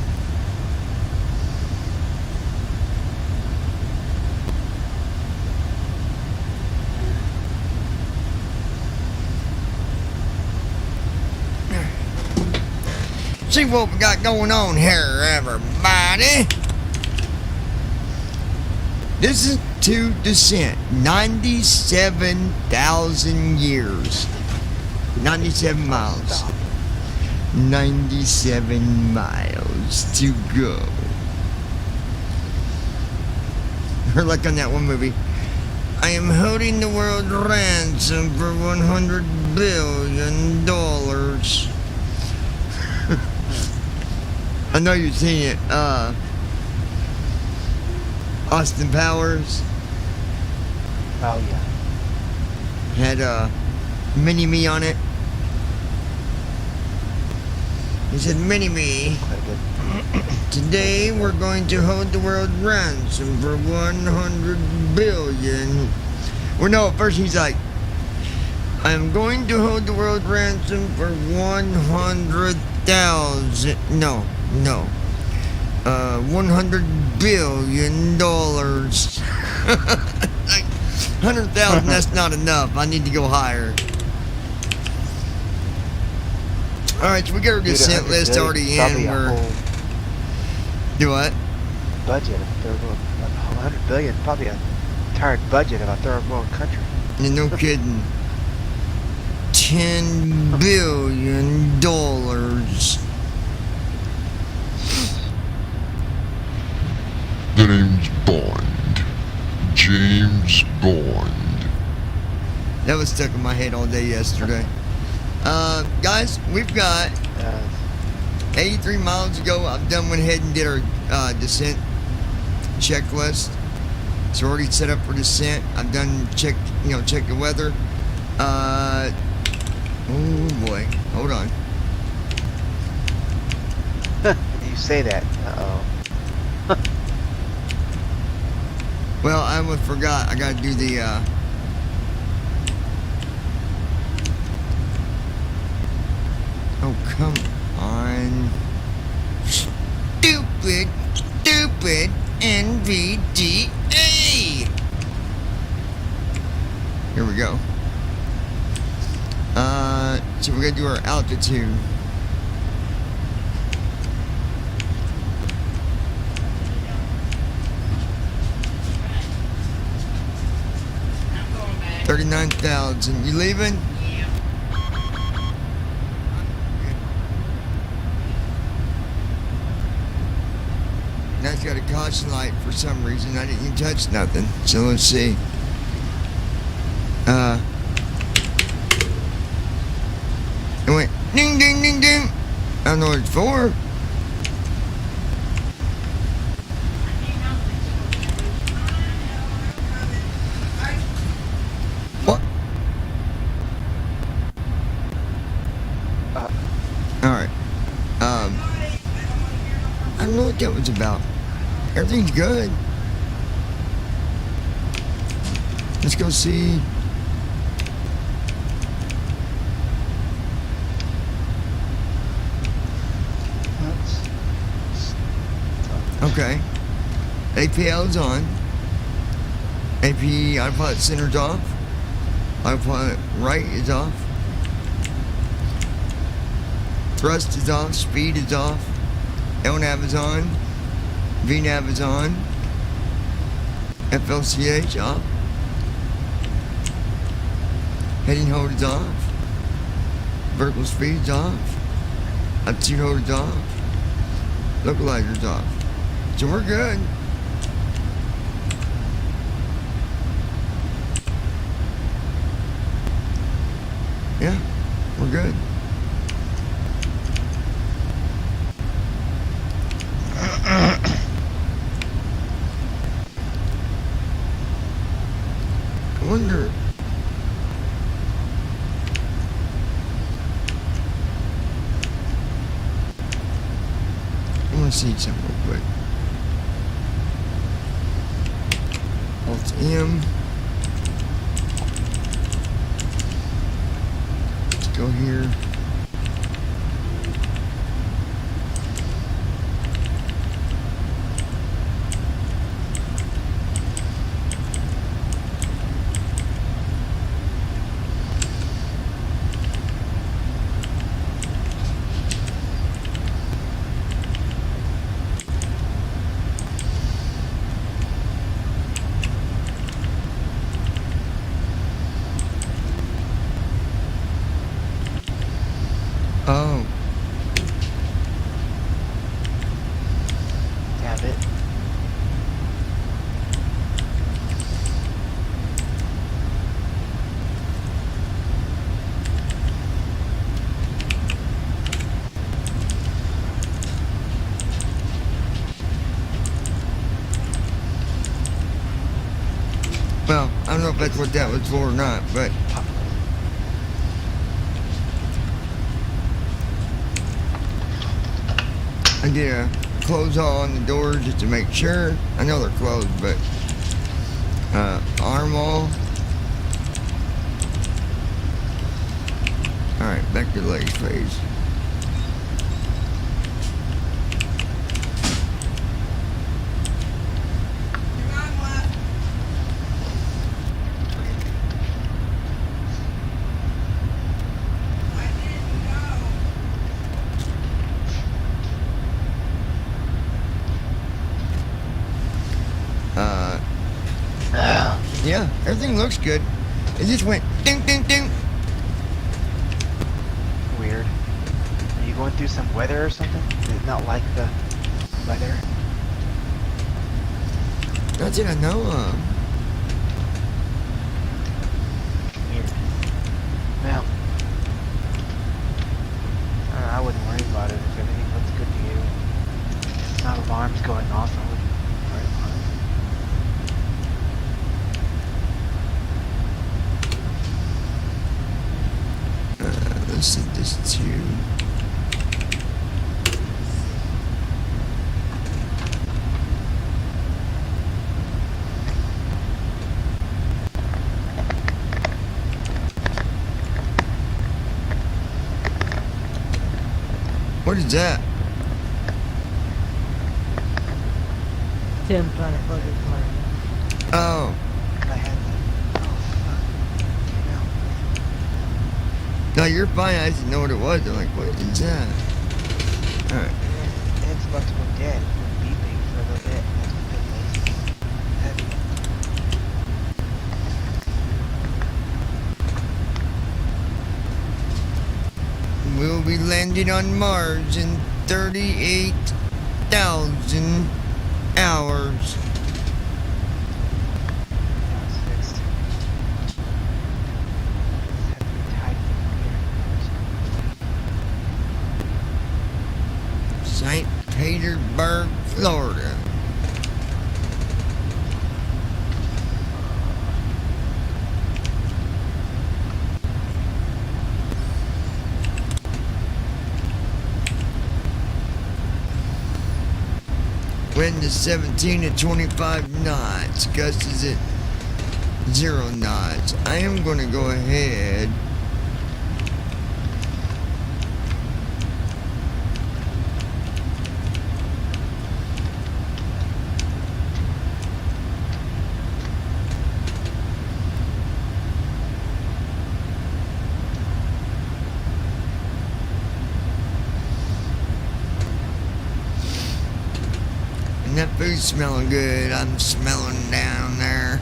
See what we got going on here, everybody. This is to descent. 97,000 years. 97 miles. 97 miles to go. Or like on that one movie. I am holding the world ransom for $100 billion. I know you've seen it. Austin Powers. Oh yeah. Had Mini-Me on it. He said, Mini-Me, today we're going to hold the world ransom for 100 billion. Well, no, at first he's like, I'm going to hold the world ransom for 100,000. No. $100 billion. Like, 100,000, that's not enough. I need to go higher. Alright, so we got our descent list already in. Do what? Budget of third world. 100 billion, probably a entire budget of a third world country. No kidding. $10 billion. The name's Bond. James Bond. That was stuck in my head all day yesterday. Guys, we've got 83 miles to go. I've done went ahead and did our descent checklist. So we're already set up for descent. I've done check the weather. Oh boy, hold on. You say that. Uh-oh. Well, I almost forgot. I gotta do the oh, come on. Stupid NVDA. Here we go. So we're gonna do our altitude. $39,000. You leaving? Yeah. That's got a caution light for some reason. I didn't even touch nothing. So let's see. It went ding ding ding ding. I don't know what it's for. What? Alright. I don't know what that was about. Everything's good. Let's go see. Okay. APL is on. AP autopilot center's off. Autopilot right is off. Thrust is off. Speed is off. LNAV is on. VNAV is on. FLCH off. Heading hold is off. Vertical speed is off. Altitude hold is off. Localizer is off. So we're good. Yeah, we're good. I wonder. I want to see something real quick. Alt M. Let's go here. Well, I don't know if that's what that was for or not, but I did a close all on the doors just to make sure. I know they're closed, but arm all. Alright, back to the legs phase. Yeah, everything looks good. It just went ding, ding, ding. Weird. Are you going through some weather or something? Did it not like the weather? Not that I know of. Weird. Well, I wouldn't worry about it if everything looks good to you. It's not alarms going off. I wouldn't worry about it. Let's set this to what is that? Tim trying to plug his mic. Oh. No, you're fine. I didn't know what it was. I'm like, what is that? Alright. Xbox went dead. It was beeping for a little bit. That's heavy. We'll be landing on Mars in 38,000 hours. St. Petersburg, Florida. Wind is 17 to 25 knots. Gust is at 0 knots. I am going to go ahead . That food's smelling good. I'm smelling down there.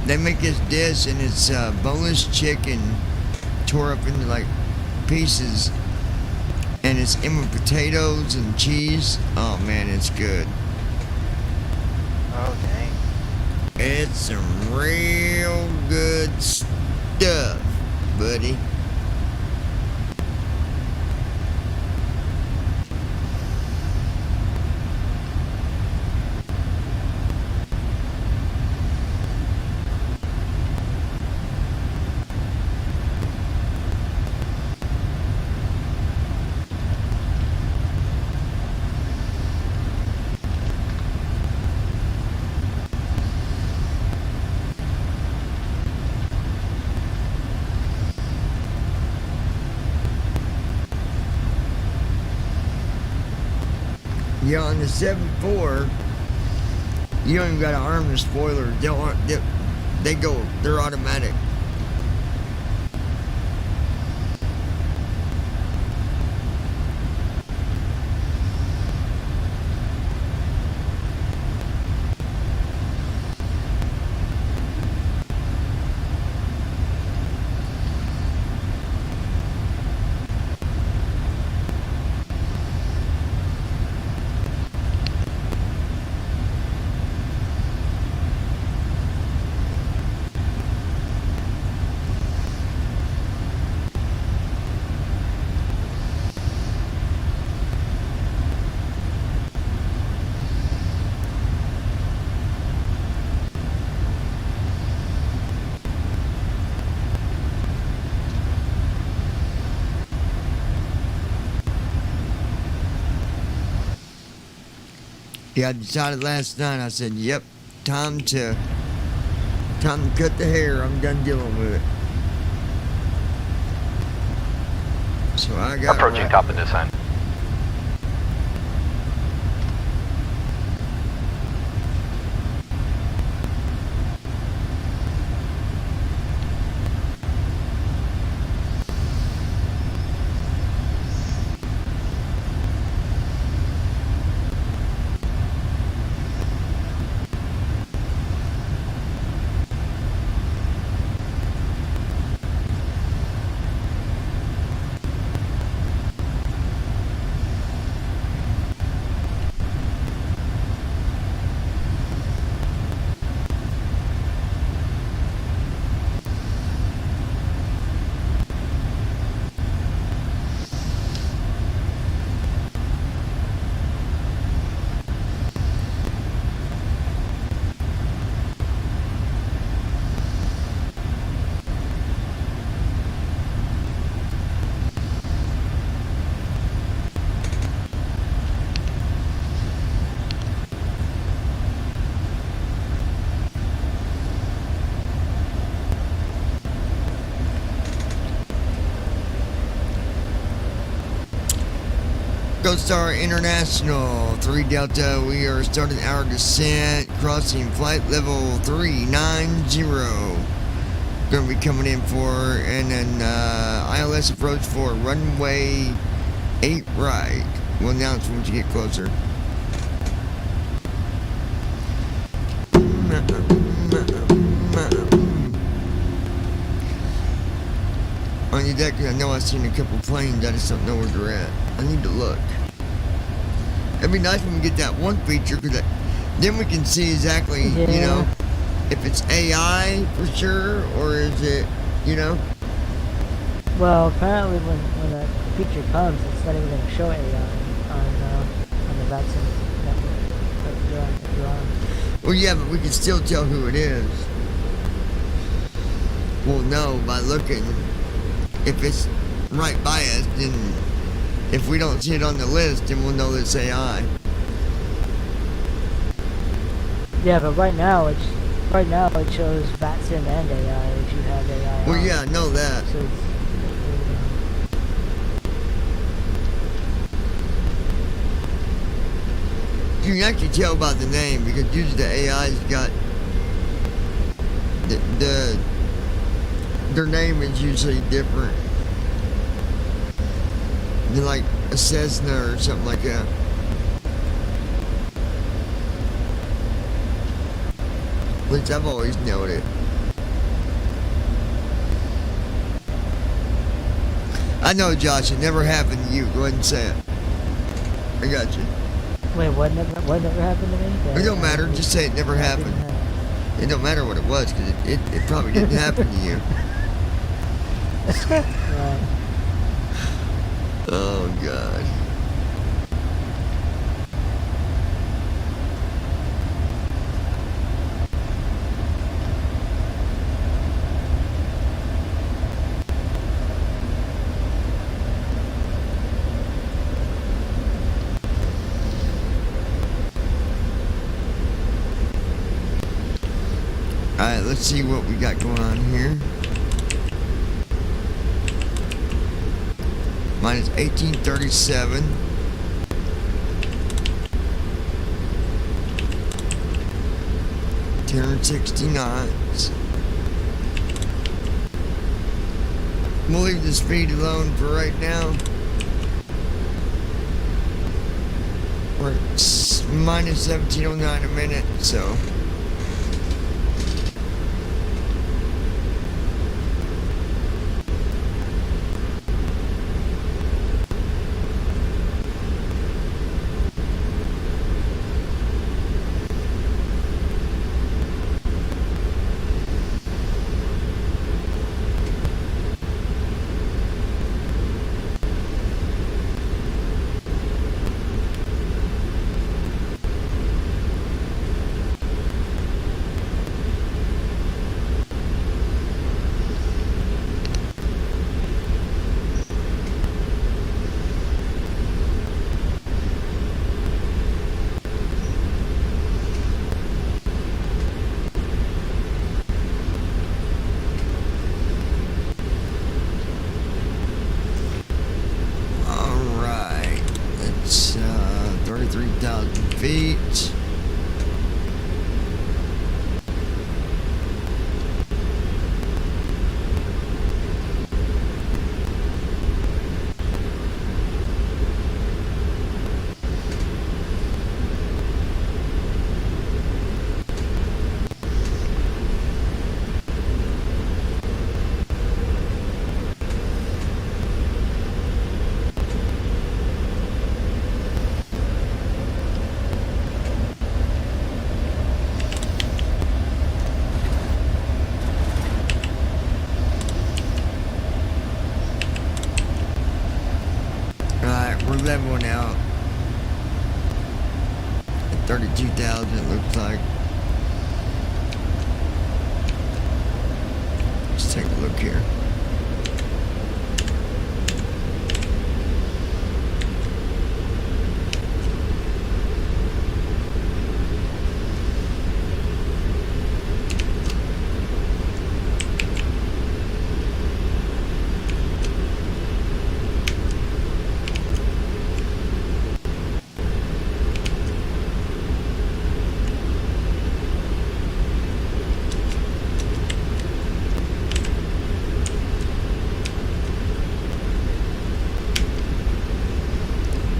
They make this dish and it's boneless chicken tore up into like pieces, and it's in with potatoes and cheese. Oh man, it's good. Oh dang. It's some real good stuff, buddy. Yeah, on the 7.4, you don't even got to arm the spoilers. They're automatic. Yeah, I decided last night. I said, "Yep, time to cut the hair. I'm done dealing with it." So I got Approaching top of descent. Ghost Star International 3 Delta, we are starting our descent, crossing flight level 390. Going to be coming in for and then ILS approach for runway 8 right. We'll announce once you get closer. On your deck, I know I've seen a couple planes, I just don't know where they're at. I need to look. It'd be nice when we get that one feature, because then we can see exactly, you know, if it's AI for sure, or is it, you know? Well, apparently when that feature comes, it's not even going to show AI on the vaccine network that you're on. Well, yeah, but we can still tell who it is. We'll know by looking. If it's right by us, then if we don't see it on the list, then we'll know it's AI. Yeah, but right now it shows VATSIM and AI if you have AI. Well, yeah, I know that. So you can actually tell by the name, because usually the AI's got their name is usually different than like a Cessna or something like that. Which I've always noted. I know, Josh, it never happened to you. Go ahead and say it. I got you. wait, what never happened to me? It don't matter. Just say it never happened. It don't matter what it was, because it probably didn't happen to you. Right. Oh, God. Alright, let's see what we got going on here. Mine is 1837. $260 knots. We'll leave the speed alone for right now. We're at minus 1709 a minute, so. that one out. At 32,000 it looks like. Let's take a look here.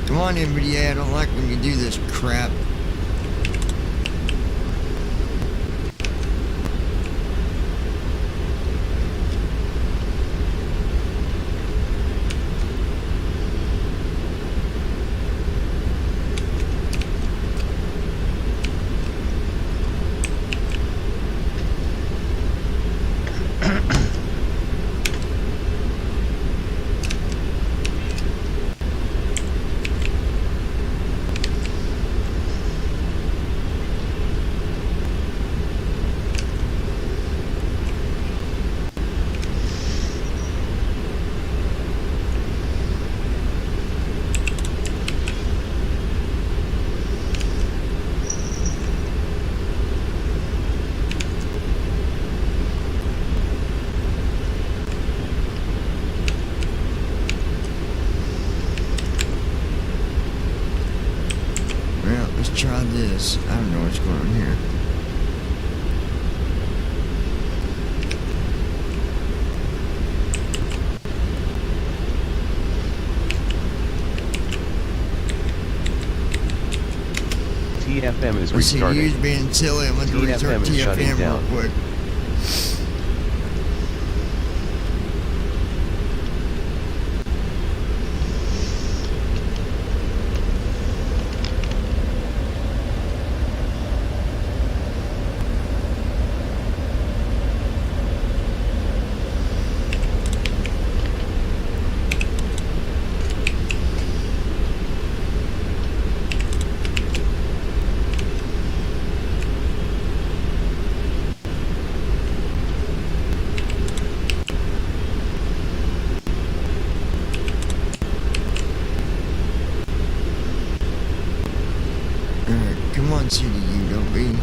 Come on, NVIDIA, I don't like when you do this crap. Well, let's try this. I don't know what's going on here. TFM is Let's see, restarting. you's being silly. I'm going to restart TFM is shutting TFM real down. quick. Alright, come on, CDU, don't be.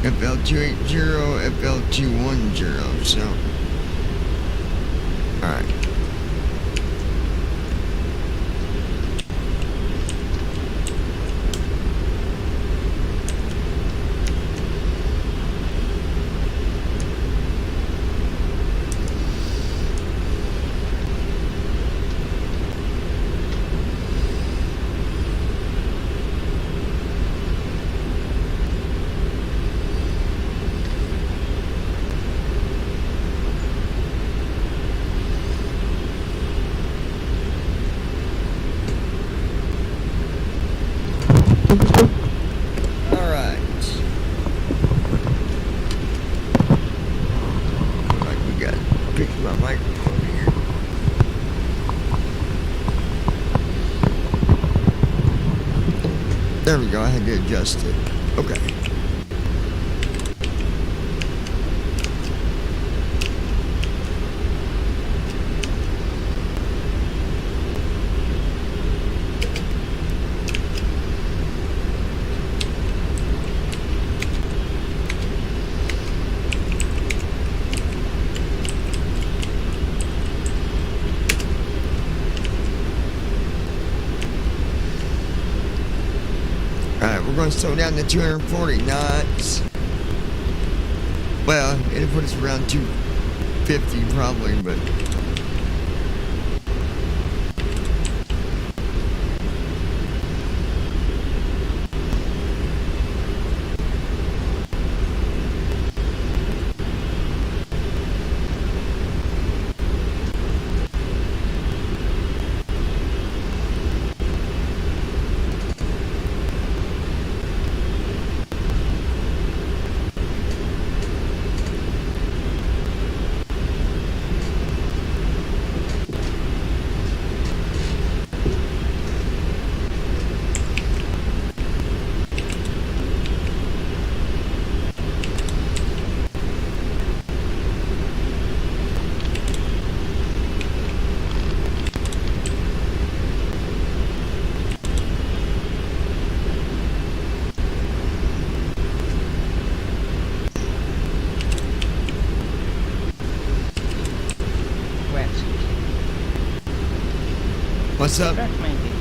FL280, FL210, so. Alright. There we go, I had to adjust it. Okay. Alright, we're going to slow down to 240 knots. Well, it'll put us around 250 probably, but What's up? Track my gate.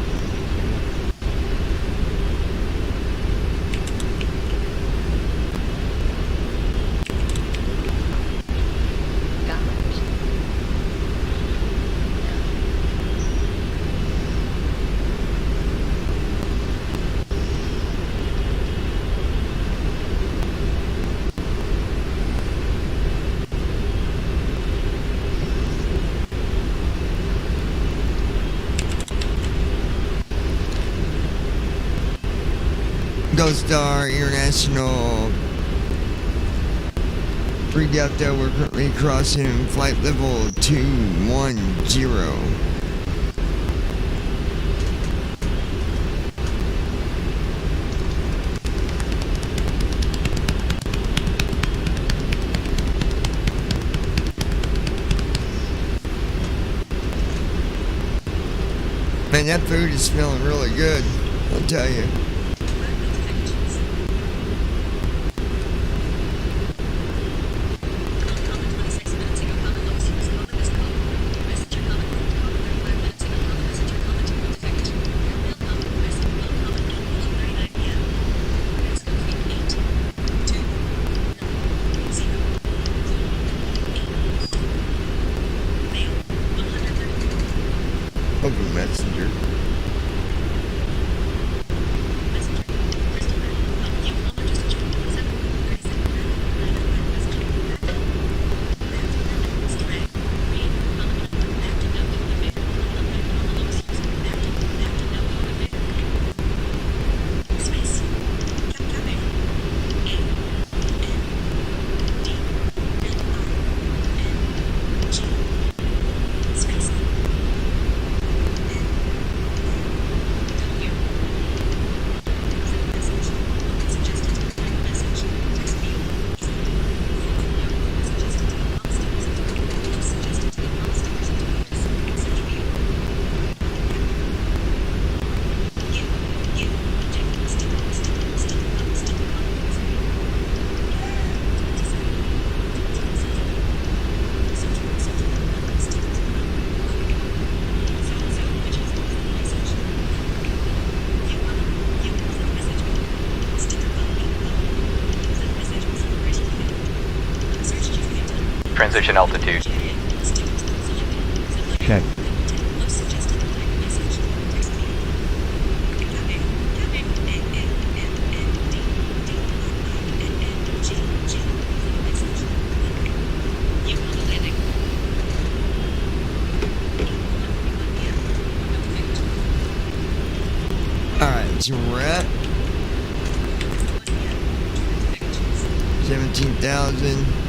Ghost Star International. Free Delta, we're currently crossing flight level 210. Man, that food is smelling really good, I'll tell you. Open messenger. Transition altitude. Check. Alright, so we're at 17,000.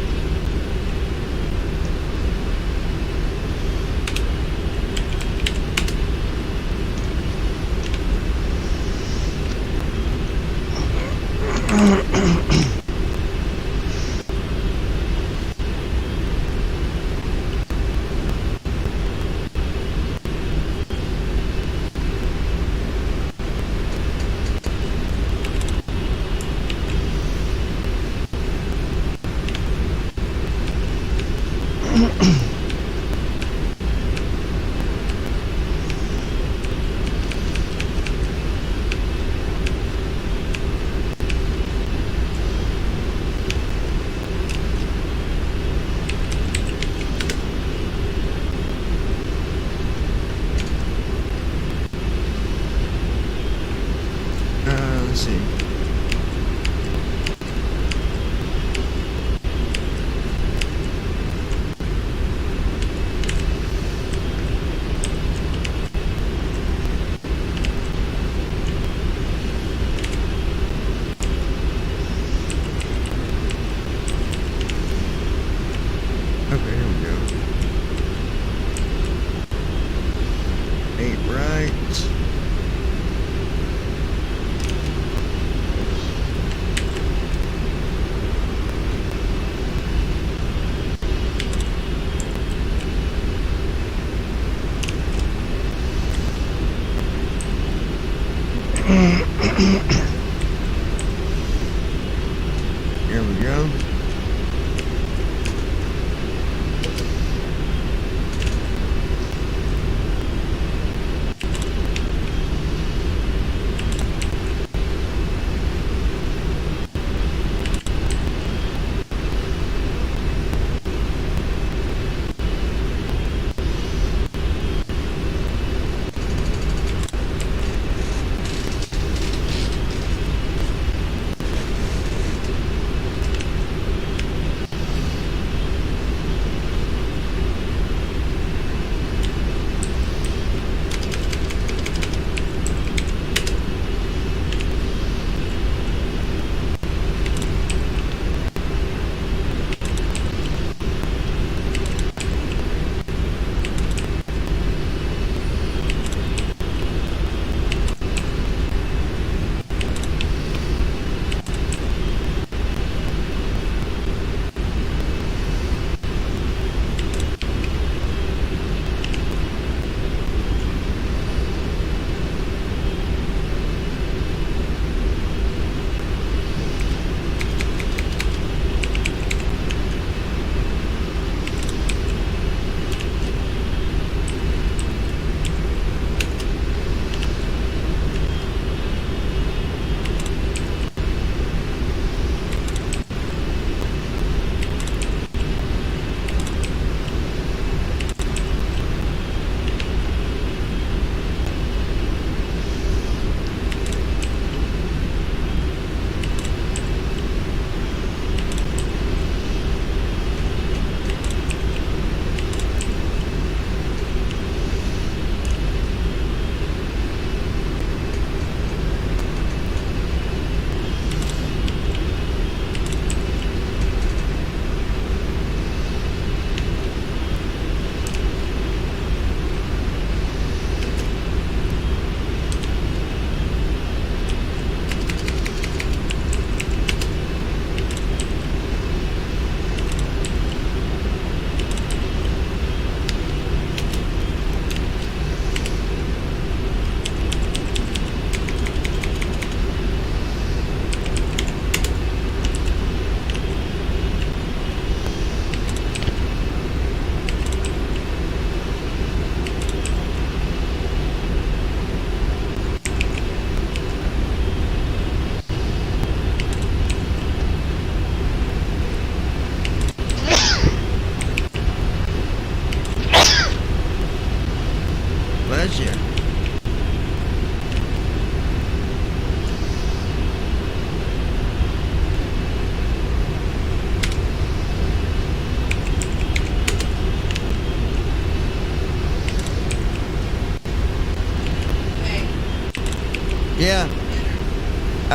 Let's see. Okay, here we go. 8 right. Here we go.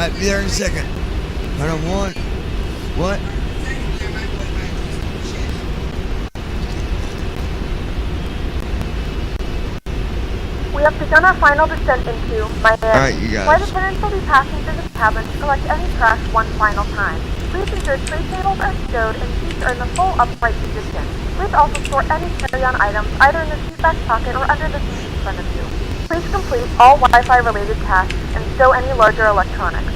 Alright, be there in a second. Hold on, one. What? We have begun our final descent into Miami. Alright, you guys. Flight attendants will be passing through the cabin to collect any trash one final time. Please ensure tray tables are stowed and seats are in the full upright position. Please also store any carry-on items either in the seat back pocket or under the seat in front of you. Please complete all Wi-Fi related tasks and stow any larger electronics.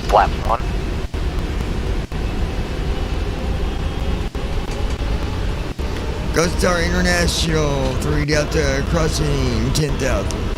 Flaps 1. Ghost Star International, 3 Delta crossing 10,000.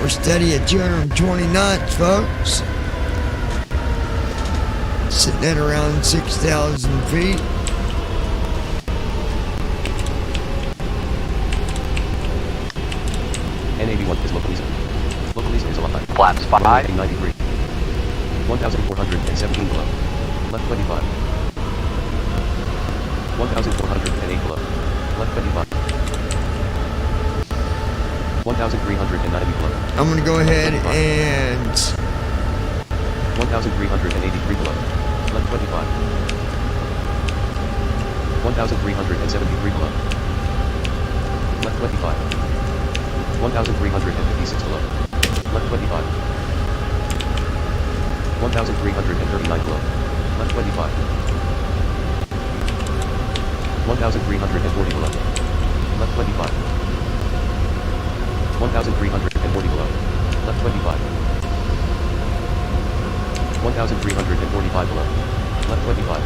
We're steady at 220 knots, folks. Sitting at around 6,000 feet. N81 is localizer. Localizer is alive. Flaps 5. 93. 1,417 below. Left 25. 1,408 below. Left 25. 1,390 below. I'm gonna go ahead and 1,383 below. Left 25. 1,373 below. Left 25. 1,356 below. Left 25. 1,339 below. Left 25. 1,340 below. Left 25. 1,340 below. Left 25. 1,345 below. Left 25.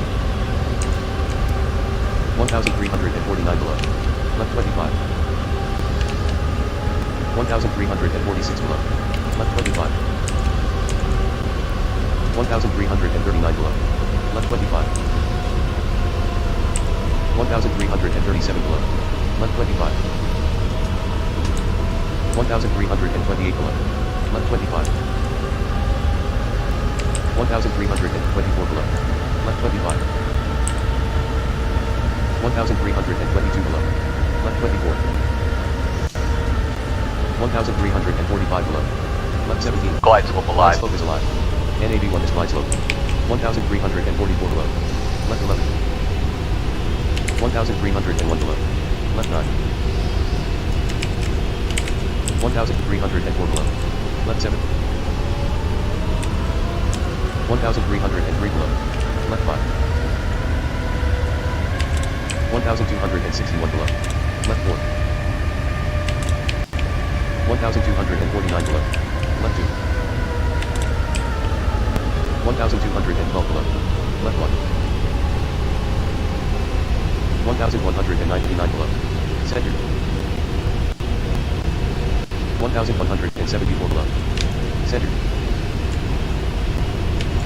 1,349 below. Left 25. 1,346 below. Left 25. 1,339 below. Left 25. 1,337 below. Left 25. 1,328 below. Left 25. 1,324 below. Left 25. 1,322 below. Left 24. 1,345 below. Left 17. Glide slope alive. Glide slope is alive. NAV1 is glide slope. 1,344 below. Left 11. 1,301 below. Left 9. 1,304 below. Left 7. 1,303 below. Left 5. 1,261 below. Left 4. 1,249 below. Left 2. 1,212 below. Left 1. 1,199 below. Center. 1,174 below. Center.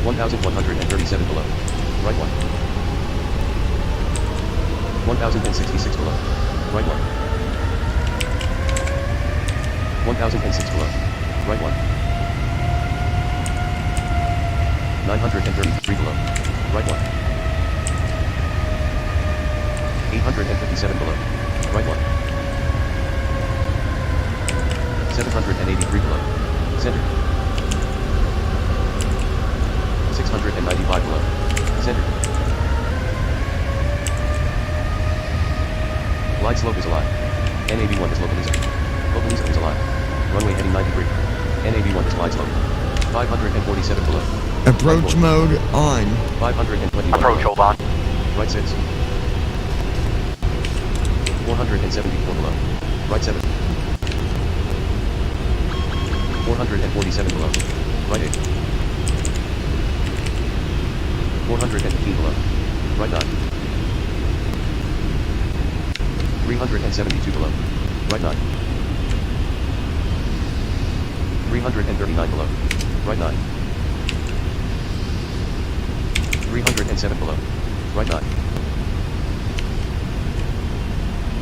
1,137 below. Right 1. 1,066 below. Right 1. 1,006 below. Right 1. 933 below. Right 1. 857 below. Right 1. 783 below. Center. 695 below. Center. Glide slope is alive. NAV1 is localizer. Localizer is alive. Runway heading 93. NAV1 is glide slope. 547 below. Approach mode on. 521. Approach hold on. Right 6. 474 below. Right 7. 447 below. Right 8. 415 below. Right 9. 372 below. Right 9. 339 below. Right 9. 307 below. Right 9.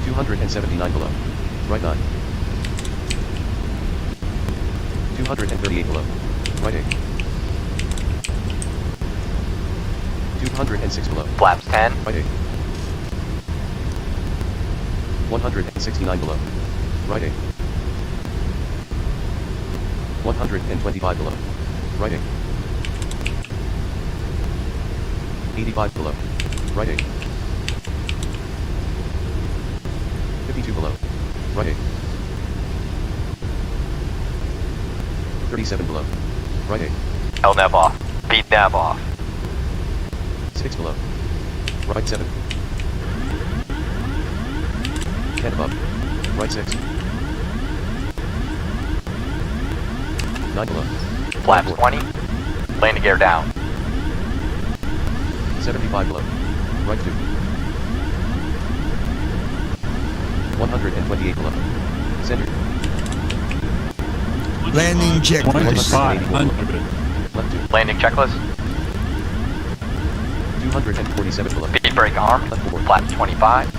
279 below. Right 9. 238 below. Right 8. 206 below. Flaps 10. Right 8. 169 below. Right 8. 125 below. Right 8. 85 below. Right 8. 52 below. Right 8. 37 below. Right 8. L nav off. Beat nav off. 6 below. Right 7. 10 above. Right 6. 9 below. Flaps 20. Landing gear down. 75 below. Right 2. 128 below. Center. Landing checklist. 100. Left 2. Landing checklist. 247 below. Speed brake arm. Left 4. Flaps 25.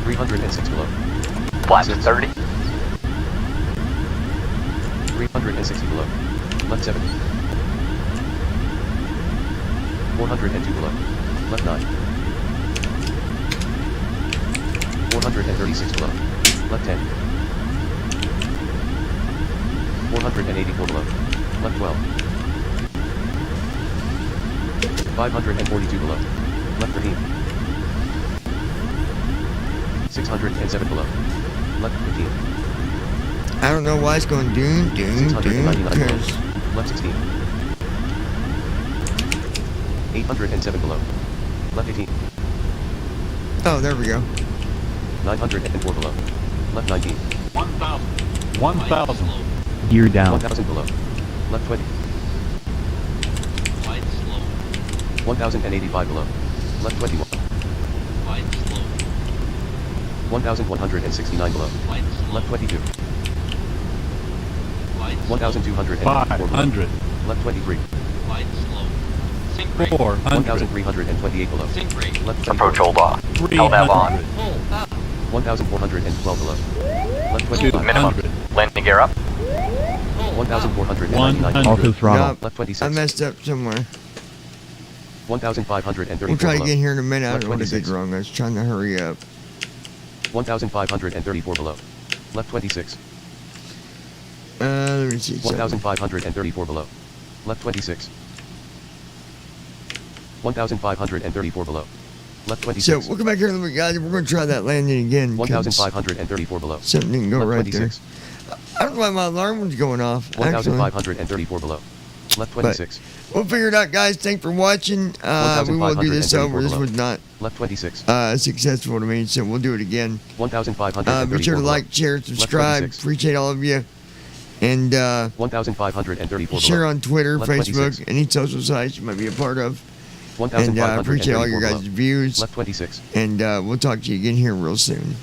306 below. Flaps 6. 30. 360 below. Left 7. 402 below. Left 9. 436 below. Left 10. 484 below. Left 12. 542 below. Left 13. 607 below. Left 15. I don't know why it's going doom, doom, doom, 699 below. because Left 16. 807 below. Left 18. oh, there we go. 904 below. Left 19. 1,000. Gear down. 1,000 below. Left 20. 1,085 below. Left 21. 1,169 below. Left 22. 1,204 below. 500. Left 23. 400. 1,328 below. Left 24. Approach hold off. L nav on. 1,412 below. Left 25. Minimum. Landing gear up. 1,499. Auto throttle. Nope, Left I 26. messed up somewhere. 1,534 We'll try below. again here in a minute. I Left don't know what I did 26. wrong. I was trying to hurry up. 1,534 below. Left 26. Let me see. 1,534 below. Left 26. 1,534 below. Left 26. So we'll come back here in a little bit, guys. We're going to try that landing again. 1,534 below. Something didn't go Left right 26. there. I don't know why my alarm was going off. Actually. 1,534 below. Left 26. We'll figure it out, guys. Thanks for watching. We will do this over. This was not Left 26. successful to me, so we'll do it again. 1,534 Be sure to below. like, share, subscribe. 26. Appreciate all of you. And 1,534 share below. on Twitter, Left Facebook, 26. any social sites you might be a part of. And 1,534 I appreciate all your below. guys' views. Left 26. And we'll talk to you again here real soon.